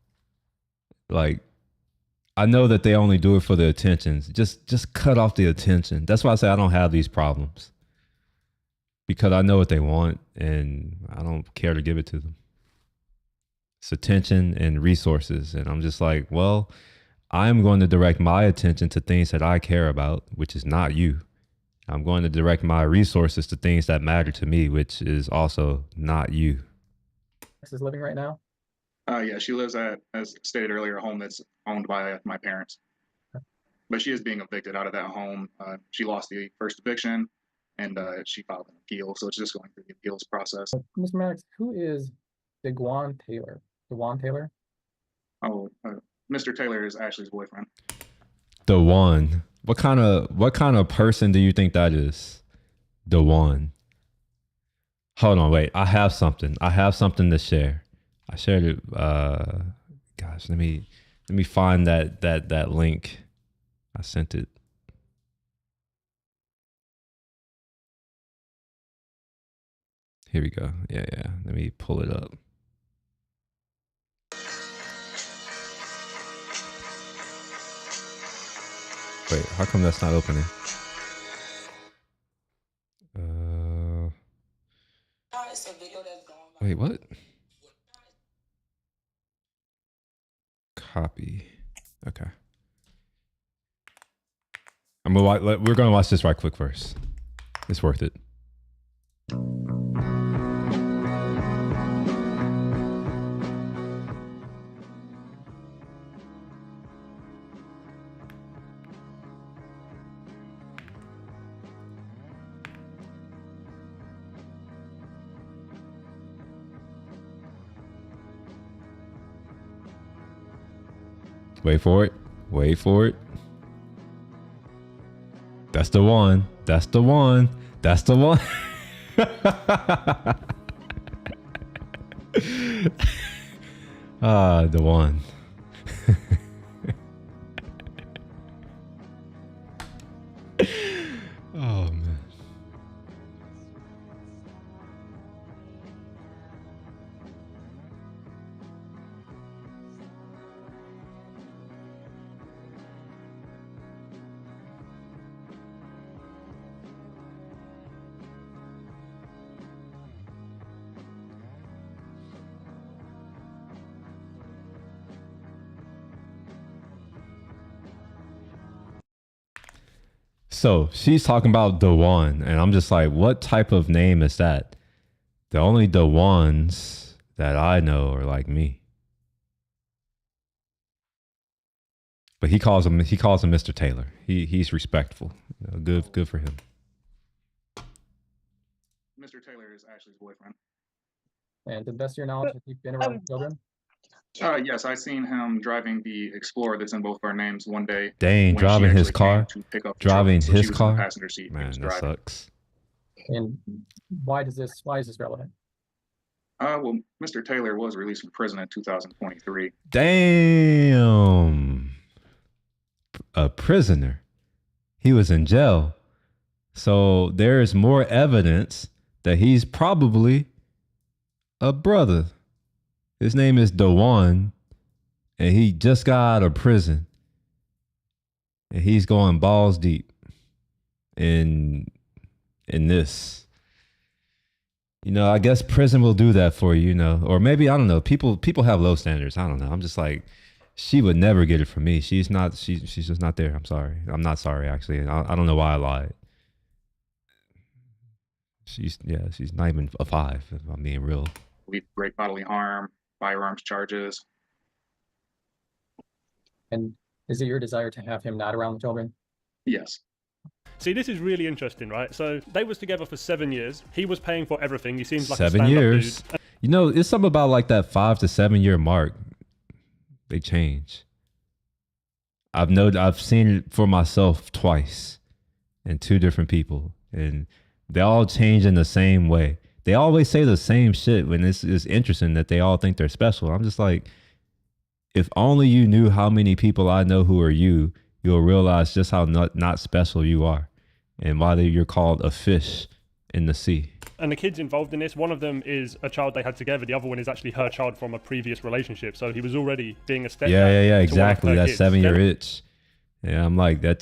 Like, I know that they only do it for the attentions. Just cut off the attention. That's why I say I don't have these problems. Because I know what they want and I don't care to give it to them. It's attention and resources. And I'm just like, well, I'm going to direct my attention to things that I care about, which is not you. I'm going to direct my resources to things that matter to me, which is also not you. Is living right now? Yeah, she lives at, as stated earlier, a home that's owned by my parents. But she is being evicted out of that home. She lost the first eviction, and she filed an appeal, so it's just going through the appeals process. Mr. Maddox, who is DeJuan Taylor? DeJuan Taylor? Oh, Mr. Taylor is Ashley's boyfriend. The one. What kind of person do you think that is? The one. Hold on, wait. I have something to share. I shared it. Gosh, let me find that link. I sent it. Here we go. Yeah. Let me pull it up. Wait, how come that's not opening? Wait, what? Copy. Okay. We're gonna watch this right quick first. It's worth it. Wait for it. Wait for it. That's the one. That's the one. That's the one. The one. Oh, man. So she's talking about the one, and I'm just like, what type of name is that? The only the ones that I know are like me. But he calls him Mr. Taylor. He's respectful. You know, good for him. Mr. Taylor is Ashley's boyfriend. And to the best of your knowledge, have you been around children? Yes, I seen him driving the Explorer that's in both of our names one day. Dang, when driving she his actually came car? to pick up the Driving children. So his she was in the car? passenger seat. He Man, was that driving. sucks. And why is this relevant? Well, Mr. Taylor was released from prison in 2023. Damn. A prisoner. He was in jail. So there is more evidence that he's probably a brother. His name is DeJuan, and he just got out of prison. And he's going balls deep in this. You know, I guess prison will do that for you, you know. Or maybe, I don't know. People have low standards. I don't know. I'm just like, she would never get it from me. She's just not there. I'm sorry. I'm not sorry, actually. I don't know why I lied. She's not even a 5, if I'm being real. Great bodily harm, firearms charges. And is it your desire to have him not around the children? Yes. See, this is really interesting, right? So they was together for 7 years. He was paying for everything. He seems like a 7 stand-up years. dude. You know, it's something about like that 5 to 7 year mark. They change. I've seen it for myself twice, and 2 different people, and They all change in the same way. They always say the same shit when it's interesting that they all think they're special. I'm just like, if only you knew how many people I know who are you'll realize just how not special you are and why you're called a fish in the sea. And the kids involved in this, one of them is a child they had together. The other one is actually her child from a previous relationship. So he was already being a stepdad. Yeah, exactly. That 7-year itch. Yeah, I'm like, I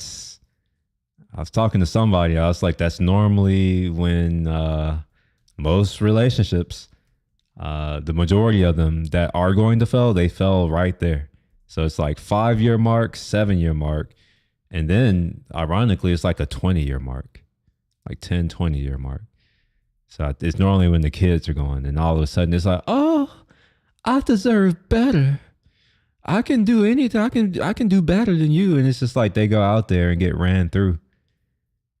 was talking to somebody. I was like, that's normally when most relationships, the majority of them that are going to fail, they fell right there. So it's like 5-year mark, 7-year mark. And then ironically, it's like a 20-year mark, like 10, 20-year mark. So it's normally when the kids are going, and all of a sudden it's like, oh, I deserve better. I can do anything. I can do better than you. And it's just like they go out there and get ran through.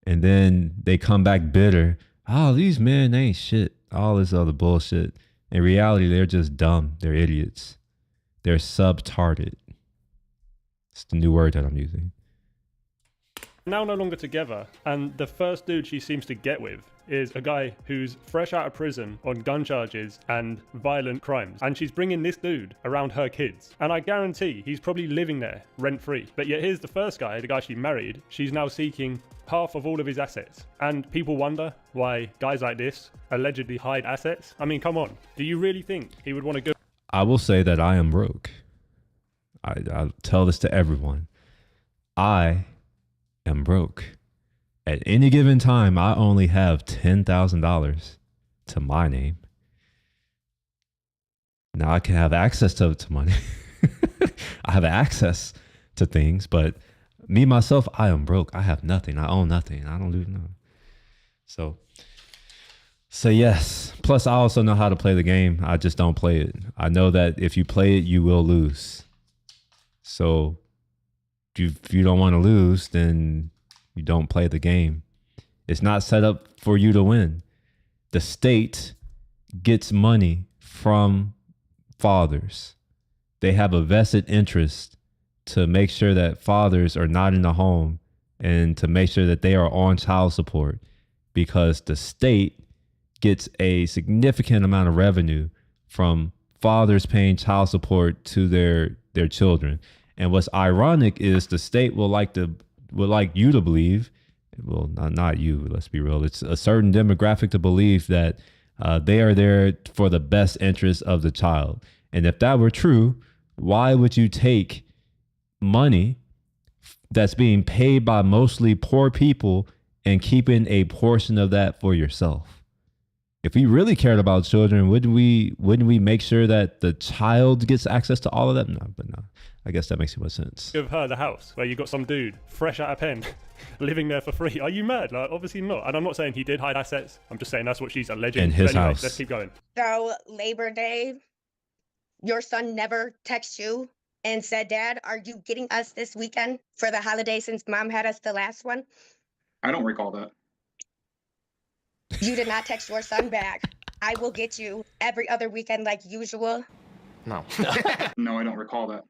And then they come back bitter. Oh, these men ain't shit. All this other bullshit. In reality, they're just dumb. They're idiots. They're subtarded. It's the new word that I'm using. Now no longer together, and the first dude she seems to get with is a guy who's fresh out of prison on gun charges and violent crimes, and she's bringing this dude around her kids, and I guarantee he's probably living there rent-free. But yet here's the first guy, the guy she married, she's now seeking half of all of his assets, and people wonder why guys like this allegedly hide assets. I mean, come on, do you really think he would want to go? I will say that I am broke. I tell this to everyone. I am broke. At any given time, I only have $10,000 to my name. Now I can have access to money. I have access to things, but me, myself, I am broke. I have nothing. I own nothing. I don't do nothing. So yes. Plus, I also know how to play the game. I just don't play it. I know that if you play it, you will lose. So if you don't want to lose, then you don't play the game. It's not set up for you to win. The state gets money from fathers. They have a vested interest to make sure that fathers are not in the home and to make sure that they are on child support, because the state gets a significant amount of revenue from fathers paying child support to their children. And what's ironic is the state would like you to believe, well, not you, let's be real. It's a certain demographic to believe that they are there for the best interest of the child. And if that were true, why would you take money that's being paid by mostly poor people and keeping a portion of that for yourself? If we really cared about children, wouldn't we make sure that the child gets access to all of that? No. I guess that makes too much sense. Give her the house where you got some dude fresh out of pen living there for free. Are you mad? Like, obviously not. And I'm not saying he did hide assets. I'm just saying that's what she's alleging. In his anyway, house. Let's keep going. So Labor Day, your son never texted you and said, Dad, are you getting us this weekend for the holiday since Mom had us the last one? I don't recall that. You did not text your son back. I will get you every other weekend like usual. No. No, I don't recall that.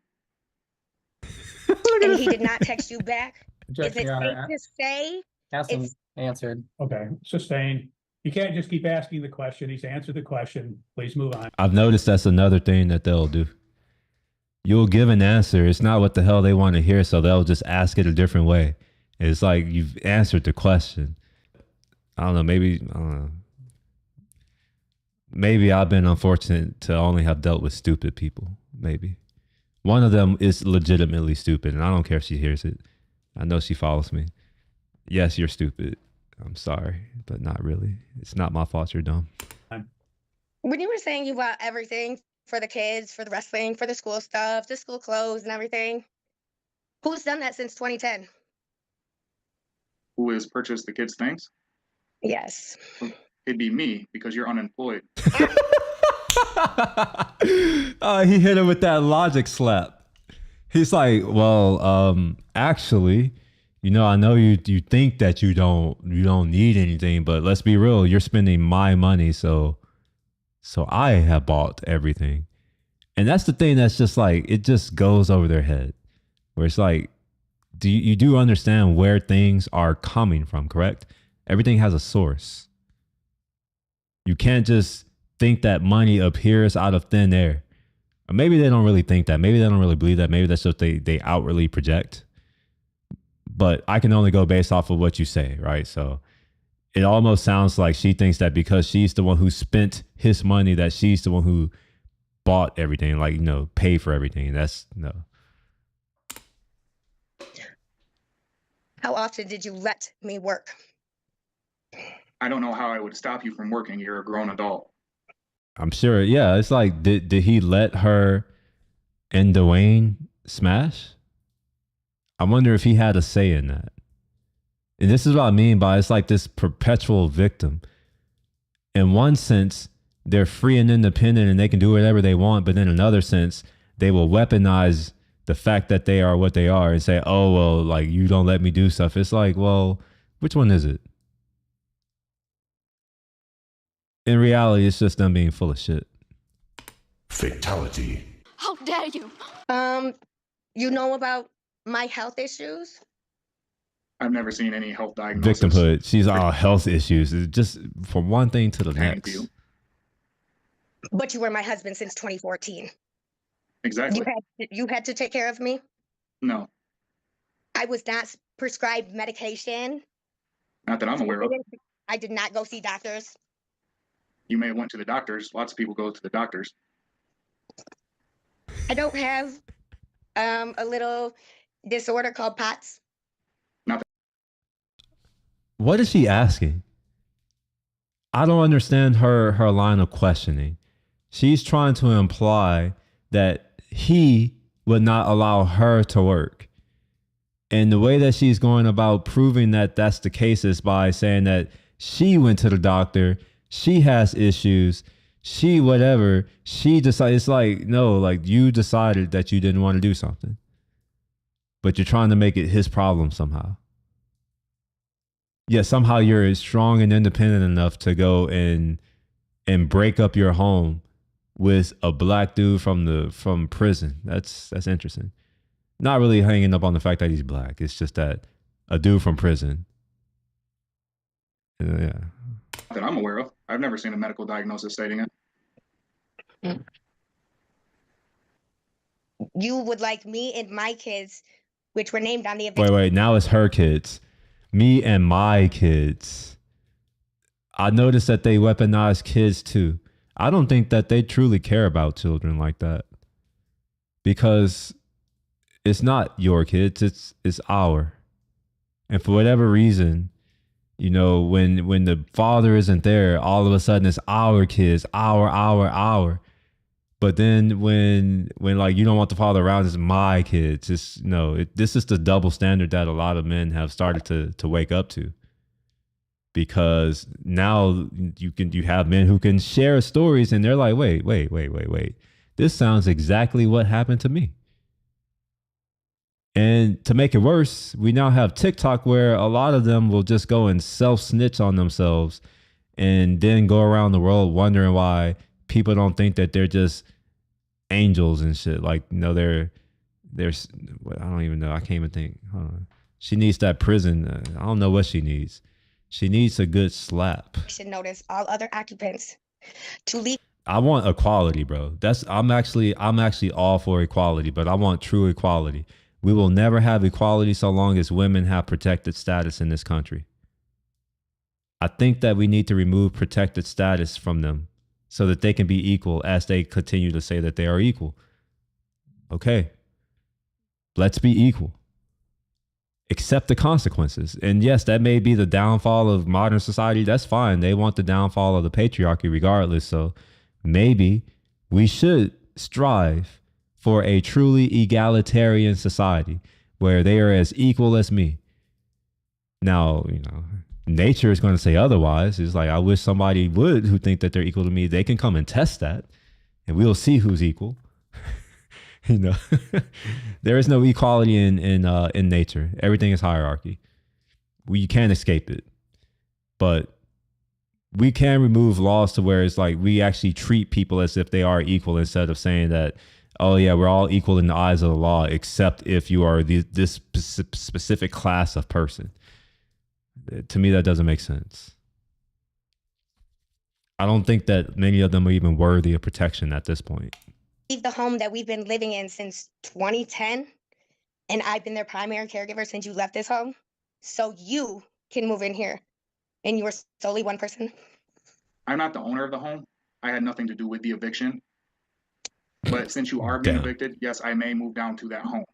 And he did not text you back. Is it Objection, Your safe Honor. to say? Asked him, It's- answered. Okay, sustained. You can't just keep asking the question. He's answered the question. Please move on. I've noticed that's another thing that they'll do. You'll give an answer. It's not what the hell they want to hear, so they'll just ask it a different way. It's like you've answered the question. I don't know, maybe I've been unfortunate to only have dealt with stupid people, maybe. One of them is legitimately stupid, and I don't care if she hears it. I know she follows me. Yes, you're stupid. I'm sorry, but not really. It's not my fault you're dumb. When you were saying you bought everything for the kids, for the wrestling, for the school stuff, the school clothes and everything, who's done that since 2010? Who has purchased the kids' things? Yes. It'd be me, because you're unemployed. He hit him with that logic slap. He's like, well, actually, I know you think that you don't need anything, but let's be real, you're spending my money, so I have bought everything. And that's the thing that's just like, it just goes over their head, where it's like, you do understand where things are coming from, correct? Everything has a source. You can't just think that money appears out of thin air. Or maybe they don't really think that. Maybe they don't really believe that. Maybe that's what they outwardly project. But I can only go based off of what you say, right? So it almost sounds like she thinks that because she's the one who spent his money, that she's the one who bought everything, like, paid for everything. That's no. How often did you let me work? I don't know how I would stop you from working. You're a grown adult. I'm sure. Yeah, it's like, did he let her and Dwayne smash? I wonder if he had a say in that. And this is what I mean by it's like this perpetual victim. In one sense, they're free and independent and they can do whatever they want. But in another sense, they will weaponize the fact that they are what they are and say, oh, well, like, you don't let me do stuff. It's like, well, which one is it? In reality, it's just them being full of shit. Fatality. How dare you? You know about my health issues? I've never seen any health diagnosis. Victimhood. She's all health issues. It's just from one thing to the Thank next. you. But you were my husband since 2014. Exactly. You had to take care of me? No, I was not prescribed medication. not that I'm aware of. I did not go see doctors. You may have went to the doctors. Lots of people go to the doctors. I don't have a little disorder called POTS. What is she asking? I don't understand her line of questioning. She's trying to imply that he would not allow her to work. And the way that she's going about proving that that's the case is by saying that she went to the doctor, she has issues, she whatever, she decided. It's like, no, like you decided that you didn't want to do something, but you're trying to make it his problem somehow. Yeah, somehow you're strong and independent enough to go and break up your home with a black dude from prison. That's interesting. Not really hanging up on the fact that he's black. It's just that a dude from prison. Yeah. That I'm aware of. I've never seen a medical diagnosis stating it. You would like me and my kids, which were named on the event. Wait. Now it's her kids. Me and my kids. I noticed that they weaponize kids too. I don't think that they truly care about children like that, because it's not your kids, it's our. And for whatever reason, when the father isn't there, all of a sudden it's our kids, our. But then when like you don't want the father around, it's my kids. This is the double standard that a lot of men have started to wake up to. Because now you have men who can share stories and they're like, wait. This sounds exactly what happened to me. And to make it worse, we now have TikTok where a lot of them will just go and self-snitch on themselves and then go around the world wondering why people don't think that they're just angels and shit. Like, they're I don't even know. I can't even think. Hold on. She needs that prison. I don't know what she needs. She needs a good slap. Should notice all other occupants to leave. I want equality, bro. I'm actually all for equality, but I want true equality. We will never have equality so long as women have protected status in this country. I think that we need to remove protected status from them so that they can be equal as they continue to say that they are equal. Okay, let's be equal. Accept the consequences. And yes, that may be the downfall of modern society. That's fine. They want the downfall of the patriarchy regardless. So maybe we should strive for a truly egalitarian society where they are as equal as me. Now, nature is going to say otherwise. It's like, I wish somebody would who think that they're equal to me. They can come and test that and we'll see who's equal. There is no equality in nature. Everything is hierarchy. You can't escape it. But we can remove laws to where it's like we actually treat people as if they are equal instead of saying that, oh yeah, we're all equal in the eyes of the law, except if you are this specific class of person. To me, that doesn't make sense. I don't think that many of them are even worthy of protection at this point. Leave the home that we've been living in since 2010, and I've been their primary caregiver since you left this home. So you can move in here, and you are solely one person. I'm not the owner of the home. I had nothing to do with the eviction. But since you are being evicted, yes, I may move down to that home,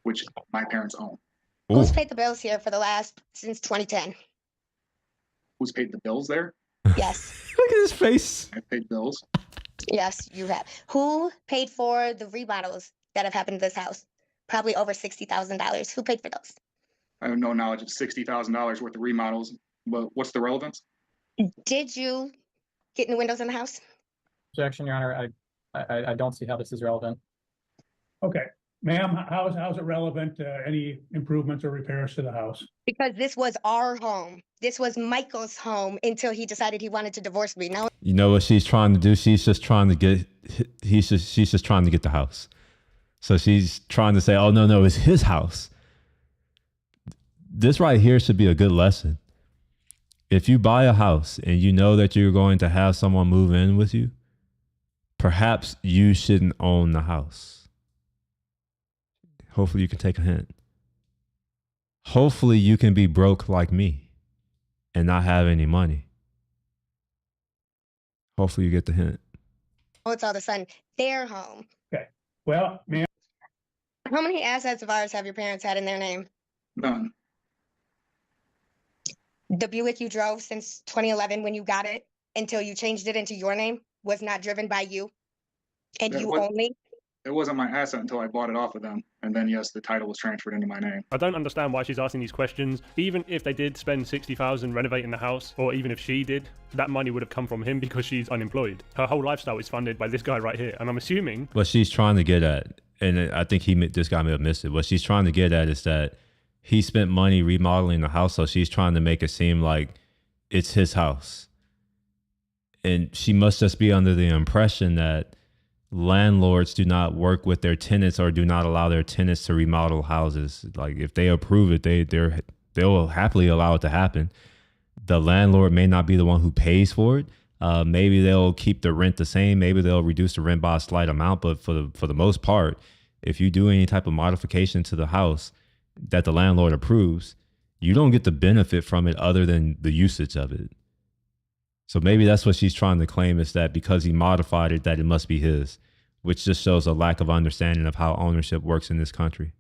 which my parents own. Who's paid the bills here for since 2010? Who's paid the bills there? Yes. Look at his face. I paid bills. Yes, you have. Who paid for the remodels that have happened to this house? Probably over $60,000. Who paid for those? I have no knowledge of $60,000 worth of remodels, but what's the relevance? Did you get new windows in the house? Objection, Your Honor. I don't see how this is relevant. Okay, ma'am, how's it relevant? Any improvements or repairs to the house? Because this was our home. This was Michael's home until he decided he wanted to divorce me. Now, You know what she's trying to do? She's just trying to get. She's just trying to get the house. So she's trying to say, "Oh no, it's his house." This right here should be a good lesson. If you buy a house and you know that you're going to have someone move in with you, perhaps you shouldn't own the house. Hopefully you can take a hint. Hopefully you can be broke like me and not have any money. Hopefully you get the hint. it's all of a sudden their home. Okay, well, ma'am. How many assets of ours have your parents had in their name? None. The Buick you drove since 2011 when you got it until you changed it into your name was not driven by you and It you was- only? It wasn't my asset until I bought it off of them. And then, yes, the title was transferred into my name. I don't understand why she's asking these questions. Even if they did spend $60,000 renovating the house, or even if she did, that money would have come from him because she's unemployed. Her whole lifestyle is funded by this guy right here. And I'm assuming What she's trying to get at, and I think this guy may have missed it, what she's trying to get at is that he spent money remodeling the house, so she's trying to make it seem like it's his house. And she must just be under the impression that landlords do not work with their tenants or do not allow their tenants to remodel houses. Like if they approve it, they'll happily allow it to happen. The landlord may not be the one who pays for it. Maybe they'll keep the rent the same. Maybe they'll reduce the rent by a slight amount. But for the most part, if you do any type of modification to the house that the landlord approves, you don't get the benefit from it other than the usage of it. So maybe that's what she's trying to claim, is that because he modified it, that it must be his, which just shows a lack of understanding of how ownership works in this country.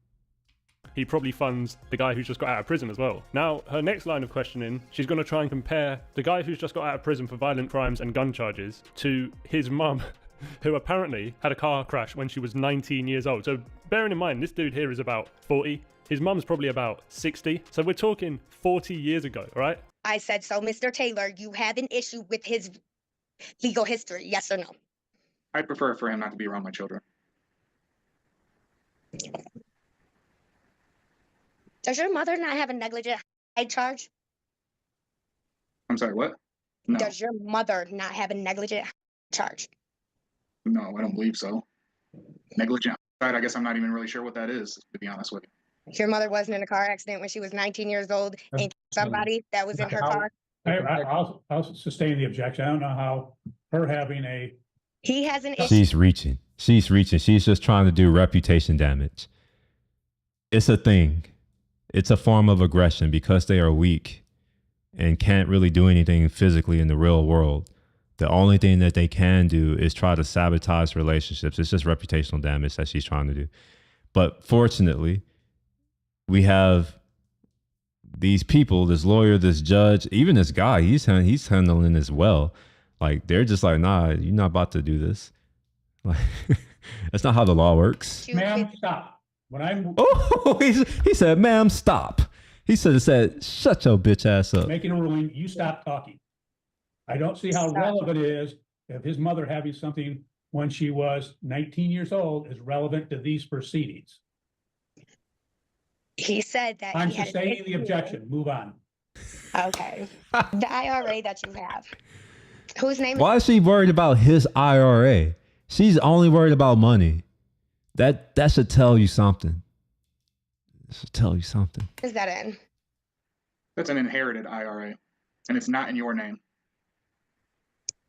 he probably funds the guy who's just got out of prison as well. Now, her next line of questioning, she's going to try and compare the guy who's just got out of prison for violent crimes and gun charges to his mum, who apparently had a car crash when she was 19 years old. So bearing in mind, this dude here is about 40. His mum's probably about 60. So we're talking 40 years ago, right? I said, so Mr. Taylor, you have an issue with his legal history, yes or no? I'd prefer for him not to be around my children. Does your mother not have a negligent homicide charge? I'm sorry, what? No, Does your mother not have a negligent charge? no, I don't believe so. Negligent homicide, I guess I'm not even really sure what that is, to be honest with you. Your mother wasn't in a car accident when she was 19 years old and killed somebody that was in her car? I'll sustain the objection. I don't know how her having a, He has an issue. She's reaching. She's just trying to do reputation damage. It's a thing. It's a form of aggression because they are weak and can't really do anything physically in the real world. The only thing that they can do is try to sabotage relationships. It's just reputational damage that she's trying to do. But fortunately, we have these people, this lawyer, this judge, even this guy, he's handling this well. Like, they're just like, nah, you're not about to do this. Like, that's not how the law works. ma'am, stop. When I'm Oh, he said, ma'am, stop. He should have said, shut your bitch ass up. making a ruling, you stop talking. I don't see how Stop. relevant it is if his mother having something when she was 19 years old is relevant to these proceedings. He said that I'm he had an sustaining the issue. objection. Move on. Okay. The IRA that you have. Whose name? Why is she worried about his IRA? She's only worried about money. That should tell you something. It should tell you something. is that in? That's an inherited IRA, and it's not in your name.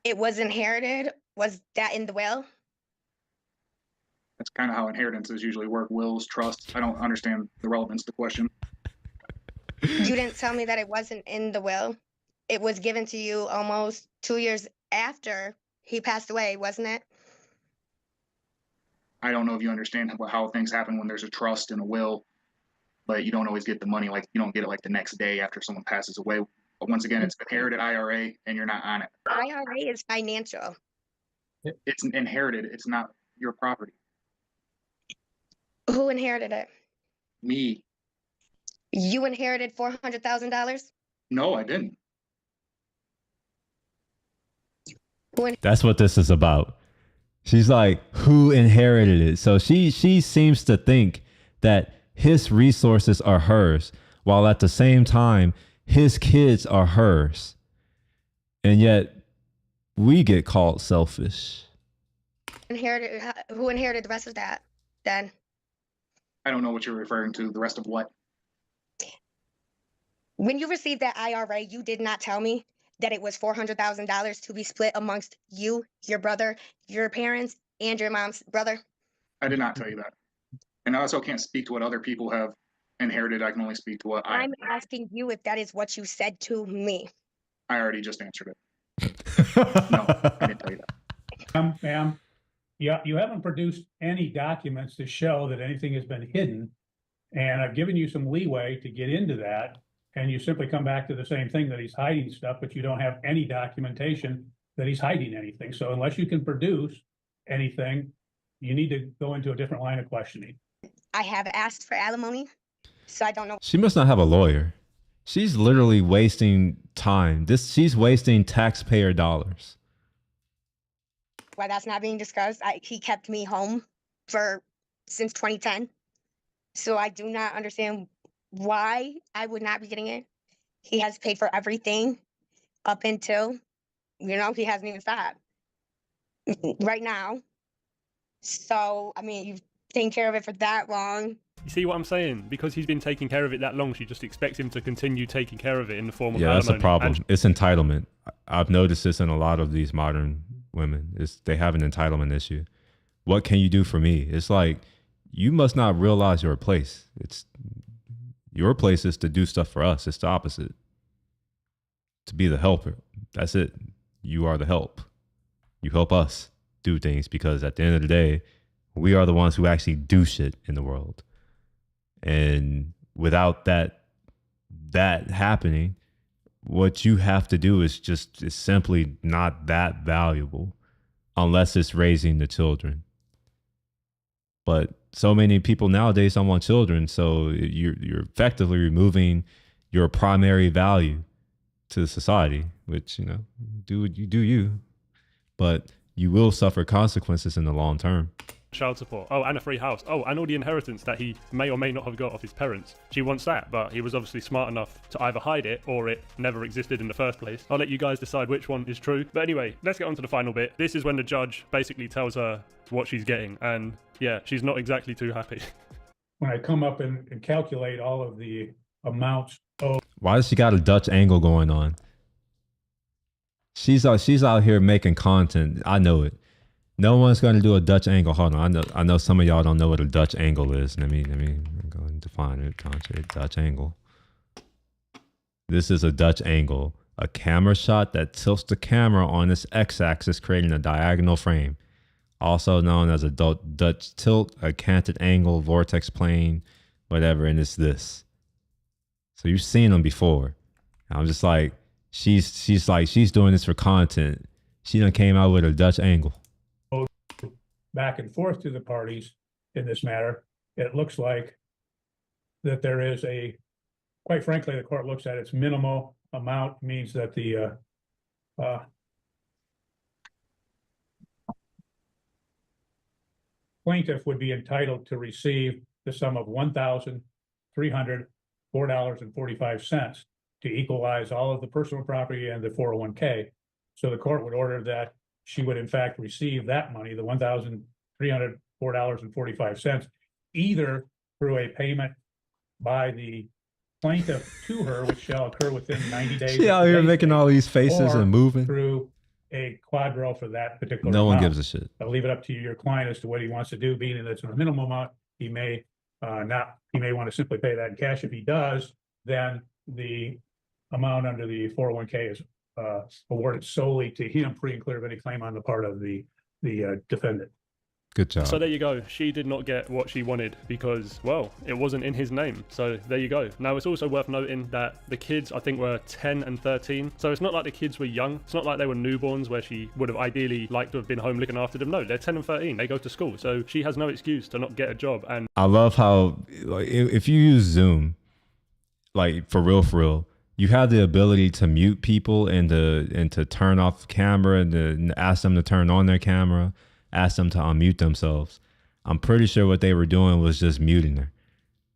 It was inherited. Was that in the will? That's kind of how inheritances usually work. Wills, trusts. I don't understand the relevance to the question. You didn't tell me that it wasn't in the will. It was given to you almost 2 years after he passed away, wasn't it? I don't know if you understand how things happen when there's a trust and a will, but you don't always get the money. Like, you don't get it like the next day after someone passes away. But once again, it's inherited IRA and you're not on it. IRA is financial. It's inherited. It's not your property. Who inherited it? Me. You inherited $400,000? No, I didn't. That's what this is about. She's like, who inherited it? So she seems to think that his resources are hers, while at the same time, his kids are hers. And yet we get called selfish. Who inherited the rest of that then? I don't know what you're referring to. The rest of what? When you received that IRA, you did not tell me that it was $400,000 to be split amongst you, your brother, your parents, and your mom's brother. I did not tell you that. And I also can't speak to what other people have inherited. I can only speak to what I'm asking you if that is what you said to me. I already just answered it. No, I didn't tell you that. Ma'am, yeah, you haven't produced any documents to show that anything has been hidden. And I've given you some leeway to get into that. And you simply come back to the same thing, that he's hiding stuff, but you don't have any documentation that he's hiding anything. So unless you can produce anything, you need to go into a different line of questioning. I have asked for alimony, so I don't know. She must not have a lawyer. She's literally wasting time. She's wasting taxpayer dollars. Why that's not being discussed. He kept me home since 2010. So I do not understand why I would not be getting it. He has paid for everything up until, he hasn't even stopped right now. So, I mean, you've taken care of it for that long. You see what I'm saying? Because he's been taking care of it that long, she just expects him to continue taking care of it in the form of Yeah, that's alimony. a problem. It's entitlement. I've noticed this in a lot of these modern women. They have an entitlement issue. What can you do for me? It's like, you must not realize your place. Your place is to do stuff for us. It's the opposite. To be the helper. That's it. You are the help. You help us do things, because at the end of the day, we are the ones who actually do shit in the world. And without that happening, what you have to do is simply not that valuable, unless it's raising the children. But so many people nowadays don't want children, so you're effectively removing your primary value to society, which, do you, but you will suffer consequences in the long term. Child support. Oh, and a free house. Oh, and all the inheritance that he may or may not have got off his parents. She wants that, but he was obviously smart enough to either hide it or it never existed in the first place. I'll let you guys decide which one is true. But anyway, let's get on to the final bit. This is when the judge basically tells her what she's getting, and yeah, she's not exactly too happy. When I come up and calculate all of the amounts owed. Why does she got a Dutch angle going on? She's out here making content. I know it. No one's going to do a Dutch angle. Hold on. I know some of y'all don't know what a Dutch angle is. Let me go and define it. Dutch angle. This is a Dutch angle, a camera shot that tilts the camera on its x-axis, creating a diagonal frame. Also known as a Dutch tilt, a canted angle, vortex plane, whatever, and it's this. So you've seen them before. I'm just like, she's doing this for content. She done came out with a Dutch angle. Back and forth to the parties in this matter, it looks like that there is quite frankly, the court looks at its minimal amount, means that the plaintiff would be entitled to receive the sum of $1,304.45 to equalize all of the personal property and the 401k. So the court would order that she would in fact receive that money, the $1,304.45, either through a payment by the plaintiff to her, which shall occur within 90 days. She of out here today's making date, all these faces or and moving. through a quadro for that particular No one amount. gives a shit. I'll leave it up to your client as to what he wants to do, being that it's a minimum amount. He may he may want to simply pay that in cash. If he does, then the amount under the 401k is awarded solely to him, free and clear of any claim on the part of the defendant. Good job. So there you go. She did not get what she wanted because, well, it wasn't in his name. So there you go. Now, it's also worth noting that the kids, I think, were 10 and 13. So it's not like the kids were young. It's not like they were newborns where she would have ideally liked to have been home looking after them. No, they're 10 and 13. They go to school. So she has no excuse to not get a job. And I love how, like, if you use Zoom, like for real, you have the ability to mute people and to turn off camera and to ask them to turn on their camera, ask them to unmute themselves. I'm pretty sure what they were doing was just muting her,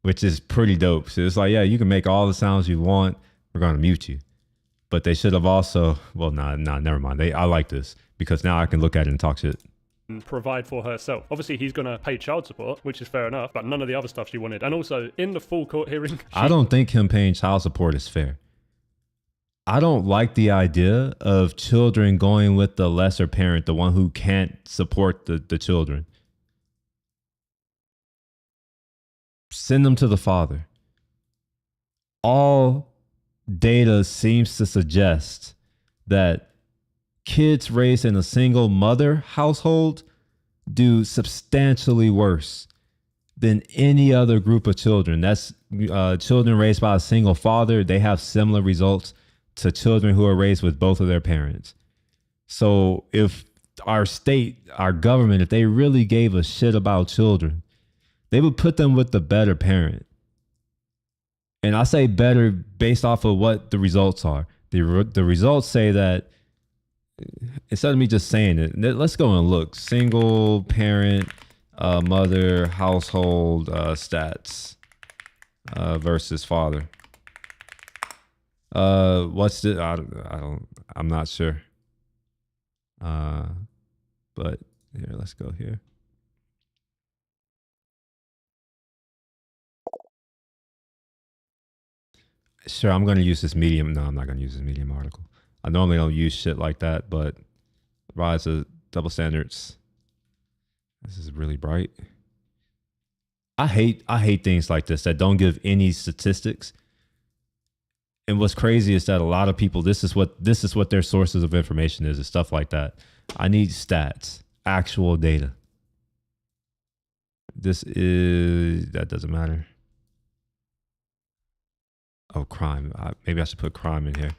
which is pretty dope. So it's like, yeah, you can make all the sounds you want. We're going to mute you. But they should have also, well, never mind. I like this because now I can look at it and talk shit. Provide for herself. Obviously, he's going to pay child support, which is fair enough, but none of the other stuff she wanted. And also, in the full court hearing... I don't think him paying child support is fair. I don't like the idea of children going with the lesser parent, the one who can't support the children. Send them to the father. All data seems to suggest that kids raised in a single mother household do substantially worse than any other group of children. That's children raised by a single father. They have similar results to children who are raised with both of their parents. So if our state, our government, if they really gave a shit about children, they would put them with the better parent. And I say better based off of what the results are. The results say that, instead of me just saying it, let's go and look. Single parent, mother, household stats versus father. What's the, I'm not sure. But here, let's go here. Sure, I'm going to use this Medium. No, I'm not going to use this Medium article. I normally don't use shit like that, but rise of double standards. This is really bright. I hate things like this that don't give any statistics. And what's crazy is that a lot of people, this is what their sources of information is stuff like that. I need stats, actual data. That doesn't matter. Oh, crime. Maybe I should put crime in here.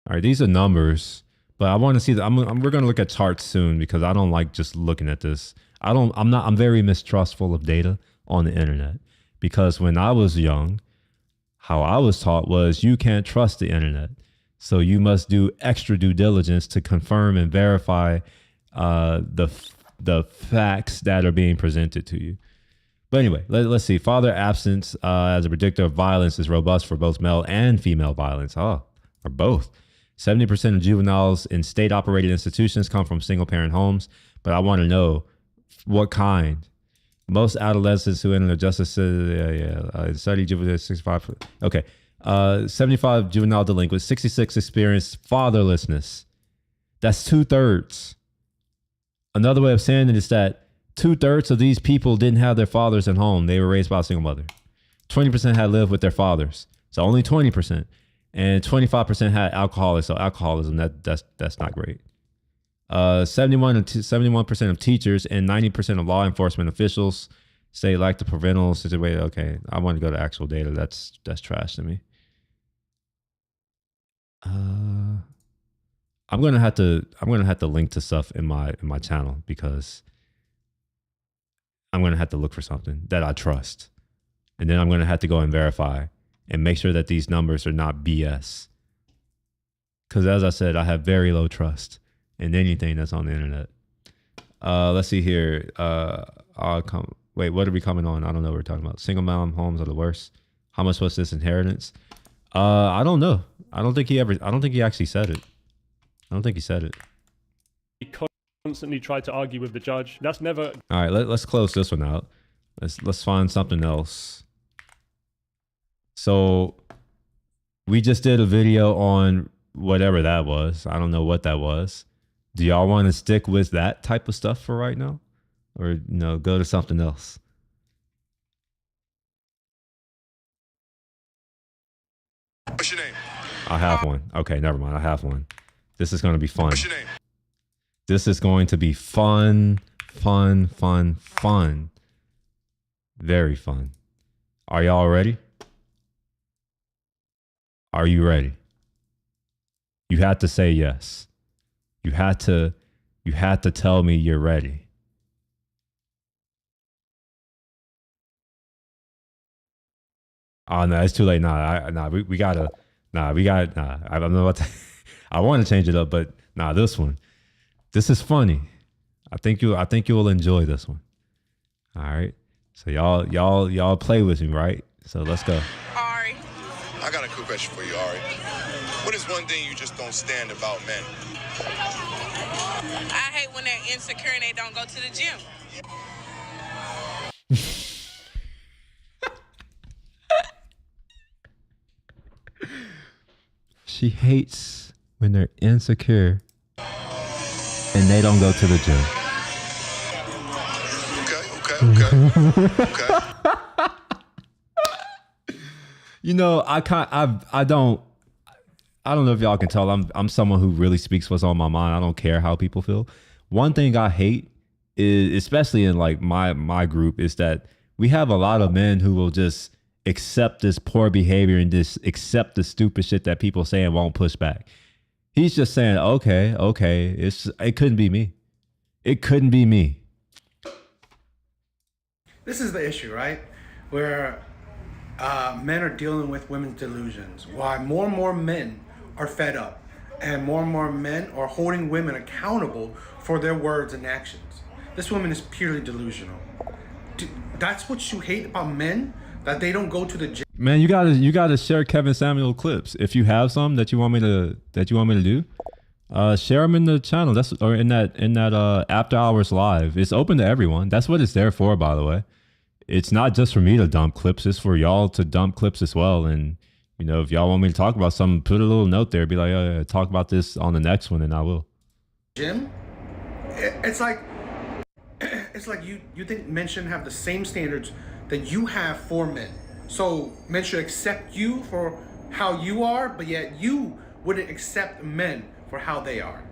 All right, these are numbers, but I want to see that. We're going to look at charts soon because I don't like just looking at this. I'm very mistrustful of data on the internet because when I was young, how I was taught was you can't trust the internet. So you must do extra due diligence to confirm and verify the facts that are being presented to you. But anyway, let's see. Father absence as a predictor of violence is robust for both male and female violence. Or both. 70% of juveniles in state-operated institutions come from single-parent homes, but I want to know what kind. Most adolescents who enter the justice study juvenile 65. Okay, 75 juvenile delinquents, 66 experienced fatherlessness. That's 2/3. Another way of saying it is that 2/3 of these people didn't have their fathers at home. They were raised by a single mother. 20% had lived with their fathers. So only 20%. And 25% had alcoholism. That's not great. 71% of teachers and 90% of law enforcement officials say like the preventable situation. Okay, I want to go to actual data. That's trash to me. I'm gonna have to link to stuff in my channel because I'm gonna have to look for something that I trust, and then I'm gonna have to go and verify and make sure that these numbers are not BS. Because as I said, I have very low trust in anything that's on the internet. Let's see here. Wait, what are we coming on? I don't know what we're talking about. Single mom homes are the worst. How much was this inheritance? I don't know. I don't think he actually said it. I don't think he said it. Because constantly tried to argue with the judge. That's never All right, let's close this one out. Let's find something else. So we just did a video on whatever that was. I don't know what that was. Do y'all want to stick with that type of stuff for right now? Or go to something else? What's your name? I have one. Okay, never mind. I have one. This is going to be fun. What's your name? This is going to be fun, fun, fun, fun. Very fun. Are y'all ready? Are you ready? You had to say yes. You had to tell me you're ready. Oh no, it's too late. I don't know what I want to change it up, but this is funny. I think you'll enjoy this one. All right. So y'all play with me, right? So let's go. Ari. I got a quick question for you, Ari. What is one thing you just don't stand about men? I hate when they're insecure and they don't go to the gym. She hates when they're insecure and they don't go to the gym. Okay. I don't know if y'all can tell. I'm someone who really speaks what's on my mind. I don't care how people feel. One thing I hate is, especially in like my group, is that we have a lot of men who will just accept this poor behavior and just accept the stupid shit that people say and won't push back. He's just saying, okay, it couldn't be me. It couldn't be me. This is the issue, right? Where men are dealing with women's delusions. Why more and more men are fed up and more men are holding women accountable for their words and actions. This woman is purely delusional. That's what you hate about men? That they don't go to the gym. Man, you gotta share Kevin Samuel clips. If you have some that you want me to do, share them in the channel. Or in that after hours live. It's open to everyone. That's what it's there for, by the way. It's not just for me to dump clips. It's for y'all to dump clips as well. And if y'all want me to talk about something, put a little note there. Be like, oh, yeah, talk about this on the next one, and I will. Gym. It's like you think men shouldn't have the same standards that you have for men. So men should accept you for how you are, but yet you wouldn't accept men for how they are.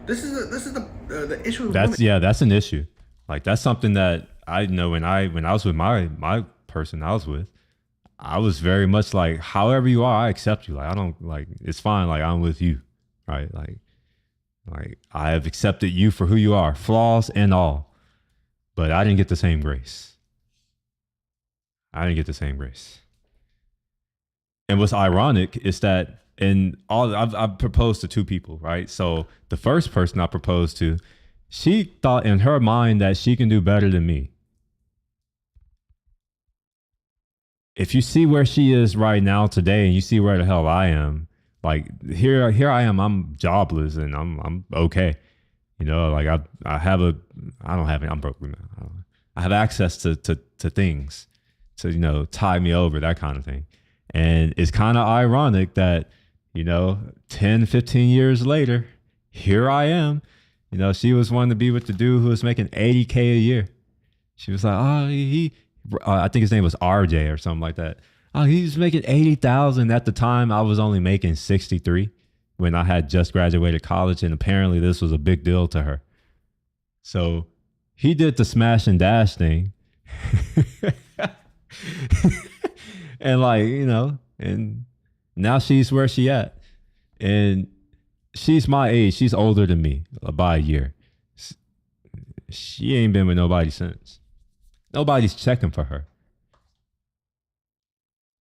This is the issue with women. Yeah, that's an issue. Like that's something that I know when I was with my person I was with, I was very much like, however you are, I accept you. Like I don't like, it's fine. Like I'm with you, right? Like I have accepted you for who you are, flaws and all, but I didn't get the same grace. And what's ironic is that I've proposed to two people, right? So the first person I proposed to, she thought in her mind that she can do better than me. If you see where she is right now today and you see where the hell I am, like here I am, I'm jobless and I'm okay. Like I'm broke now. I have access to things to, tie me over, that kind of thing. And it's kind of ironic that, 10, 15 years later, here I am. She was wanting to be with the dude who was making $80K a year. She was like, oh, I think his name was RJ or something like that. Oh, he was making 80,000. At the time, I was only making 63 when I had just graduated college. And apparently this was a big deal to her. So he did the smash and dash thing. And and now she's where she at. And she's my age. She's older than me by a year. She ain't been with nobody since. Nobody's checking for her.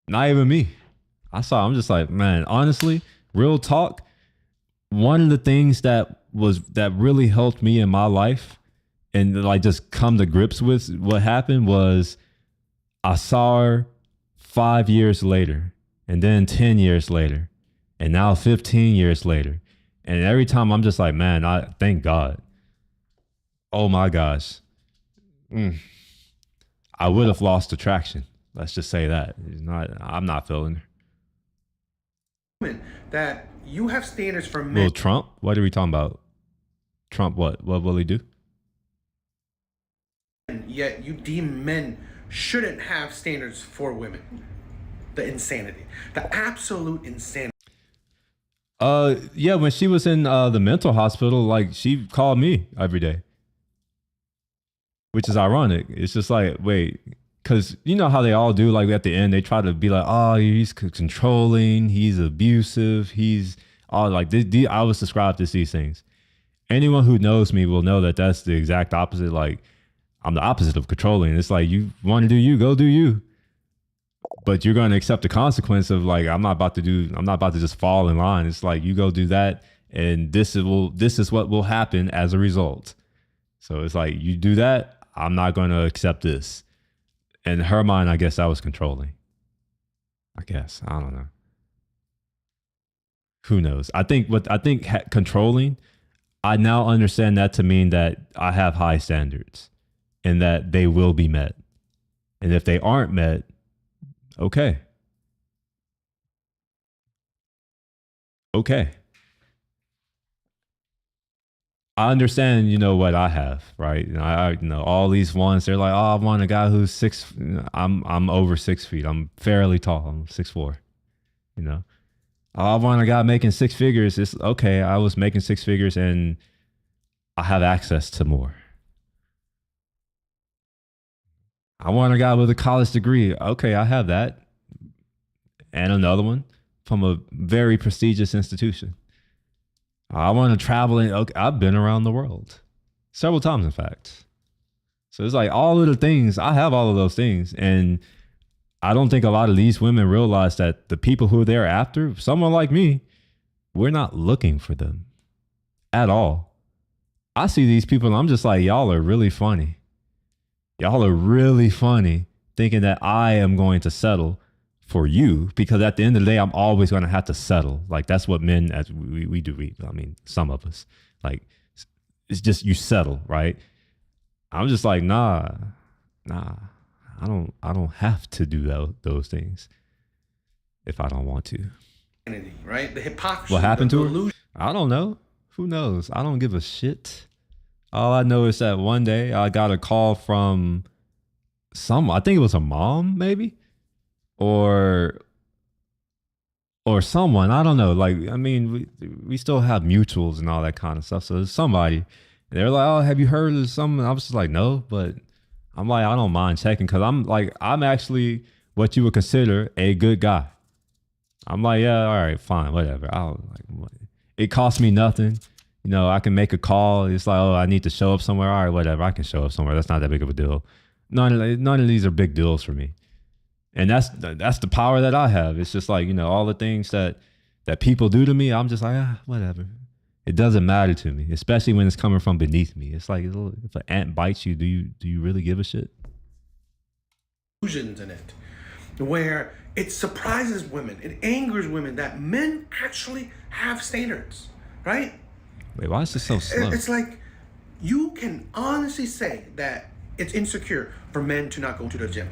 Not even me. I'm just like, man, honestly, real talk. One of the things that really helped me in my life and like just come to grips with what happened was I saw her 5 years later, and then 10 years later, and now 15 years later. And every time I'm just like, man, I thank God. Oh my gosh. I would have lost attraction. Let's just say that. I'm not feeling her. Women that you have standards for men. Well, Trump? What are we talking about? Trump, what? What will he do? Yet you deem men shouldn't have standards for women. The insanity. The absolute insanity. Yeah, when she was in the mental hospital, like she called me every day. Which is ironic. It's just like, wait, because you know how they all do, like at the end, they try to be like, oh, he's controlling, he's abusive, he's all like, I was subscribed to these things. Anyone who knows me will know that that's the exact opposite. Like, I'm the opposite of controlling. It's like, you want to do you, go do you. But you're going to accept the consequence of like, I'm not about to just fall in line. It's like, you go do that, and this is what will happen as a result. So it's like, you do that, I'm not going to accept this. In her mind, I guess I was controlling. I guess. I don't know. Who knows? I think controlling, I now understand that to mean that I have high standards and that they will be met. And if they aren't met, okay. Okay. I understand, you know, what I have, right? I you know, all these ones, they're like, oh, I want a guy who's I'm over 6 feet. I'm fairly tall. I'm 6'4", you know. Oh, I want a guy making six figures. It's okay. I was making six figures and I have access to more. I want a guy with a college degree. Okay, I have that. And another one from a very prestigious institution. I want to travel. Okay, I've been around the world several times, in fact. So it's like all of the things, I have all of those things. And I don't think a lot of these women realize that the people who they're after, someone like me, we're not looking for them at all. I see these people and I'm just like, y'all are really funny. Y'all are really funny thinking that I am going to settle for you, because at the end of the day, I'm always going to have to settle. Like that's what men, as we do. I mean, some of us, like it's just, you settle, right? I'm just like, nah, I don't have to do those things if I don't want to. Right? The hypocrisy. What happened to her? I don't know. Who knows? I don't give a shit. All I know is that one day I got a call from I think it was a mom, maybe, or someone. I don't know. Like, I mean, we still have mutuals and all that kind of stuff. So there's somebody. They're like, oh, have you heard of something? I was just like, no, but I'm like, I don't mind checking, because I'm actually what you would consider a good guy. I'm like, yeah, all right, fine, whatever. It costs me nothing. You know, I can make a call. It's like, oh, I need to show up somewhere. All right, whatever. I can show up somewhere. That's not that big of a deal. None of these are big deals for me. And that's the power that I have. It's just like, you know, all the things that people do to me, I'm just like, whatever. It doesn't matter to me, especially when it's coming from beneath me. It's like, if an ant bites you, do you really give a shit? Illusions in it, where it surprises women, it angers women that men actually have standards, right? Wait, why is this so slow? It's like, you can honestly say that it's insecure for men to not go to the gym,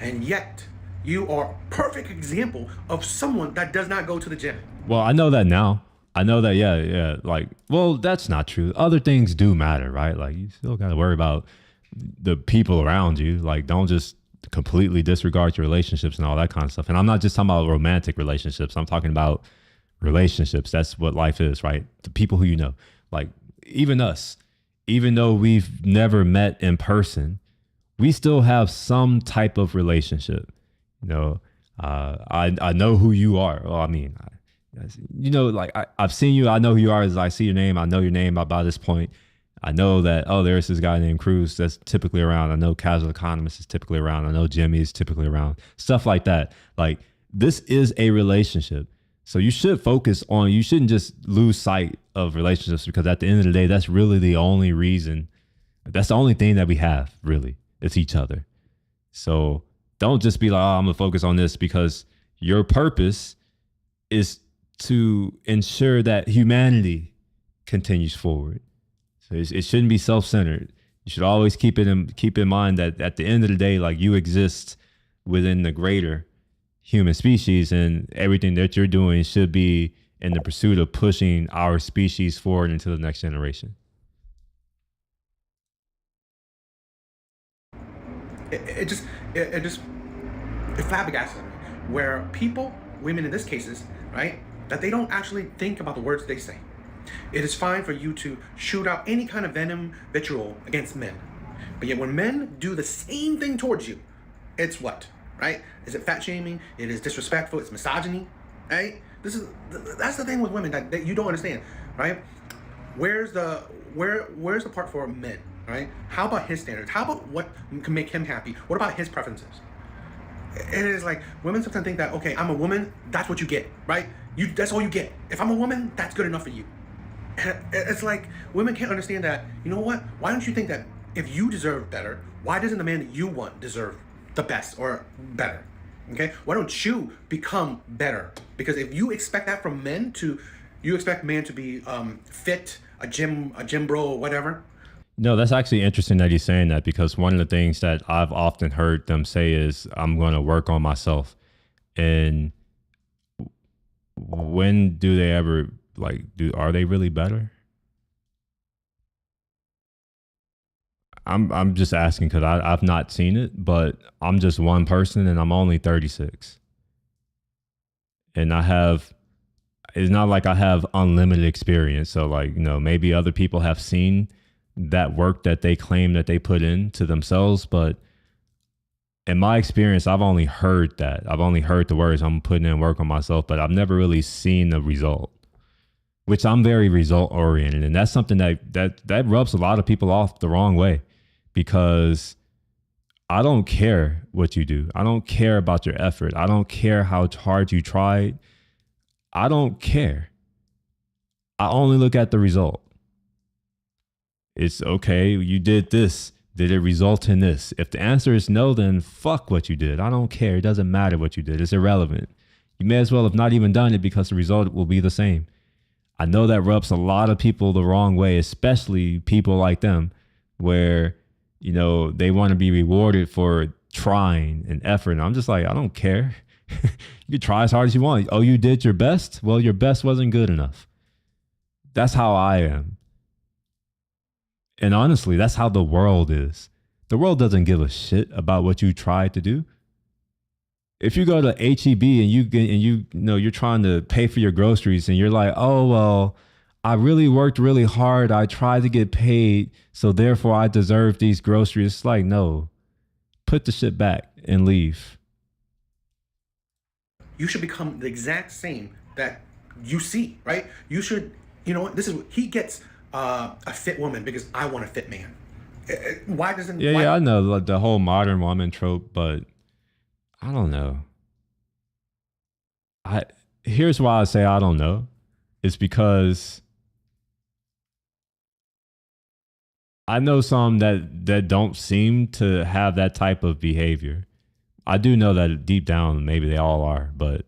and yet you are a perfect example of someone that does not go to the gym. Well, I know that now. I know that, yeah. Like, well, that's not true. Other things do matter, right? Like, you still got to worry about the people around you. Like, don't just completely disregard your relationships and all that kind of stuff. And I'm not just talking about romantic relationships. I'm talking about relationships. That's what life is, right? The people who you know. Like, even us, even though we've never met in person, we still have some type of relationship. You know, I know who you are. Well, I mean, you know, like I've seen you. I know who you are as I see your name. I know your name by this point. I know that, oh, there's this guy named Cruz that's typically around. I know Casual Economist is typically around. I know Jimmy is typically around. Stuff like that. Like, this is a relationship. So you should focus on, you shouldn't just lose sight of relationships, because at the end of the day, that's really the only reason. That's the only thing that we have, really. It's each other. So don't just be like, oh, I'm going to focus on this, because your purpose is to ensure that humanity continues forward. So it shouldn't be self-centered. You should always keep in mind that at the end of the day, like, you exist within the greater human species, and everything that you're doing should be in the pursuit of pushing our species forward into the next generation. It flabbergasted me where people, women in this cases, right, that they don't actually think about the words they say. It is fine for you to shoot out any kind of venom vitriol against men, but yet when men do the same thing towards you, it's what, right? Is it fat shaming? It is disrespectful. It's misogyny, right? That's the thing with women that you don't understand, right? Where's the part for men, right? How about his standards? How about what can make him happy? What about his preferences? It is like women sometimes think that, okay, I'm a woman, that's what you get, right? That's all you get. If I'm a woman, that's good enough for you. And it's like women can't understand that. You know what? Why don't you think that if you deserve better, why doesn't the man that you want deserve the best or better? Okay? Why don't you become better? Because if you expect that from men, you expect men to be fit, a gym bro or whatever. No, that's actually interesting that he's saying that, because one of the things that I've often heard them say is, I'm going to work on myself. And when do they ever, like, are they really better? I'm just asking because I've not seen it, but I'm just one person and I'm only 36. And it's not like I have unlimited experience. So, like, maybe other people have seen that work that they claim that they put into themselves. But in my experience, I've only heard that. I've only heard the words, I'm putting in work on myself, but I've never really seen the result, which I'm very result oriented. And that's something that rubs a lot of people off the wrong way, because I don't care what you do. I don't care about your effort. I don't care how hard you tried. I don't care. I only look at the result. It's okay, you did this. Did it result in this? If the answer is no, then fuck what you did. I don't care. It doesn't matter what you did. It's irrelevant. You may as well have not even done it, because the result will be the same. I know that rubs a lot of people the wrong way, especially people like them, where, they want to be rewarded for trying and effort. And I'm just like, I don't care. You can try as hard as you want. Oh, you did your best? Well, your best wasn't good enough. That's how I am. And honestly, that's how the world is. The world doesn't give a shit about what you tried to do. If you go to HEB and you're trying to pay for your groceries and you're like, oh, well, I really worked really hard. I tried to get paid, so therefore I deserve these groceries. It's like, no, put the shit back and leave. You should become the exact same that you see, right? You should, he gets a fit woman because I want a fit man. Why doesn't? Yeah, I know the whole modern woman trope, but I don't know. Here's why I say I don't know. It's because I know some that don't seem to have that type of behavior. I do know that deep down maybe they all are, but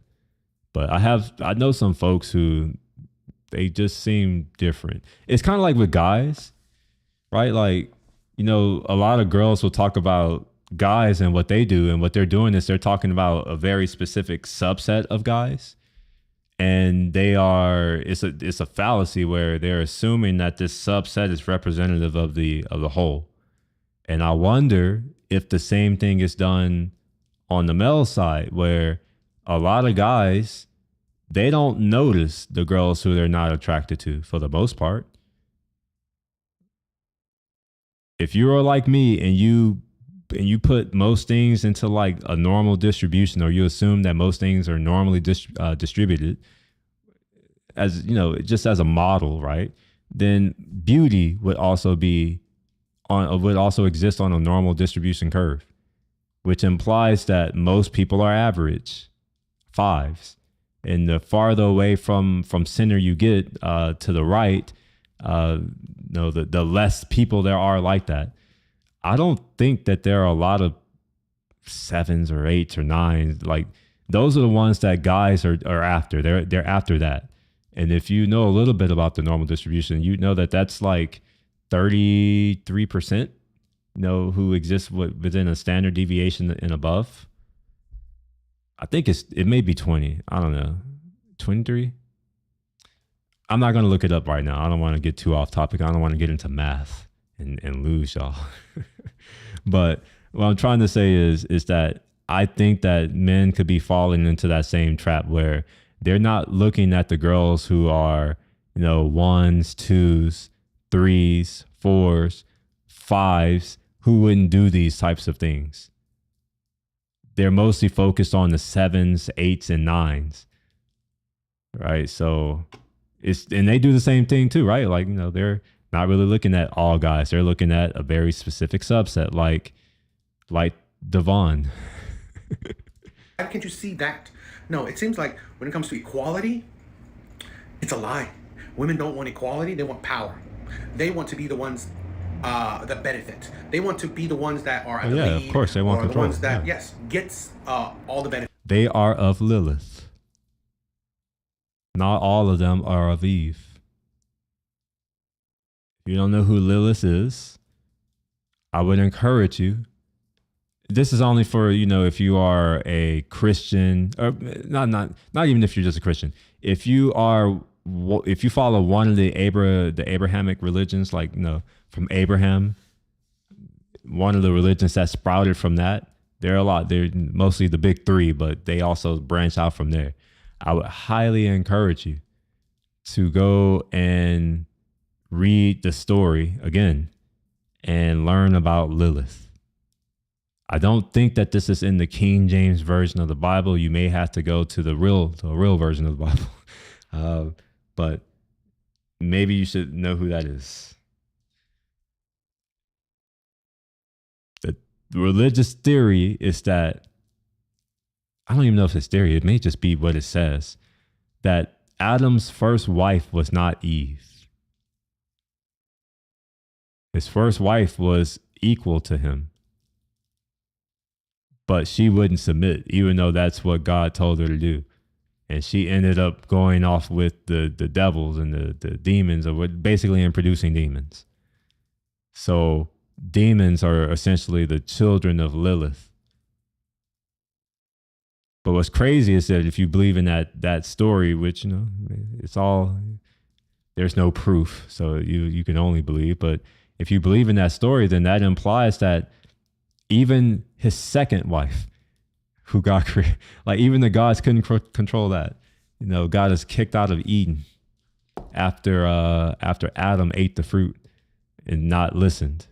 I know some folks who they just seem different. It's kind of like with guys, right? Like, a lot of girls will talk about guys and what they do, and what they're doing is they're talking about a very specific subset of guys. And it's a fallacy where they're assuming that this subset is representative of the whole. And I wonder if the same thing is done on the male side, where a lot of guys, they don't notice the girls who they're not attracted to for the most part. If you are like me and you put most things into like a normal distribution, or you assume that most things are normally distributed as, just as a model, right? Then beauty would also exist on a normal distribution curve, which implies that most people are average 5s. And the farther away from center you get to the right, the less people there are like that. I don't think that there are a lot of 7s or 8s or 9s. Like, those are the ones that guys are after. They're after that. And if you know a little bit about the normal distribution, you know that that's like 33%, who exists within a standard deviation and above. I think it may be 20. I don't know. 23? I'm not going to look it up right now. I don't want to get too off topic. I don't want to get into math and lose y'all. But what I'm trying to say is that I think that men could be falling into that same trap where they're not looking at the girls who are, ones, twos, threes, fours, fives, who wouldn't do these types of things. They're mostly focused on the 7s, 8s, and 9s. Right. So and they do the same thing too, right? Like, they're not really looking at all guys. They're looking at a very specific subset, like Devon. Why can't you see that? No, it seems like when it comes to equality, it's a lie. Women don't want equality. They want power. They want to be the ones that benefit. They want to be the ones that are at the lead, of course they want control. The ones that gets all the benefits. They are of Lilith. Not all of them are of Eve. If you don't know who Lilith is, I would encourage you. This is only for, if you are a Christian, or not even if you're just a Christian. If you follow one of the Abrahamic religions, like, from Abraham, one of the religions that sprouted from that, there are a lot. They're mostly the big three, but they also branch out from there. I would highly encourage you to go and read the story again and learn about Lilith. I don't think that this is in the King James version of the Bible. You may have to go to the real version of the Bible. But maybe you should know who that is. The religious theory is that, I don't even know if it's theory, it may just be what it says, that Adam's first wife was not Eve. His first wife was equal to him, but she wouldn't submit, even though that's what God told her to do. And she ended up going off with the devils and the demons, or basically in producing demons. So demons are essentially the children of Lilith. But what's crazy is that if you believe in that story, which, it's all, there's no proof, so you can only believe. But if you believe in that story, then that implies that even his second wife, who got created, like, even the gods couldn't control that. God is kicked out of Eden after Adam ate the fruit and not listened.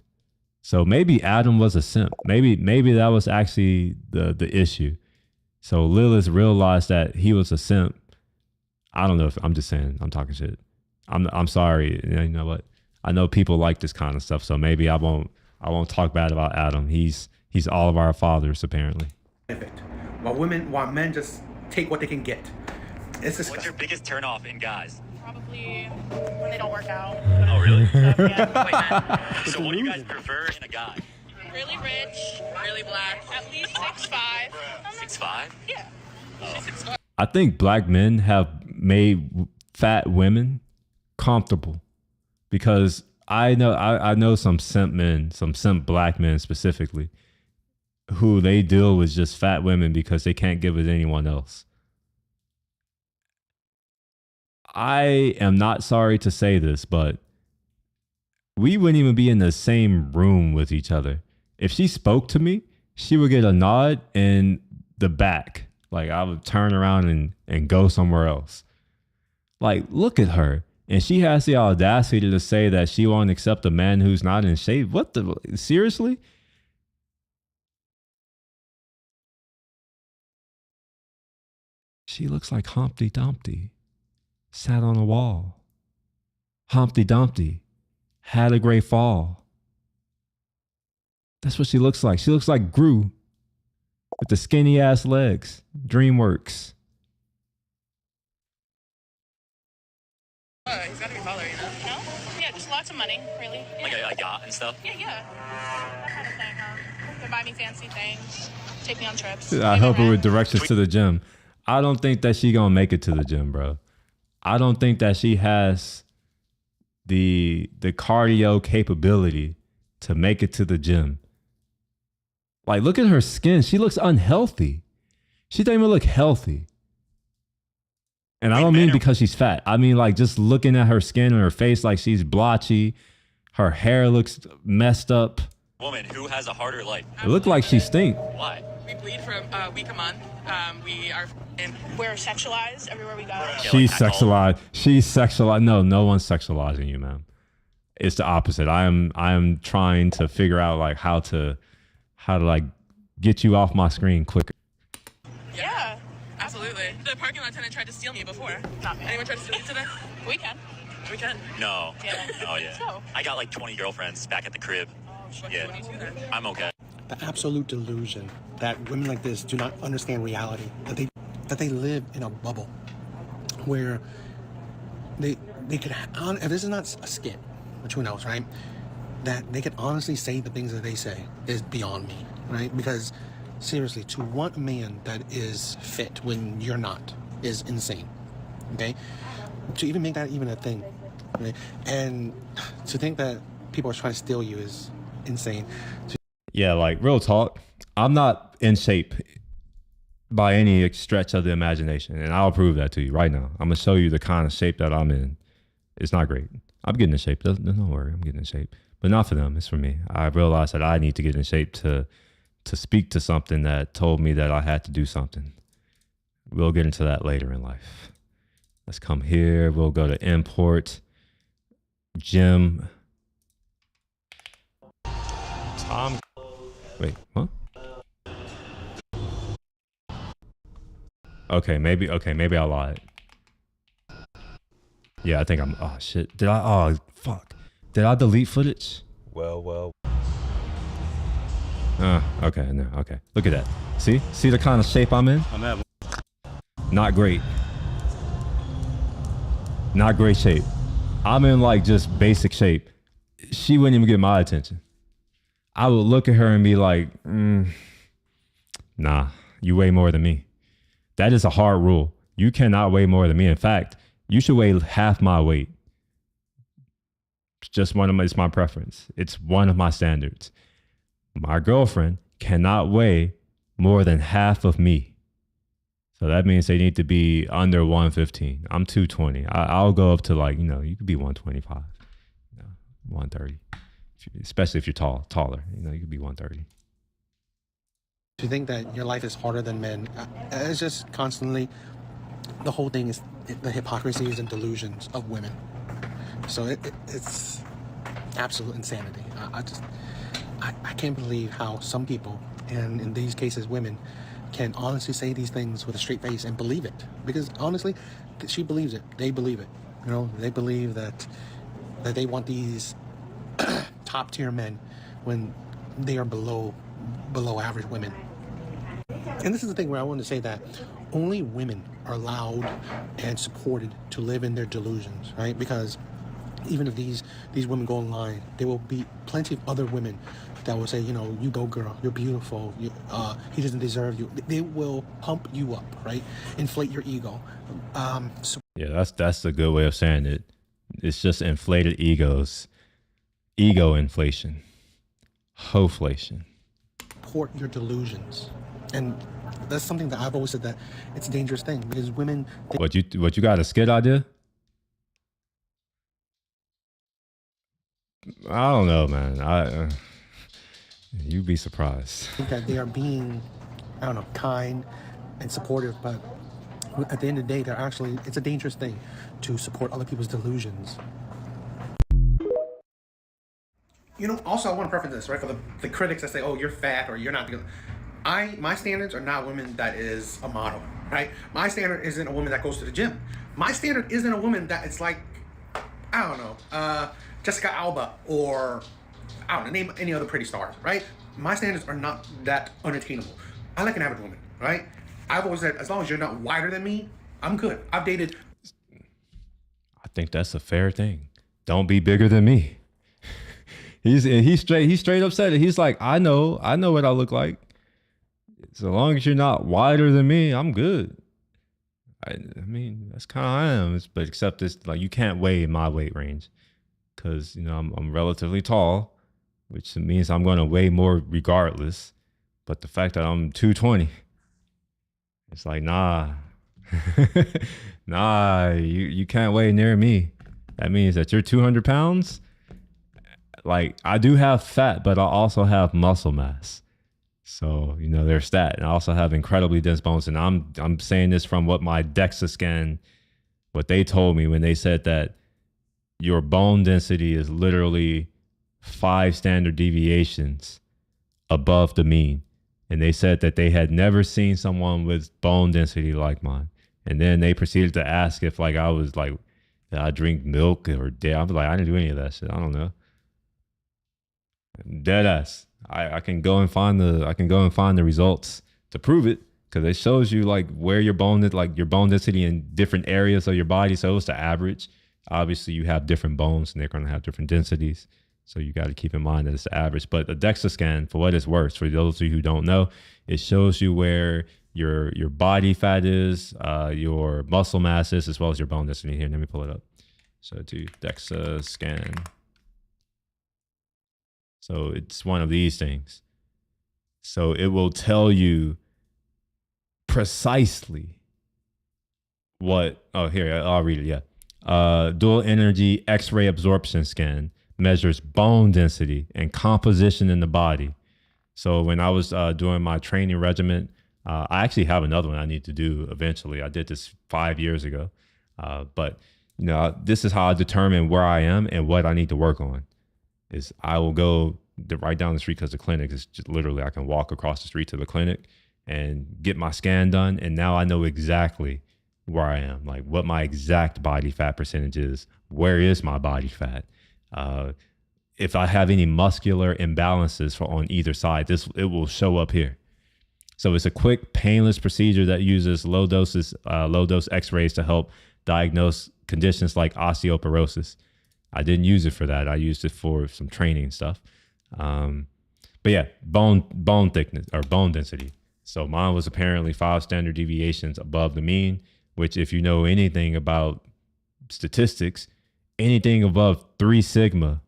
So maybe Adam was a simp. Maybe that was actually the issue. So Lilith realized that he was a simp. I don't know if I'm just saying, I'm talking shit. I'm sorry. You know what? I know people like this kind of stuff, so maybe I won't talk bad about Adam. He's all of our fathers, apparently. While men just take what they can get. What's your biggest turnoff in guys? Probably when they don't work out. Oh, really? Yeah. So what do you guys prefer in a guy? Really rich, really black, at least 6'5". 6'5"? Yeah. Oh. I think black men have made fat women comfortable, because I know some simp men, some simp black men specifically, who they deal with just fat women because they can't give it to anyone else. I am not sorry to say this, but we wouldn't even be in the same room with each other. If she spoke to me, she would get a nod in the back. Like, I would turn around and go somewhere else. Like, look at her. And she has the audacity to say that she won't accept a man who's not in shape. What the? Seriously? She looks like Humpty Dumpty. Sat on a wall. Humpty Dumpty had a great fall. That's what she looks like. She looks like Gru with the skinny ass legs. DreamWorks. He's gotta be taller, No? Yeah, just lots of money, really. Yeah. Like a yacht and stuff? Yeah. That kind of thing, They buy me fancy things, take me on trips. I help her with directions to the gym. I don't think that she gonna make it to the gym, bro. I don't think that she has the cardio capability to make it to the gym. Like, look at her skin. She looks unhealthy. She doesn't even look healthy. And I don't mean because she's fat. I mean, like, just looking at her skin and her face, like she's blotchy. Her hair looks messed up. Woman who has a harder life. It looked like she stink. Why? We bleed for a week a month. We're sexualized everywhere we go. She's sexualized. She's sexualized. No one's sexualizing you, man. It's the opposite. I am trying to figure out like how to like get you off my screen quicker. Yeah, absolutely. The parking lot attendant tried to steal me before. Not me. Anyone tried to steal you today? We can. We can. No. Yeah. Oh yeah. So. I got like 20 girlfriends back at the crib. Yeah. What do you do then? I'm okay. The absolute delusion that women like this do not understand reality, that they live in a bubble where they could, if this is not a skit, which who knows, right? That they could honestly say the things that they say is beyond me, right? Because seriously, to want a man that is fit when you're not is insane, okay? To even make that even a thing, right? And to think that people are trying to steal you is insane. Yeah, like real talk. I'm not in shape by any stretch of the imagination, and I'll prove that to you right now. I'm gonna show you the kind of shape that I'm in. It's not great. I'm getting in shape. Don't worry, I'm getting in shape. But not for them. It's for me. I realized that I need to get in shape to speak to something that told me that I had to do something. We'll get into that later in life. Let's come here. We'll go to import, gym. Tom. Wait, what? Okay, maybe I lied. Yeah, I think I'm, oh shit. Oh, fuck. Did I delete footage? Well. Okay, no, okay. Look at that. See the kind of shape I'm in? I'm at. Not great. Not great shape. I'm in like just basic shape. She wouldn't even get my attention. I would look at her and be like, nah, you weigh more than me. That is a hard rule. You cannot weigh more than me. In fact, you should weigh half my weight. It's just it's my preference. It's one of my standards. My girlfriend cannot weigh more than half of me. So that means they need to be under 115. I'm 220. I'll go up to like, you could be 125, 130. Especially if you're taller, you could be 130. To think that your life is harder than men, it's just constantly, the whole thing is the hypocrisies and delusions of women. So it's absolute insanity. I can't believe how some people, and in these cases women, can honestly say these things with a straight face and believe it. Because honestly, she believes it. They believe it. They believe that they want these top tier men when they are below average women. And this is the thing where I want to say that only women are allowed and supported to live in their delusions, right? Because even if these women go online, there will be plenty of other women that will say, you go girl, you're beautiful, he doesn't deserve you. They will pump you up, right? Inflate your ego. Yeah, that's a good way of saying it. It's just inflated egos. Ego inflation. Hoflation. Support your delusions. And that's something that I've always said that it's a dangerous thing because women... What you got, a skit idea? I don't know, man. You'd be surprised. think that they are being, kind and supportive, but at the end of the day, it's a dangerous thing to support other people's delusions. Also I want to preface this, right? For the critics that say, oh, you're fat or you're not good. My standards are not women that is a model, right? My standard isn't a woman that goes to the gym. My standard isn't a woman that it's like, Jessica Alba or, name any other pretty stars, right? My standards are not that unattainable. I like an average woman, right? I've always said, as long as you're not wider than me, I'm good. I've dated. I think that's a fair thing. Don't be bigger than me. He's straight up said it. He's like, I know what I look like. So long as you're not wider than me, I'm good. I mean, that's kind of how I am. But except it's like you can't weigh in my weight range. because I'm relatively tall, which means I'm going to weigh more regardless. But the fact that I'm 220, it's like, nah, nah, you can't weigh near me. That means that you're 200 pounds. Like, I do have fat, but I also have muscle mass. So, there's that. And I also have incredibly dense bones. And I'm saying this from what my DEXA scan, what they told me when they said that your bone density is literally 5 standard deviations above the mean. And they said that they had never seen someone with bone density like mine. And then they proceeded to ask if like I was like, did I drink milk or did I was like, I didn't do any of that shit. I don't know. Dead ass. I can go and find the results to prove it, because it shows you like where your bone density in different areas of your body. So it's the average. Obviously, you have different bones and they're going to have different densities. So you got to keep in mind that it's the average. But the DEXA scan, for what it's worth, for those of you who don't know, it shows you where your body fat is, your muscle mass is, as well as your bone density. Here, let me pull it up. So do DEXA scan. So it's one of these things. So it will tell you precisely what, here, I'll read it, yeah. Dual energy X-ray absorption scan measures bone density and composition in the body. So when I was doing my training regimen, I actually have another one I need to do eventually. I did this 5 years ago. But this is how I determine where I am and what I need to work on. Is I will go right down the street, because the clinic is just literally, I can walk across the street to the clinic and get my scan done. And now I know exactly where I am, like what my exact body fat percentage is, where is my body fat. If I have any muscular imbalances on either side, it will show up here. So it's a quick, painless procedure that uses low dose X-rays to help diagnose conditions like osteoporosis. I didn't use it for that. I used it for some training stuff. But yeah, bone thickness or bone density. So mine was apparently 5 standard deviations above the mean, which if you know anything about statistics, anything above 3 sigma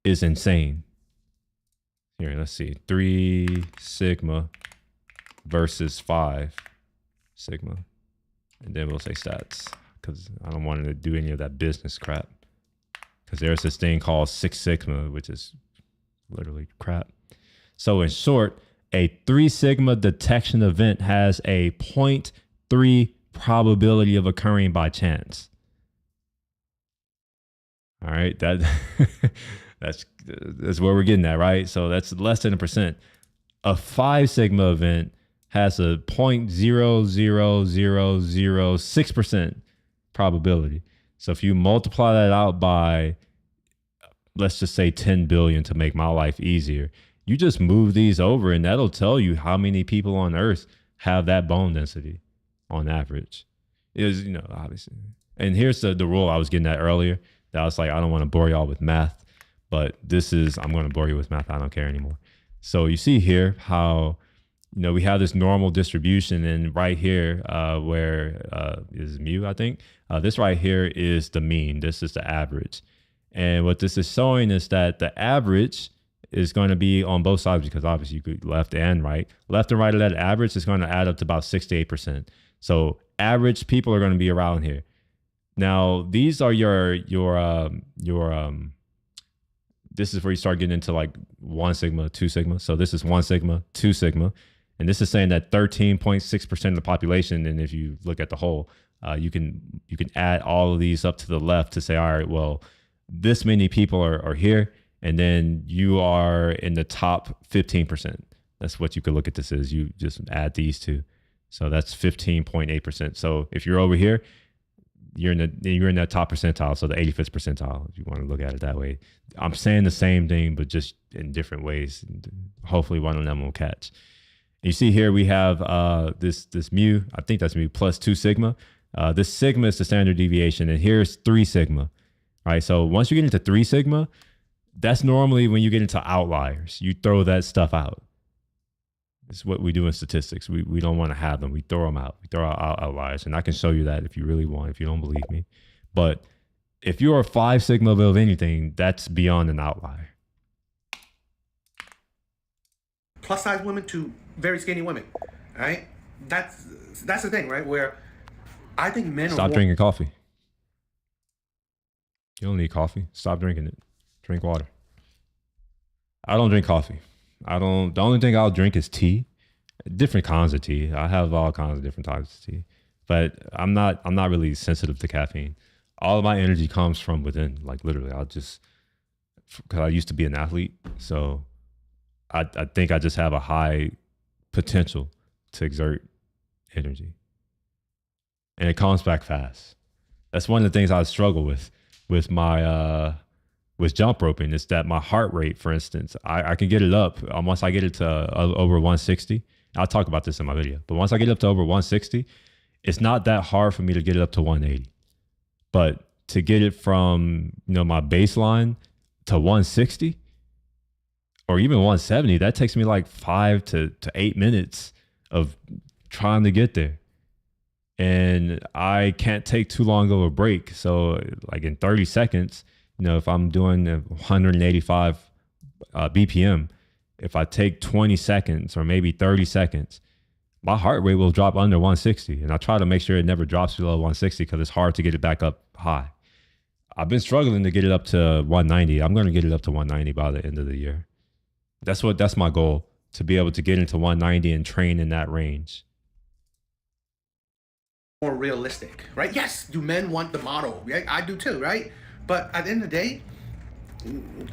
is insane. Here, let's see. 3 sigma versus 5 sigma. And then we'll say stats, because I don't want to do any of that business crap. Because there's this thing called 6 sigma, which is literally crap. So in short, a 3 sigma detection event has a 0.3 probability of occurring by chance. All right, that's where we're getting at, right? So that's less than 1%. A 5 sigma event has a 0.00006% probability. So if you multiply that out by, let's just say 10 billion to make my life easier, you just move these over and that'll tell you how many people on earth have that bone density on average. It was, obviously. And here's the rule I was getting at earlier. That I was like, I don't want to bore y'all with math, but I'm going to bore you with math. I don't care anymore. So you see here how, we have this normal distribution, and right here where is mu, I think. This right here is the mean. This is the average. And what this is showing is that the average is going to be on both sides, because obviously you could left and right. Left and right of that average is going to add up to about 6 to 8%. So average people are going to be around here. Now, these are this is where you start getting into like 1 sigma, 2 sigma. So this is 1 sigma, 2 sigma. And this is saying that 13.6% of the population, and if you look at the whole, you can add all of these up to the left to say, all right, well, this many people are here, and then you are in the top 15%. That's what you could look at this as. You just add these two. So that's 15.8%. So if you're over here, you're in that top percentile, so the 85th percentile, if you want to look at it that way. I'm saying the same thing, but just in different ways. Hopefully one of them will catch. You see here we have this mu, I think that's mu, plus 2 sigma. This sigma is the standard deviation, and here's 3 sigma. All right, so once you get into 3 sigma, that's normally when you get into outliers. You throw that stuff out. It's what we do in statistics. We don't want to have them. We throw them out. We throw out outliers. And I can show you that if you really want, if you don't believe me. But if you're a 5 sigma above anything, that's beyond an outlier. Plus size women to very skinny women, right? That's the thing, right? Where I think men Stop drinking coffee. You don't need coffee. Stop drinking it. Drink water. I don't drink coffee. The only thing I'll drink is tea. Different kinds of tea. I have all kinds of different types of tea. But I'm not really sensitive to caffeine. All of my energy comes from within. Like literally, because I used to be an athlete. So I think I just have a high potential to exert energy. And it comes back fast. That's one of the things I struggle with my with jump roping, is that my heart rate, for instance, I can get it up once I get it to over 160. I'll talk about this in my video, but once I get up to over 160, it's not that hard for me to get it up to 180. But to get it from my baseline to 160 or even 170, that takes me like 5 to 8 minutes of trying to get there. And I can't take too long of a break. So like in 30 seconds, if I'm doing 185 BPM, if I take 20 seconds or maybe 30 seconds, my heart rate will drop under 160. And I try to make sure it never drops below 160 because it's hard to get it back up high. I've been struggling to get it up to 190. I'm going to get it up to 190 by the end of the year. That's my goal, to be able to get into 190 and train in that range. More realistic, right? Yes, do men want the model? Right? I do too, right? But at the end of the day,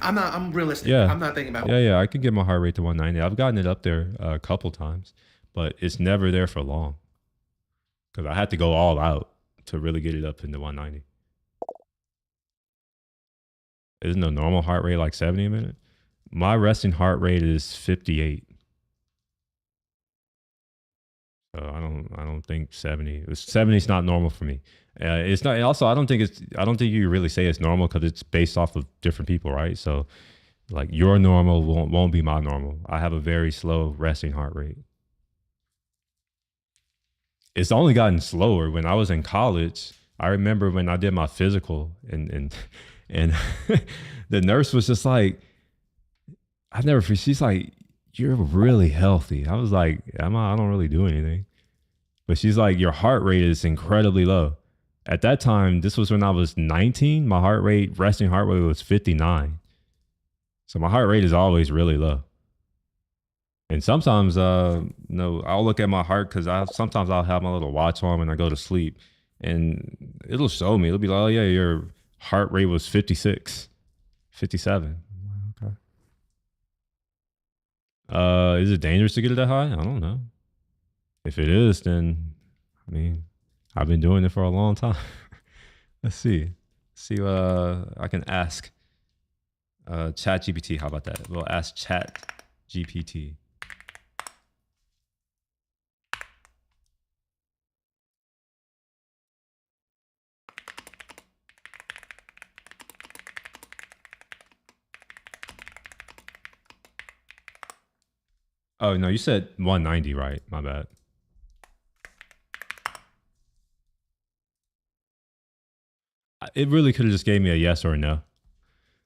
I'm realistic. Yeah. I'm not thinking about Yeah, I can get my heart rate to 190. I've gotten it up there a couple times, but it's never there for long because I had to go all out to really get it up into 190. Isn't a normal heart rate like 70 a minute? My resting heart rate is 58. So I don't think 70. 70 is not normal for me. It's not. Also, I don't think you really say it's normal because it's based off of different people, right? So, like your normal won't be my normal. I have a very slow resting heart rate. It's only gotten slower. When I was in college, I remember when I did my physical, and the nurse was just like, she's like, "You're really healthy." I was like, I don't really do anything. But she's like, "Your heart rate is incredibly low." At that time, this was when I was 19. My resting heart rate was 59. So my heart rate is always really low. And sometimes, I'll look at my heart because sometimes I'll have my little watch on when I go to sleep, and it'll show me. It'll be like, "Oh yeah, your heart rate was 56, 57." Okay. Is it dangerous to get it that high? I don't know. If it is, then I've been doing it for a long time. Let's see. I can ask ChatGPT. How about that? We'll ask ChatGPT. Oh, no, you said 190, right? My bad. It really could have just gave me a yes or a no.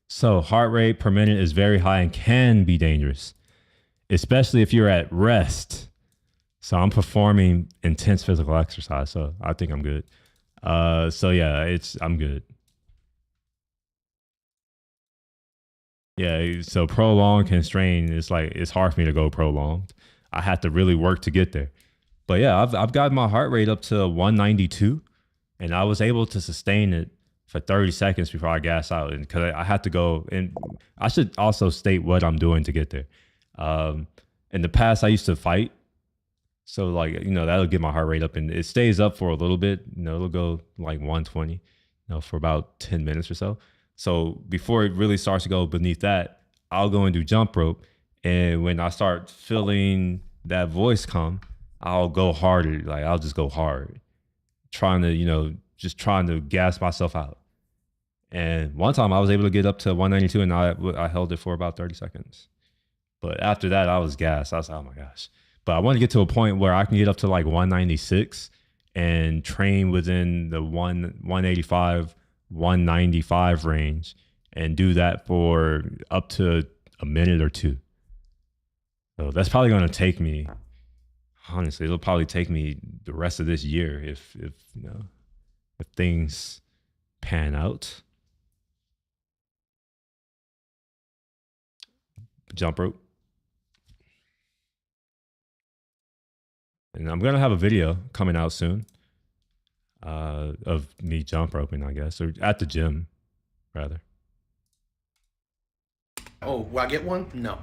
So heart rate per minute is very high and can be dangerous, especially if you're at rest. So I'm performing intense physical exercise, so I think I'm good. So yeah, I'm good. Yeah, so prolonged constrained, it's hard for me to go prolonged. I had to really work to get there. But yeah, I've got my heart rate up to 192, and I was able to sustain it for 30 seconds before I gas out, and because I had to go. And I should also state what I'm doing to get there. In the past, I used to fight, so that'll get my heart rate up, and it stays up for a little bit. It'll go like 120, for about 10 minutes or so. So before it really starts to go beneath that, I'll go and do jump rope. And when I start feeling that voice come, I'll go harder. Like I'll just go hard, trying to gas myself out. And one time I was able to get up to 192, and I held it for about 30 seconds. But after that, I was gassed. I was like, oh my gosh. But I want to get to a point where I can get up to like 196 and train within the 185 195 range and do that for up to a minute or two. So that's probably going to take me, honestly, it'll probably take me the rest of this year if things pan out. Jump rope. And I'm going to have a video coming out soon of me jump roping, I guess, or at the gym, rather. Oh, will I get one? No.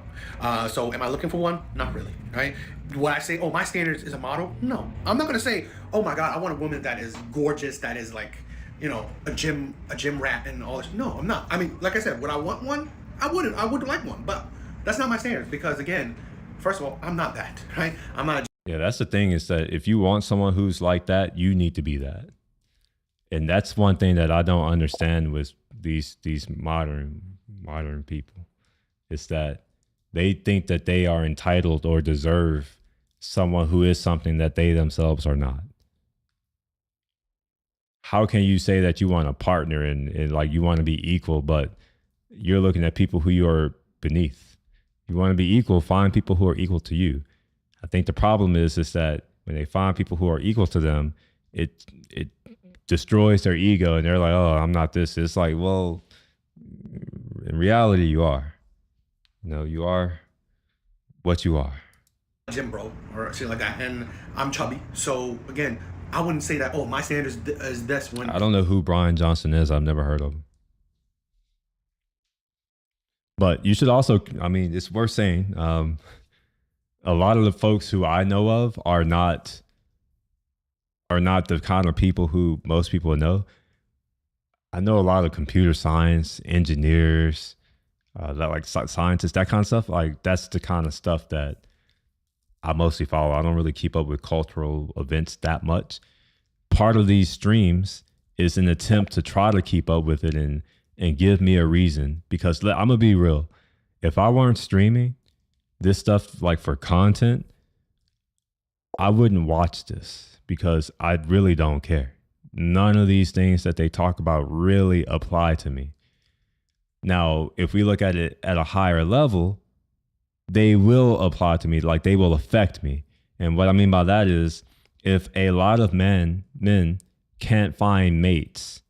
So am I looking for one? Not really, right? Would I say, oh, my standards is a model? No. I'm not going to say, oh my God, I want a woman that is gorgeous, that is like, you know, a gym rat and all this. No, I'm not. I mean, like I said, would I want one? I would like one, but that's not my standards because, again, first of all, I'm not that, right? I'm not. Yeah, that's the thing is that if you want someone who's like that, you need to be that. And that's one thing that I don't understand with these modern people. Is that they think that they are entitled or deserve someone who is something that they themselves are not. How can you say that you want a partner and like you want to be equal, but you're looking at people who you are beneath? You want to be equal, find people who are equal to you. I think the problem is that when they find people who are equal to them, it destroys their ego and they're like, oh, I'm not this. It's like, well, in reality, you are. No, you are what you are. Gym bro or shit like that, and I'm chubby. So again, I wouldn't say that. Oh, my standards is this one. I don't know who Brian Johnson is. I've never heard of him. But you should also, I mean, it's worth saying. A lot of the folks who I know of are not the kind of people who most people know. I know a lot of computer science engineers. That like scientists, that kind of stuff, like that's the kind of stuff that I mostly follow. I don't really keep up with cultural events that much. Part of these streams is an attempt to try to keep up with it and give me a reason, because I'm gonna be real. If I weren't streaming this stuff like for content, I wouldn't watch this because I really don't care. None of these things that they talk about really apply to me. Now, if we look at it at a higher level, they will apply to me, like they will affect me. And what I mean by that is if a lot of men can't find mates,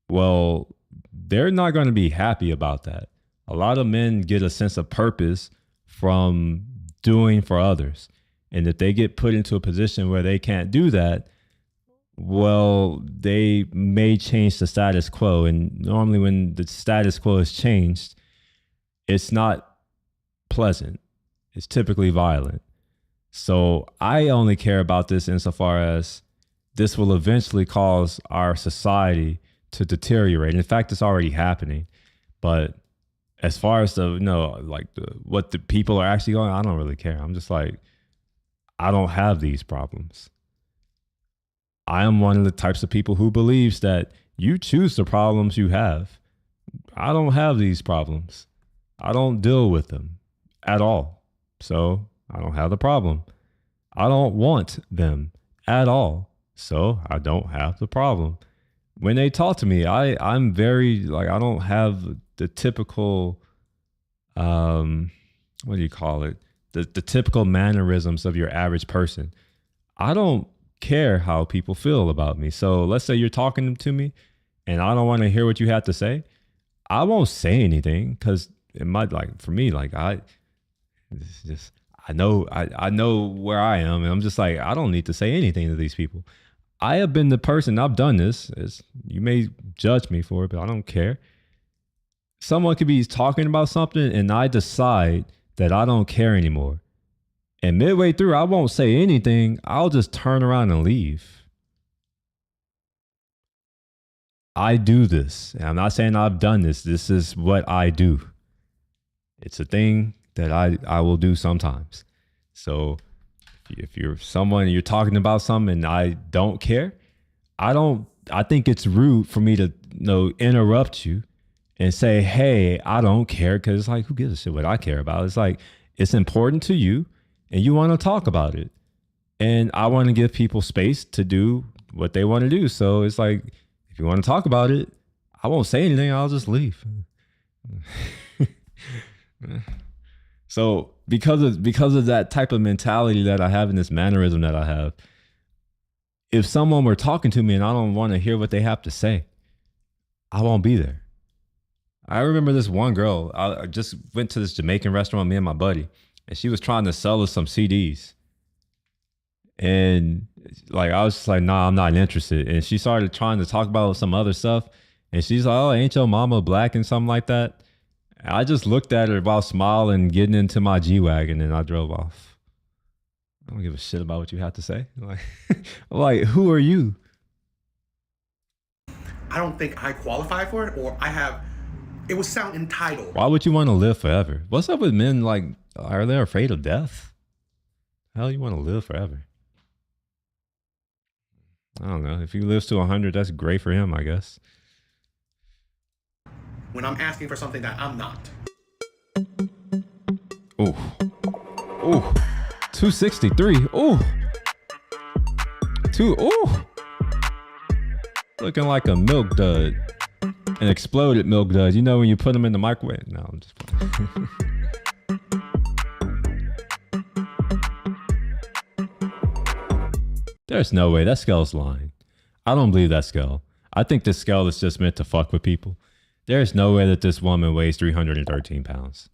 well, they're not going to be happy about that. A lot of men get a sense of purpose from doing for others. And if they get put into a position where they can't do that, well, they may change the status quo. And normally when the status quo is changed, it's not pleasant. It's typically violent. So I only care about this insofar as this will eventually cause our society to deteriorate. In fact, it's already happening. But as far as what the people are actually going, I don't really care. I'm just like, I don't have these problems. I am one of the types of people who believes that you choose the problems you have. I don't have these problems. I don't deal with them at all. So I don't have the problem. I don't want them at all. So I don't have the problem. When they talk to me, I'm very like, I don't have the typical, what do you call it? The typical mannerisms of your average person. I don't care how people feel about me. So let's say you're talking to me and I don't want to hear what you have to say. I won't say anything because it might, like, for me, like I know where I am, and I'm just like, I don't need to say anything to these people. I have been the person, I've done this. You may judge me for it, but I don't care. Someone could be talking about something and I decide that I don't care anymore. And midway through, I won't say anything. I'll just turn around and leave. I do this. And I'm not saying I've done this. This is what I do. It's a thing that I will do sometimes. So if you're someone and you're talking about something and I don't care, I think it's rude for me to interrupt you and say, hey, I don't care. Cause it's like, who gives a shit what I care about? It's like, it's important to you and you want to talk about it. And I want to give people space to do what they want to do. So it's like, if you want to talk about it, I won't say anything. I'll just leave. So because of that type of mentality that I have and this mannerism that I have, if someone were talking to me and I don't want to hear what they have to say, I won't be there. I remember this one girl, I just went to this Jamaican restaurant, me and my buddy, and she was trying to sell us some CDs. And like, I was just like, nah, I'm not interested. And she started trying to talk about some other stuff. And she's like, oh, ain't your mama black and something like that? And I just looked at her while smiling, getting into my G-Wagon, and I drove off. I don't give a shit about what you have to say. Like, who are you? I don't think I qualify for it, or it would sound entitled. Why would you want to live forever? What's up with men? Like, are they afraid of death? Hell, you want to live forever? I don't know. If he lives to 100, that's great for him, I guess. When I'm asking for something that I'm not. Ooh. Ooh. 263. Ooh. Ooh. Looking like a milk dud. An exploded milk dud. You know when you put them in the microwave? No, I'm just playing. There's no way. That scale's lying. I don't believe that scale. I think this scale is just meant to fuck with people. There's no way that this woman weighs 313 pounds.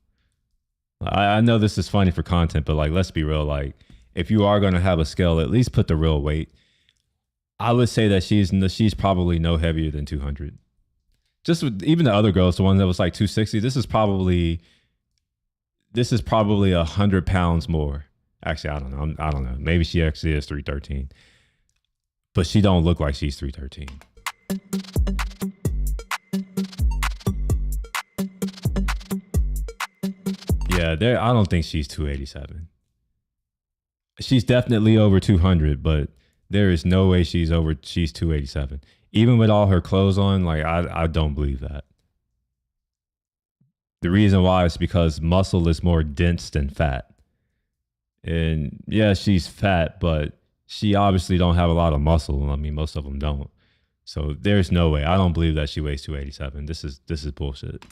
I know this is funny for content, but like, let's be real. Like, if you are going to have a scale, at least put the real weight. I would say that she's probably no heavier than 200. Just with, even the other girls, the one that was like 260, this is probably 100 pounds more. Actually, I don't know. I don't know. Maybe she actually is 313, but she don't look like she's 313. Yeah, I don't think she's 287. She's definitely over 200, but there is no way she's 287. Even with all her clothes on, like, I don't believe that. The reason why is because muscle is more dense than fat. And yeah, she's fat, but she obviously don't have a lot of muscle. I mean, most of them don't. So there's no way. I don't believe that she weighs 287. This is bullshit.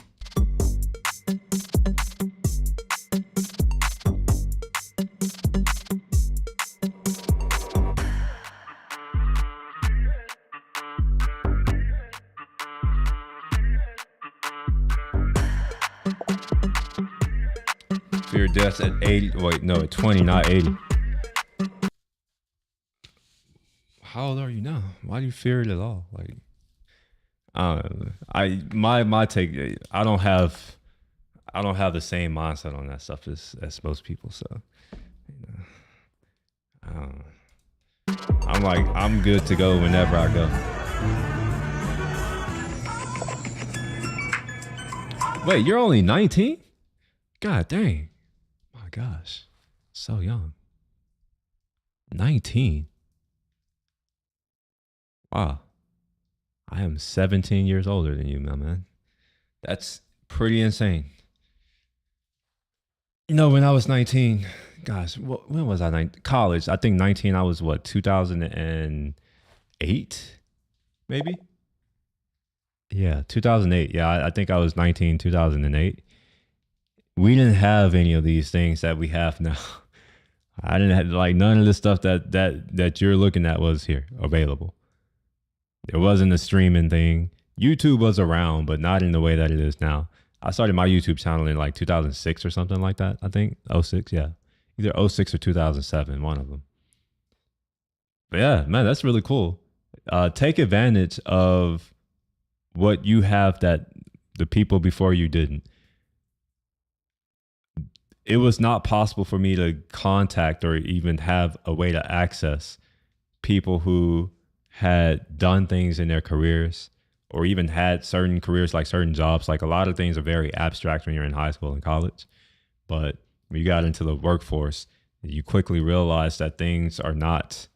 Fear death at 80. Wait, no, at 20, not 80. How old are you now? Why do you fear it at all? Like, my take. I don't have the same mindset on that stuff as most people. So, you know, I'm like, I'm good to go whenever I go. Wait, you're only 19? God dang. My gosh. So young. 19. Wow. I am 17 years older than you, my man. That's pretty insane. You know, when I was 19, gosh, when was I? College. I think 19, I was what, 2008? Maybe? Yeah, 2008. Yeah, I think I was 19, 2008. We didn't have any of these things that we have now. I didn't have, like, none of the stuff that you're looking at was here available. There wasn't a streaming thing. YouTube was around, but not in the way that it is now. I started my YouTube channel in like 2006 or something like that. I think 06. Yeah. Either 06 or 2007, one of them. But yeah, man, that's really cool. Take advantage of what you have that the people before you didn't. It was not possible for me to contact or even have a way to access people who had done things in their careers or even had certain careers, like certain jobs. Like, a lot of things are very abstract when you're in high school and college. But when you got into the workforce, you quickly realize that things are not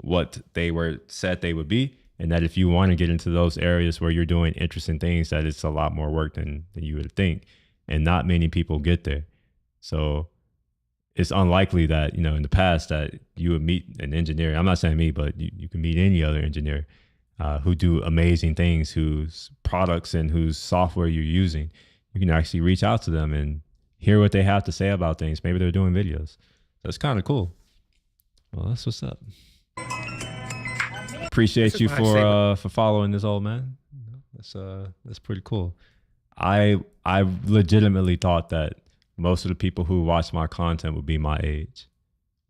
what they were said they would be. And that if you want to get into those areas where you're doing interesting things, that it's a lot more work than you would think. And not many people get there. So it's unlikely that, you know, in the past that you would meet an engineer. I'm not saying me, but you can meet any other engineer who do amazing things, whose products and whose software you're using. You can actually reach out to them and hear what they have to say about things. Maybe they're doing videos. That's kind of cool. Well, that's what's up. Appreciate you for following this old man. That's pretty cool. I legitimately thought that most of the people who watch my content would be my age,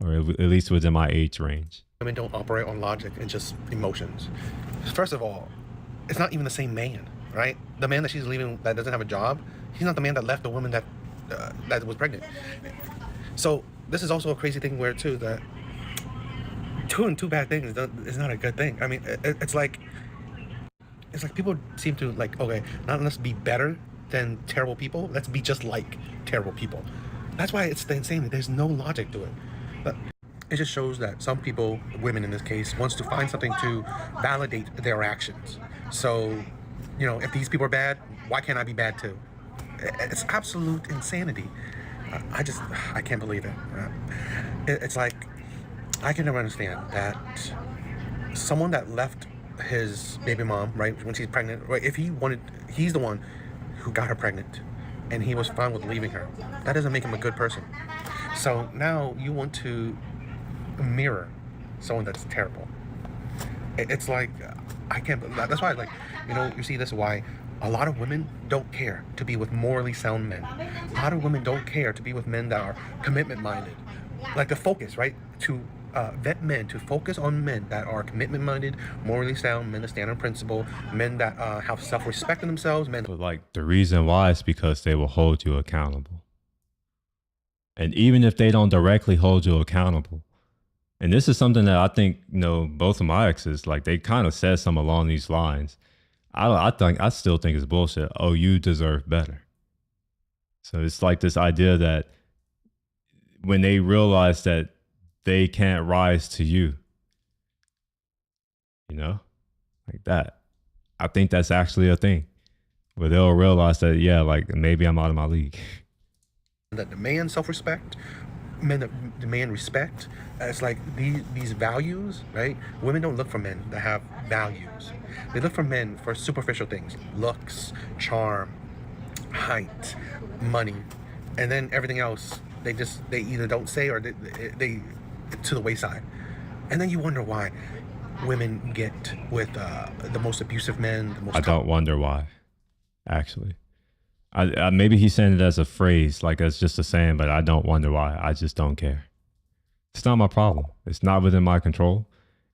or at least within my age range. Women don't operate on logic and just emotions. First of all, it's not even the same man, right? The man that she's leaving that doesn't have a job, he's not the man that left the woman that was pregnant. So this is also a crazy thing where too that doing two bad things is not a good thing. I mean, it's like people seem to like, okay, not let's be better than terrible people, let's be just like terrible people. That's why it's the insanity. There's no logic to it. But it just shows that some people, women in this case, wants to find something to validate their actions. So, you know, if these people are bad, why can't I be bad too? It's absolute insanity. I can't believe it. It's like, I can never understand that someone that left his baby mom, right, when she's pregnant, right, if he's the one who got her pregnant and he was fine with leaving her, that doesn't make him a good person. So now you want to mirror someone that's terrible. It's like, I can't, that's why, like, you know, you see this why a lot of women don't care to be with morally sound men. A lot of women don't care to be with men that are commitment minded. Like the focus, right, to vet men, to focus on men that are commitment minded, morally sound, men that stand on principle, men that have self-respect in themselves, men. But like the reason why is because they will hold you accountable. And even if they don't directly hold you accountable, and this is something that I think, you know, both of my exes, like they kind of said something along these lines. I still think it's bullshit. Oh, you deserve better. So it's like this idea that when they realize that they can't rise to you, you know, like that. I think that's actually a thing where they'll realize that, yeah, like maybe I'm out of my league. That demand self-respect, men that demand respect. It's like these values, right? Women don't look for men that have values. They look for men for superficial things, looks, charm, height, money, and then everything else they either don't say or they to the wayside. And then you wonder why women get with the most abusive men. I don't wonder why, actually. I maybe he's saying it as a phrase, like as just a saying, but I don't wonder why. I just don't care. It's not my problem. It's not within my control,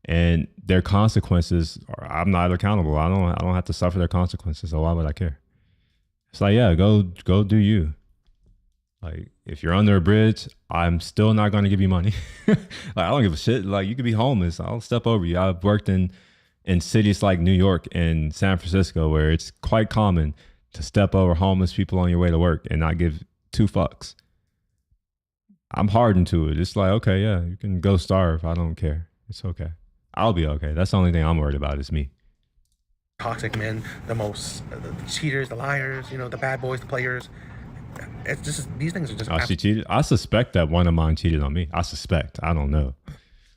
and their consequences I'm not accountable. I don't have to suffer their consequences. So why would I care? It's like, yeah, go do you. Like if you're under a bridge, I'm still not going to give you money. Like I don't give a shit. Like you could be homeless. I'll step over you. I've worked in cities like New York and San Francisco where it's quite common to step over homeless people on your way to work and not give two fucks. I'm hardened to it. It's like, okay, yeah, you can go starve. I don't care. It's okay. I'll be okay. That's the only thing I'm worried about is me. Toxic men, the cheaters, the liars, you know, the bad boys, the players. It's just, these things are just. Oh, she cheated? I suspect that one of mine cheated on me. I suspect. I don't know.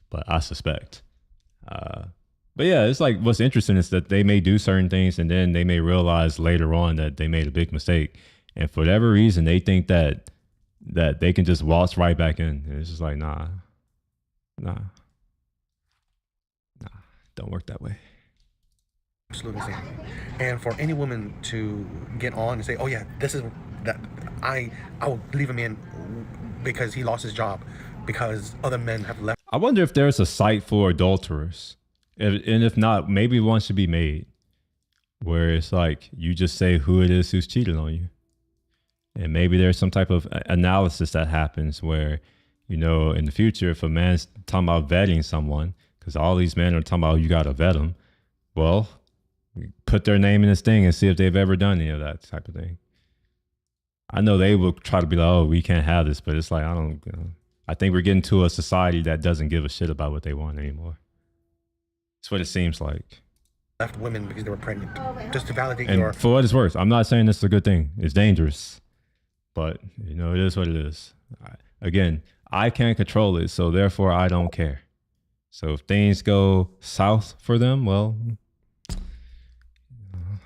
But I suspect. But yeah, it's like what's interesting is that they may do certain things and then they may realize later on that they made a big mistake. And for whatever reason, they think that they can just waltz right back in. And it's just like, nah, don't work that way. Absolutely insane. And for any woman to get on and say, oh yeah, this is that I will leave a man because he lost his job because other men have left. I wonder if there's a site for adulterers. And if not, maybe one should be made where it's like you just say who it is who's cheated on you. And maybe there's some type of analysis that happens where, you know, in the future, if a man's talking about vetting someone, because all these men are talking about you got to vet them, well, put their name in this thing and see if they've ever done any of that type of thing. I know they will try to be like, oh, we can't have this, but it's like, I think we're getting to a society that doesn't give a shit about what they want anymore. That's what it seems like. Left women because they were pregnant, just to validate and for what it's worth, I'm not saying this is a good thing. It's dangerous, but you know, it is what it is. Again, I can't control it, so therefore I don't care. So if things go south for them, well,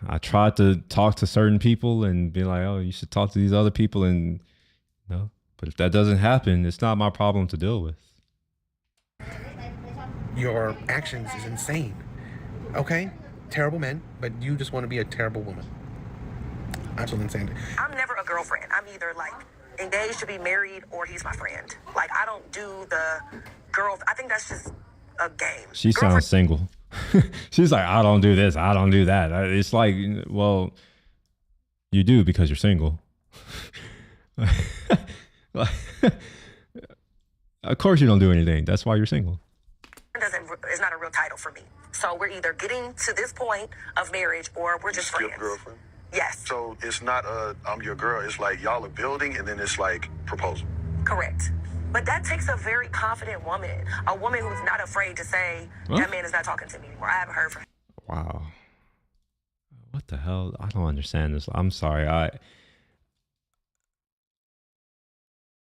I tried to talk to certain people and be like, oh, you should talk to these other people, and but if that doesn't happen, it's not my problem to deal with. Your actions is insane. Okay? Terrible men, but you just want to be a terrible woman. Absolute insanity. I'm never a girlfriend. I'm either like engaged to be married or he's my friend. Like, I don't do the girl. I think that's just a game. She sounds single. She's like, I don't do this, I don't do that. It's like, well, you do because you're single. Of course you don't do anything. That's why you're single. It's not a real title for me. So we're either getting to this point of marriage or we're just friends. Girlfriend? Yes. So it's not I'm your girl. It's like y'all are building and then it's like proposal. Correct. But that takes a very confident woman. A woman who's not afraid to say, that man is not talking to me anymore. I haven't heard from him. Wow. What the hell? I don't understand this. I'm sorry.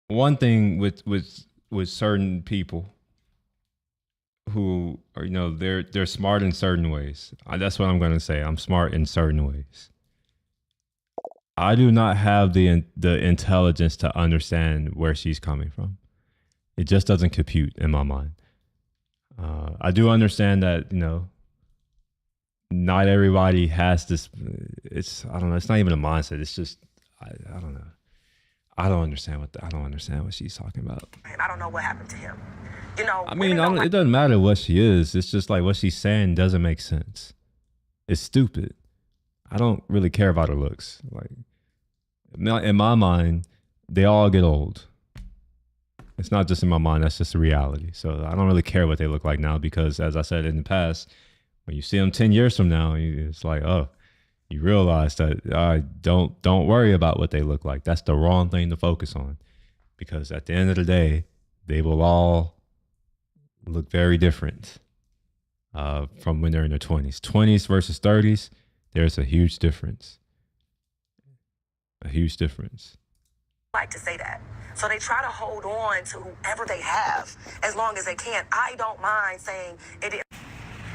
One thing with certain people who are, they're smart in certain ways. That's what I'm going to say. I'm smart in certain ways. I do not have the intelligence to understand where she's coming from. It just doesn't compute in my mind. I do understand that, not everybody has this. I don't know. It's not even a mindset. It's just, I don't know. I don't understand what she's talking about. And I don't know what happened to him. I mean, it doesn't matter what she is. It's just like what she's saying doesn't make sense. It's stupid. I don't really care about her looks. Like, in my mind, they all get old. It's not just in my mind. That's just a reality. So I don't really care what they look like now because, as I said in the past, when you see them 10 years from now, it's like, oh, you realize that don't worry about what they look like. That's the wrong thing to focus on, because at the end of the day, they will all look very different from when they're in their 20s. 20s versus 30s, there's a huge difference. A huge difference. Like to say that. So they try to hold on to whoever they have as long as they can. I don't mind saying it is.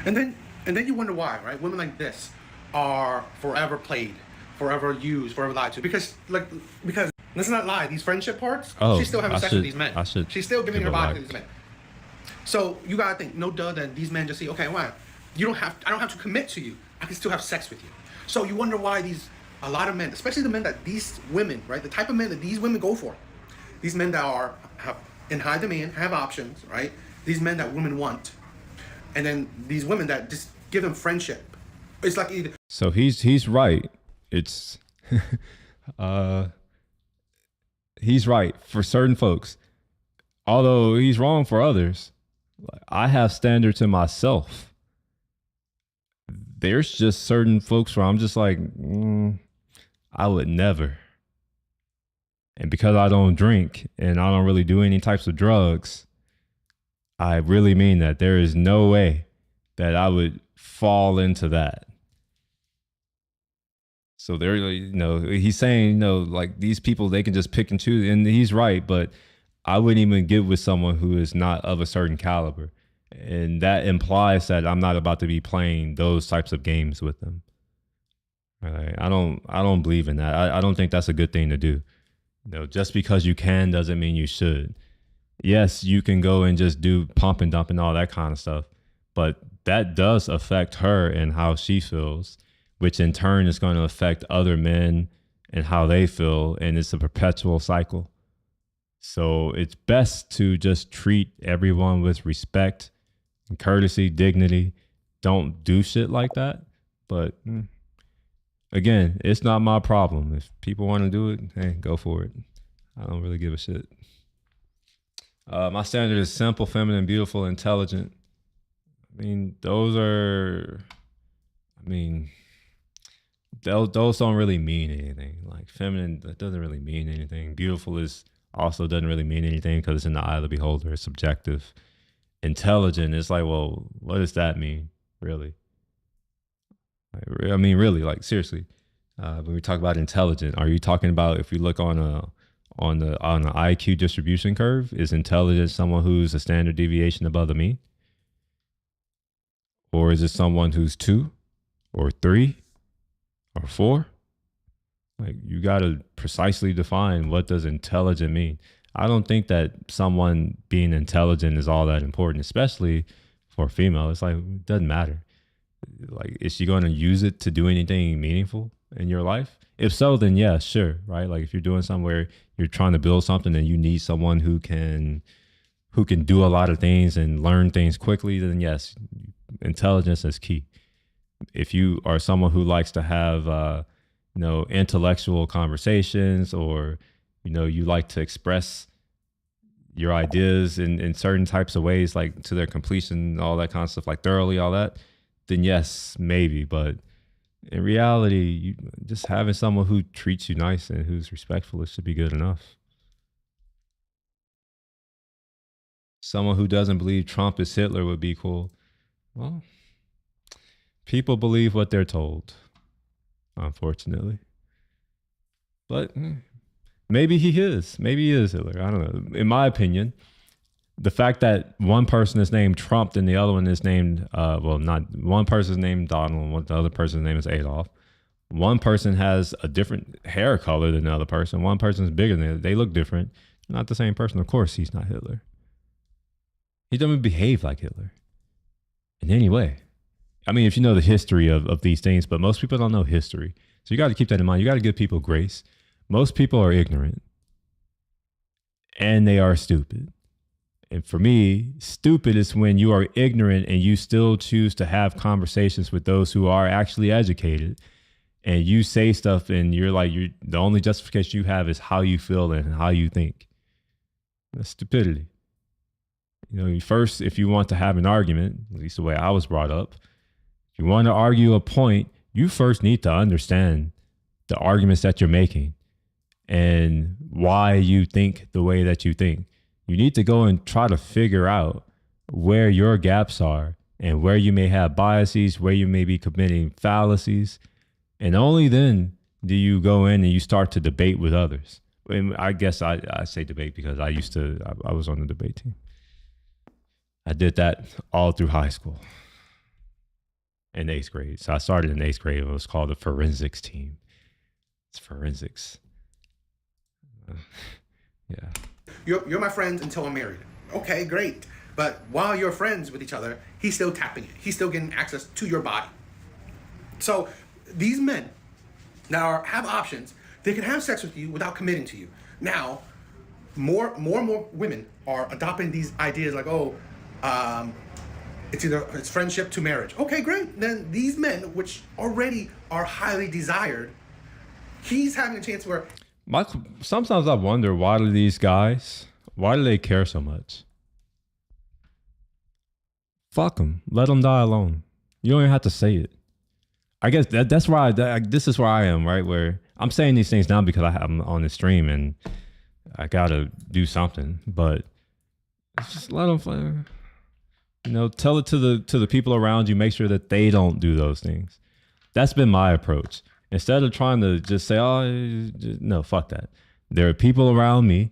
And then you wonder why, right? Women like this are forever played, forever used, forever lied to. Because let's not lie, these friendship parts, she's still having sex with these men. She's still giving her body to these men. So you gotta think, no duh, that these men just say, okay, why? I don't have to commit to you. I can still have sex with you. So you wonder why a lot of men, especially the men that these women, right? The type of men that these women go for. These men that have in high demand, have options, right? These men that women want. And then these women that just give them friendship. It's like either. So he's right. It's he's right for certain folks. Although he's wrong for others. I have standards in myself. There's just certain folks where I'm just like, I would never. And because I don't drink and I don't really do any types of drugs, I really mean that. There is no way that I would fall into that. So they're, he's saying, like these people, they can just pick and choose, and he's right, but I wouldn't even get with someone who is not of a certain caliber. And that implies that I'm not about to be playing those types of games with them. Right? I don't believe in that. I don't think that's a good thing to do. Just because you can doesn't mean you should. Yes, you can go and just do pump and dump and all that kind of stuff, but that does affect her and how she feels, which in turn is going to affect other men and how they feel. And it's a perpetual cycle. So it's best to just treat everyone with respect and courtesy, dignity. Don't do shit like that. But again, it's not my problem. If people want to do it, hey, go for it. I don't really give a shit. My standard is simple, feminine, beautiful, intelligent. Those don't really mean anything. Like feminine, that doesn't really mean anything. Beautiful also doesn't really mean anything because it's in the eye of the beholder. It's subjective. Intelligent, it's like, well, what does that mean, really? Really, like seriously. When we talk about intelligent, are you talking about, if you look on the IQ distribution curve, is intelligent someone who's a standard deviation above the mean? Or is it someone who's 2 or 3 or 4? Like, you got to precisely define what does intelligent mean. I don't think that someone being intelligent is all that important, especially for a female. It's like, it doesn't matter. Like, is she going to use it to do anything meaningful in your life? If so, then yeah, sure, right? Like, if you're doing something where you're trying to build something and you need someone who can do a lot of things and learn things quickly, then yes, intelligence is key. If you are someone who likes to have intellectual conversations, or you like to express your ideas in certain types of ways, like to their completion, all that kind of stuff, like thoroughly, all that, then yes, maybe. But in reality, just having someone who treats you nice and who's respectful, it should be good enough. Someone who doesn't believe Trump is Hitler would be cool. Well, people believe what they're told, unfortunately. But maybe he is. Maybe he is Hitler. I don't know. In my opinion, the fact that one person is named Trump and the other one is named, not one person is named Donald and the other person's name is Adolf. One person has a different hair color than the other person. One person is bigger than the other. They look different. Not the same person. Of course, he's not Hitler. He doesn't behave like Hitler in any way. I mean, if you know the history of these things, but most people don't know history. So you got to keep that in mind. You got to give people grace. Most people are ignorant and they are stupid. And for me, stupid is when you are ignorant and you still choose to have conversations with those who are actually educated, and you say stuff and the only justification you have is how you feel and how you think. That's stupidity. First, if you want to have an argument, at least the way I was brought up, if you want to argue a point, you first need to understand the arguments that you're making and why you think the way that you think. You need to go and try to figure out where your gaps are and where you may have biases, where you may be committing fallacies. And only then do you go in and you start to debate with others. And I guess I say debate because I was on the debate team. I did that all through high school in 8th grade. So I started in 8th grade. It was called the forensics team. It's forensics. Yeah. You're my friends until I'm married. Okay, great. But while you're friends with each other, he's still tapping it. He's still getting access to your body. So these men that have options, they can have sex with you without committing to you. Now, more and more women are adopting these ideas like, it's friendship to marriage. Okay, great. Then these men, which already are highly desired, he's having a chance where... Sometimes I wonder, why do they care so much? Fuck them. Let them die alone. You don't even have to say it. I guess that's why this is where I am, right? Where I'm saying these things now because I'm on the stream and I gotta do something, but just let them fire. Tell it to the people around you. Make sure that they don't do those things. That's been my approach. Instead of trying to just say, no, fuck that. There are people around me.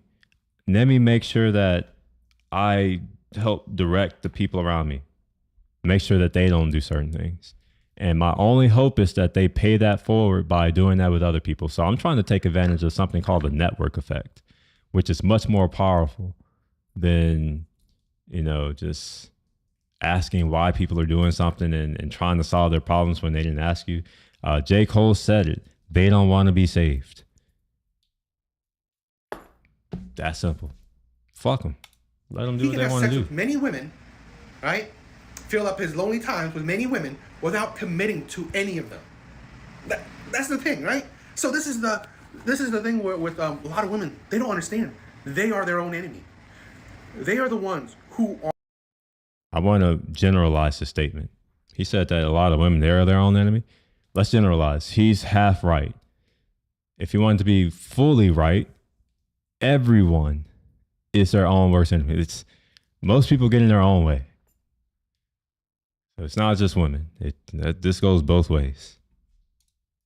Let me make sure that I help direct the people around me. Make sure that they don't do certain things. And my only hope is that they pay that forward by doing that with other people. So I'm trying to take advantage of something called the network effect, which is much more powerful than, just asking why people are doing something and trying to solve their problems when they didn't ask you. J. Cole said it. They don't want to be saved. That simple. Fuck them. Let them do what they want to do. With many women, right? Fill up his lonely times with many women without committing to any of them. That's the thing, right? So this is the thing with a lot of women. They don't understand. They are their own enemy. They are the ones who are. I want to generalize the statement. He said that a lot of women, they are their own enemy. Let's generalize. He's half right. If you want to be fully right, everyone is their own worst enemy. Most people get in their own way. So it's not just women. This goes both ways.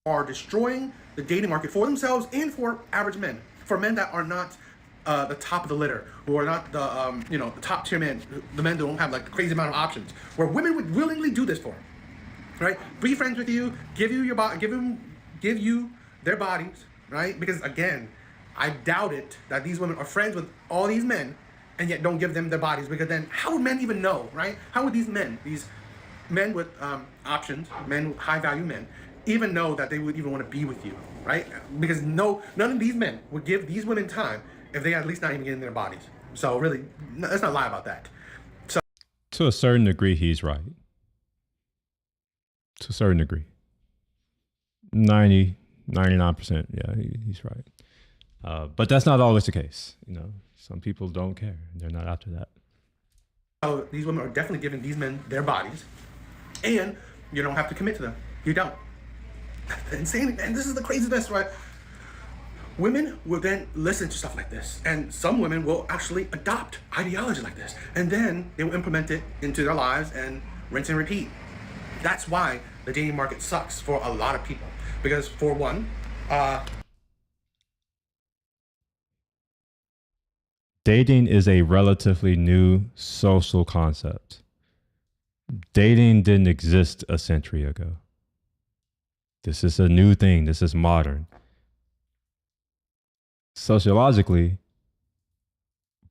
Are destroying the dating market for themselves and for average men, for men that are not the top of the litter, who are not the top tier men, the men that don't have like the crazy amount of options, where women would willingly do this for them, right? Be friends with you, give you your body, give him give you their bodies, right? Because again, I doubt it that these women are friends with all these men and yet don't give them their bodies, because then how would men even know, right? How would these men with options, high value men, even know that they would even want to be with you, right? Because none of these men would give these women time if they at least not even getting their bodies. So really, let's not lie about that. So to a certain degree, he's right. To a certain degree. 99%, yeah, he's right. But that's not always the case. You know, some people don't care. They're not after that. So these women are definitely giving these men their bodies, and you don't have to commit to them. You don't. That's insane. And this is the craziness, right? Women will then listen to stuff like this, and some women will actually adopt ideology like this, and then they will implement it into their lives and rinse and repeat. That's why the dating market sucks for a lot of people. Because for one, dating is a relatively new social concept. Dating didn't exist a century ago. This is a new thing. This is modern. Sociologically,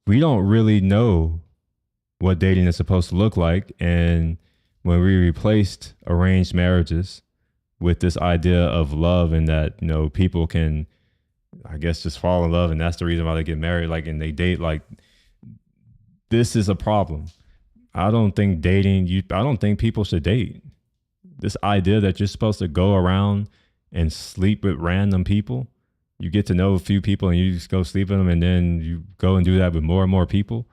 we don't really know what dating is supposed to look like. And when we replaced arranged marriages with this idea of love, and that, you know, people can, I guess, just fall in love, and that's the reason why they get married, like, and they date, like, this is a problem. I don't think people should date. This idea that you're supposed to go around and sleep with random people, you get to know a few people and you just go sleep with them, and then you go and do that with more and more people.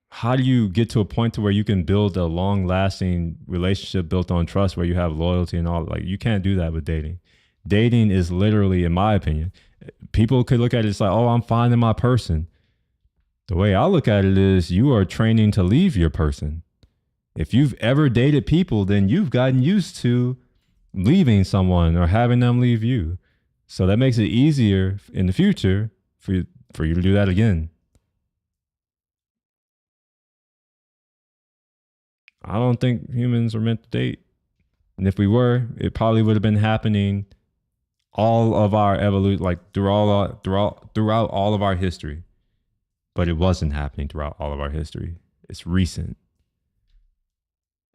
How do you get to a point to where you can build a long-lasting relationship built on trust, where you have loyalty and all? Like, you can't do that with dating. Dating is literally, in my opinion, people could look at it as like, oh, I'm finding my person. The way I look at it is, you are training to leave your person. If you've ever dated people, then you've gotten used to leaving someone or having them leave you. So that makes it easier in the future for you to do that again. I don't think humans are meant to date. And if we were, it probably would have been happening all of our evolution, like throughout all of our history. But it wasn't happening throughout all of our history. It's recent.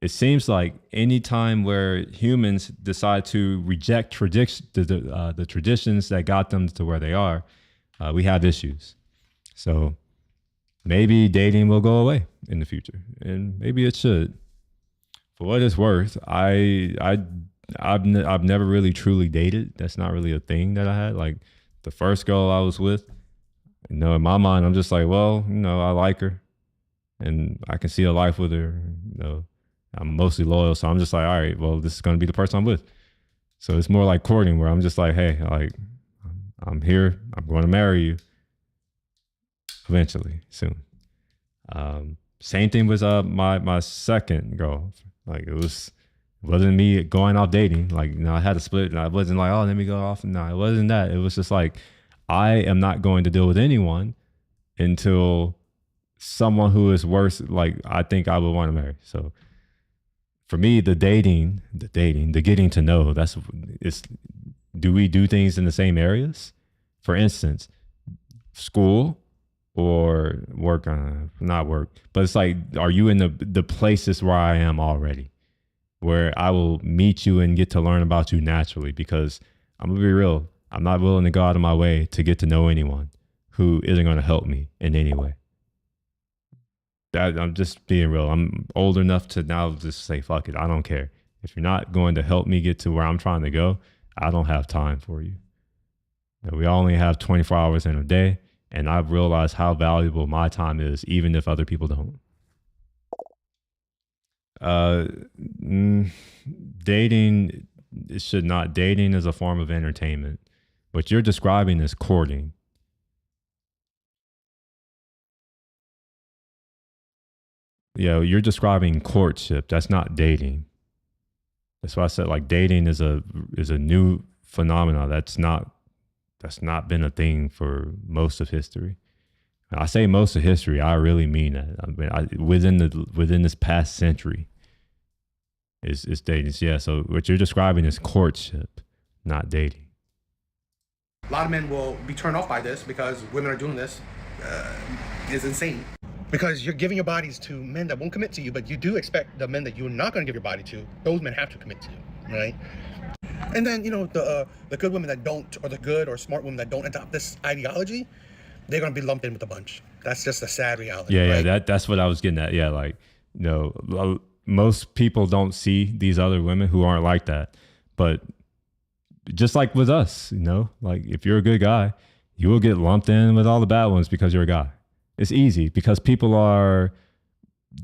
It seems like any time where humans decide to reject the traditions that got them to where they are, we have issues. So maybe dating will go away in the future, and maybe it should. For what it's worth, I've never really truly dated. That's not really a thing that I had. Like, the first girl I was with, you know, in my mind, I'm just like, well, you know, I like her, and I can see a life with her. You know, I'm mostly loyal, so I'm just like, all right, well, this is going to be the person I'm with. So it's more like courting, where I'm just like, hey, like, I'm here, I'm going to marry you eventually, soon. Same thing with my second girl. Like, it wasn't me going off dating. Like, you know, I had a split, and I wasn't like, oh, let me go off. No, it wasn't that. It was just like, I am not going to deal with anyone until someone who is worse, like, I think I would want to marry. So for me, the getting to know, do we do things in the same areas? For instance, school or work, not work, but it's like, are you in the places where I am already, where I will meet you and get to learn about you naturally? Because I'm gonna be real, I'm not willing to go out of my way to get to know anyone who isn't going to help me in any way. I'm just being real. I'm old enough to now just say, fuck it, I don't care. If you're not going to help me get to where I'm trying to go, I don't have time for you. We only have 24 hours in a day, and I've realized how valuable my time is, even if other people don't. Dating is a form of entertainment. What you're describing is courting. Yeah, you're describing courtship. That's not dating. That's why I said, like, dating is a new phenomenon. That's not been a thing for most of history. I say most of history, I really mean that. I mean, within this past century is dating. Yeah, so what you're describing is courtship, not dating. A lot of men will be turned off by this because women are doing this. Is insane. Because you're giving your bodies to men that won't commit to you, but you do expect the men that you're not going to give your body to, those men have to commit to you, right? And then, you know, the good women that don't, or the good or smart women that don't adopt this ideology, they're going to be lumped in with a bunch. That's just a sad reality. Yeah, right? yeah, that's what I was getting at. Yeah, like, you know, most people don't see these other women who aren't like that. But just like with us, you know, like if you're a good guy, you will get lumped in with all the bad ones because you're a guy. It's easy because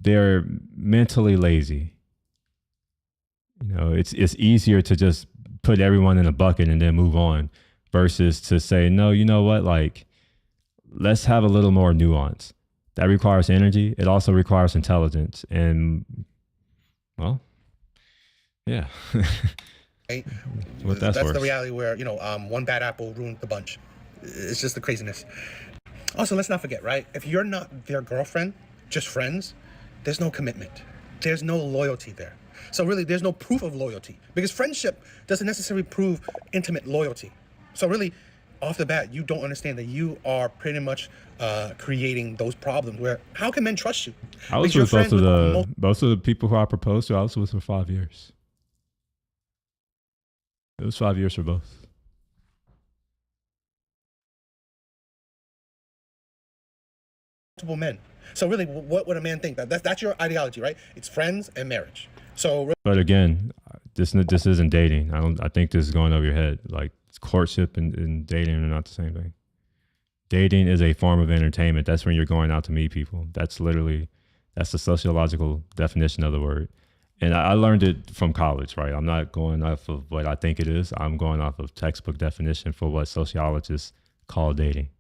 they're mentally lazy. You know, it's easier to just put everyone in a bucket and then move on versus to say, no, you know what, like, let's have a little more nuance. That requires energy. It also requires intelligence. And, well, yeah. Right? What that's the worth. reality where, you know, one bad apple ruined the bunch. It's just the craziness. Also, let's not forget, right? If you're not their girlfriend, just friends, there's no commitment. There's no loyalty there. So really, there's no proof of loyalty because friendship doesn't necessarily prove intimate loyalty. So really, off the bat, you don't understand that you are pretty much creating those problems where how can men trust you? I was with both of the people who I proposed to, I was with for 5 years. It was 5 years for both. Multiple men. So really, what would a man think? That's your ideology, right? It's friends and marriage. So, but again, this isn't dating. I think this is going over your head. Like courtship and dating are not the same thing. Dating is a form of entertainment. That's when you're going out to meet people. That's the sociological definition of the word. And I learned it from college, right? I'm not going off of what I think it is. I'm going off of textbook definition for what sociologists call dating.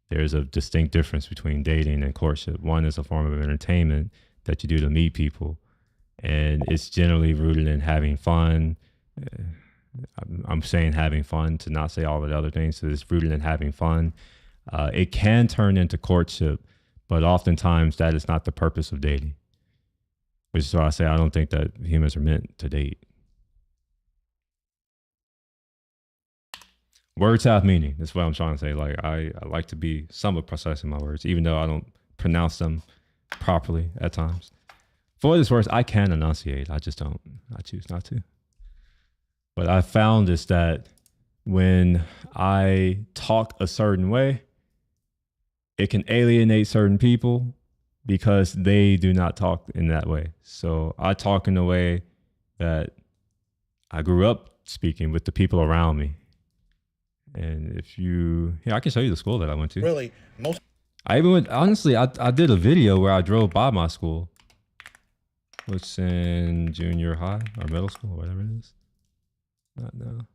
There's a distinct difference between dating and courtship. One is a form of entertainment that you do to meet people, and it's generally rooted in having fun. I'm saying having fun to not say all the other things. So it's rooted in having fun. It can turn into courtship, but oftentimes that is not the purpose of dating. Which is why I say I don't think that humans are meant to date. Words have meaning. That's what I'm trying to say. Like I like to be somewhat precise in my words, even though I don't pronounce them properly at times. For what it's worth, I can enunciate. I just don't. I choose not to. What I found is that when I talk a certain way, it can alienate certain people because they do not talk in that way. So I talk in a way that I grew up speaking with the people around me. And I can show you the school that I went to. Really, I even went, honestly, I did a video where I drove by my school, which is in junior high or middle school, whatever it is. Not now.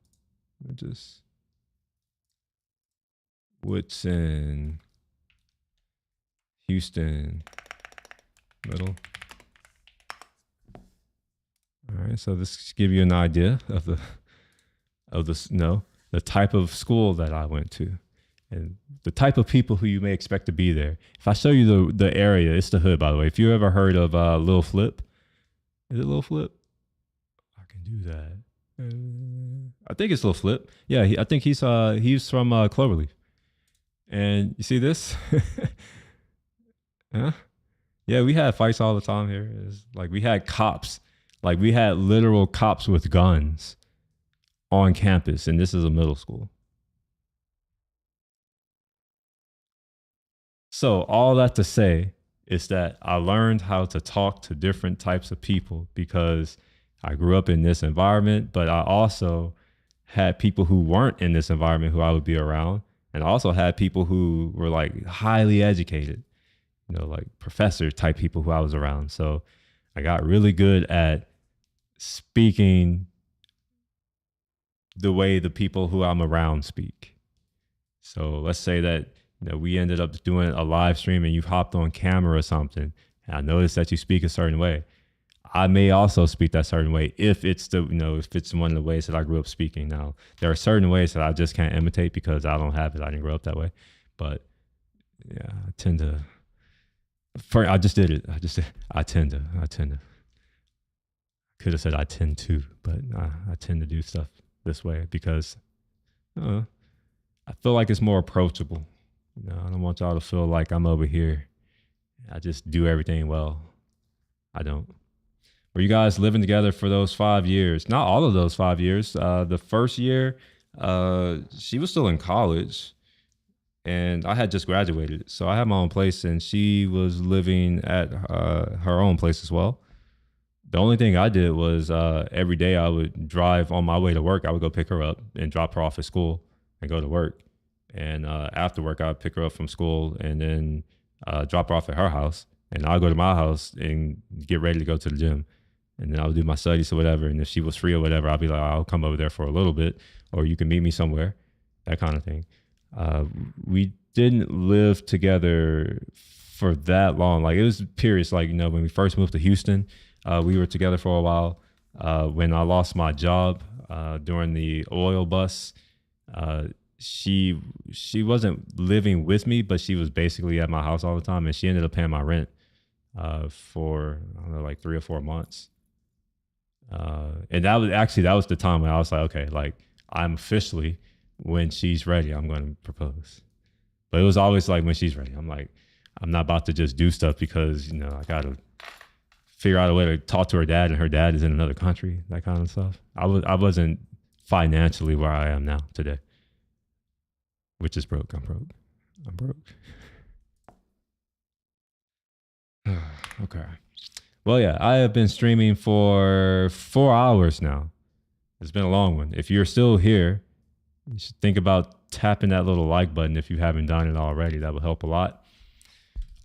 What's in Houston middle. All right, so this give you an idea of the type of school that I went to and the type of people who you may expect to be there. If I show you the area, it's the hood, by the way. If you ever heard of Lil Flip, is it Lil Flip? I can do that. I think it's Lil Flip. Yeah, I think he's from Cloverleaf. And you see this? Huh? Yeah, we had fights all the time here. It's like we had cops. Like we had literal cops with guns on campus, and this is a middle school. So all that to say is that I learned how to talk to different types of people because I grew up in this environment, but I also had people who weren't in this environment who I would be around. And I also had people who were like highly educated, like professor type people who I was around. So I got really good at speaking the way the people who I'm around speak. So let's say that we ended up doing a live stream and you hopped on camera or something, and I noticed that you speak a certain way. I may also speak that certain way if it's if it's one of the ways that I grew up speaking. Now, there are certain ways that I just can't imitate because I don't have it. I didn't grow up that way. But yeah, I tend to. I just did it. I tend to. Could have said I tend to, but I tend to do stuff this way because I feel like it's more approachable. You know, I don't want y'all to feel like I'm over here. I just do everything well. I don't. Were you guys living together for those 5 years? Not all of those 5 years. The first year, she was still in college and I had just graduated. So I had my own place and she was living at her own place as well. The only thing I did was every day I would drive on my way to work. I would go pick her up and drop her off at school and go to work. And after work, I would pick her up from school and then drop her off at her house. And I'll go to my house and get ready to go to the gym. And then I'll do my studies or whatever. And if she was free or whatever, I'll be like, I'll come over there for a little bit, or you can meet me somewhere, that kind of thing. We didn't live together for that long. Like it was periods, like, you know, when we first moved to Houston, we were together for a while. When I lost my job during the oil bust, she wasn't living with me, but she was basically at my house all the time. And she ended up paying my rent for, I don't know, like 3 or 4 months. And that was the time when I was like, okay, like I'm officially, when she's ready, I'm going to propose. But it was always like when she's ready. I'm like, I'm not about to just do stuff because, you know, I got to figure out a way to talk to her dad and her dad is in another country, that kind of stuff. I wasn't financially where I am now today, which is broke. I'm broke. Okay. Well, yeah, I have been streaming for 4 hours now. It's been a long one. If you're still here, you should think about tapping that little like button if you haven't done it already. That will help a lot.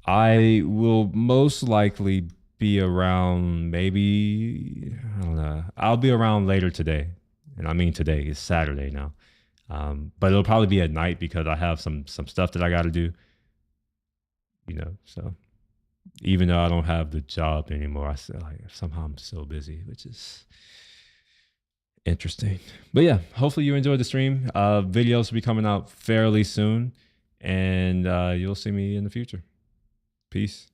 I will most likely be around maybe, I don't know. I'll be around later today. And I mean today, it's Saturday now. But it'll probably be at night because I have some stuff that I got to do. You know, so even though I don't have the job anymore, I still, like, somehow I'm still busy, which is interesting. But yeah, hopefully you enjoyed the stream. Videos will be coming out fairly soon, and you'll see me in the future. Peace.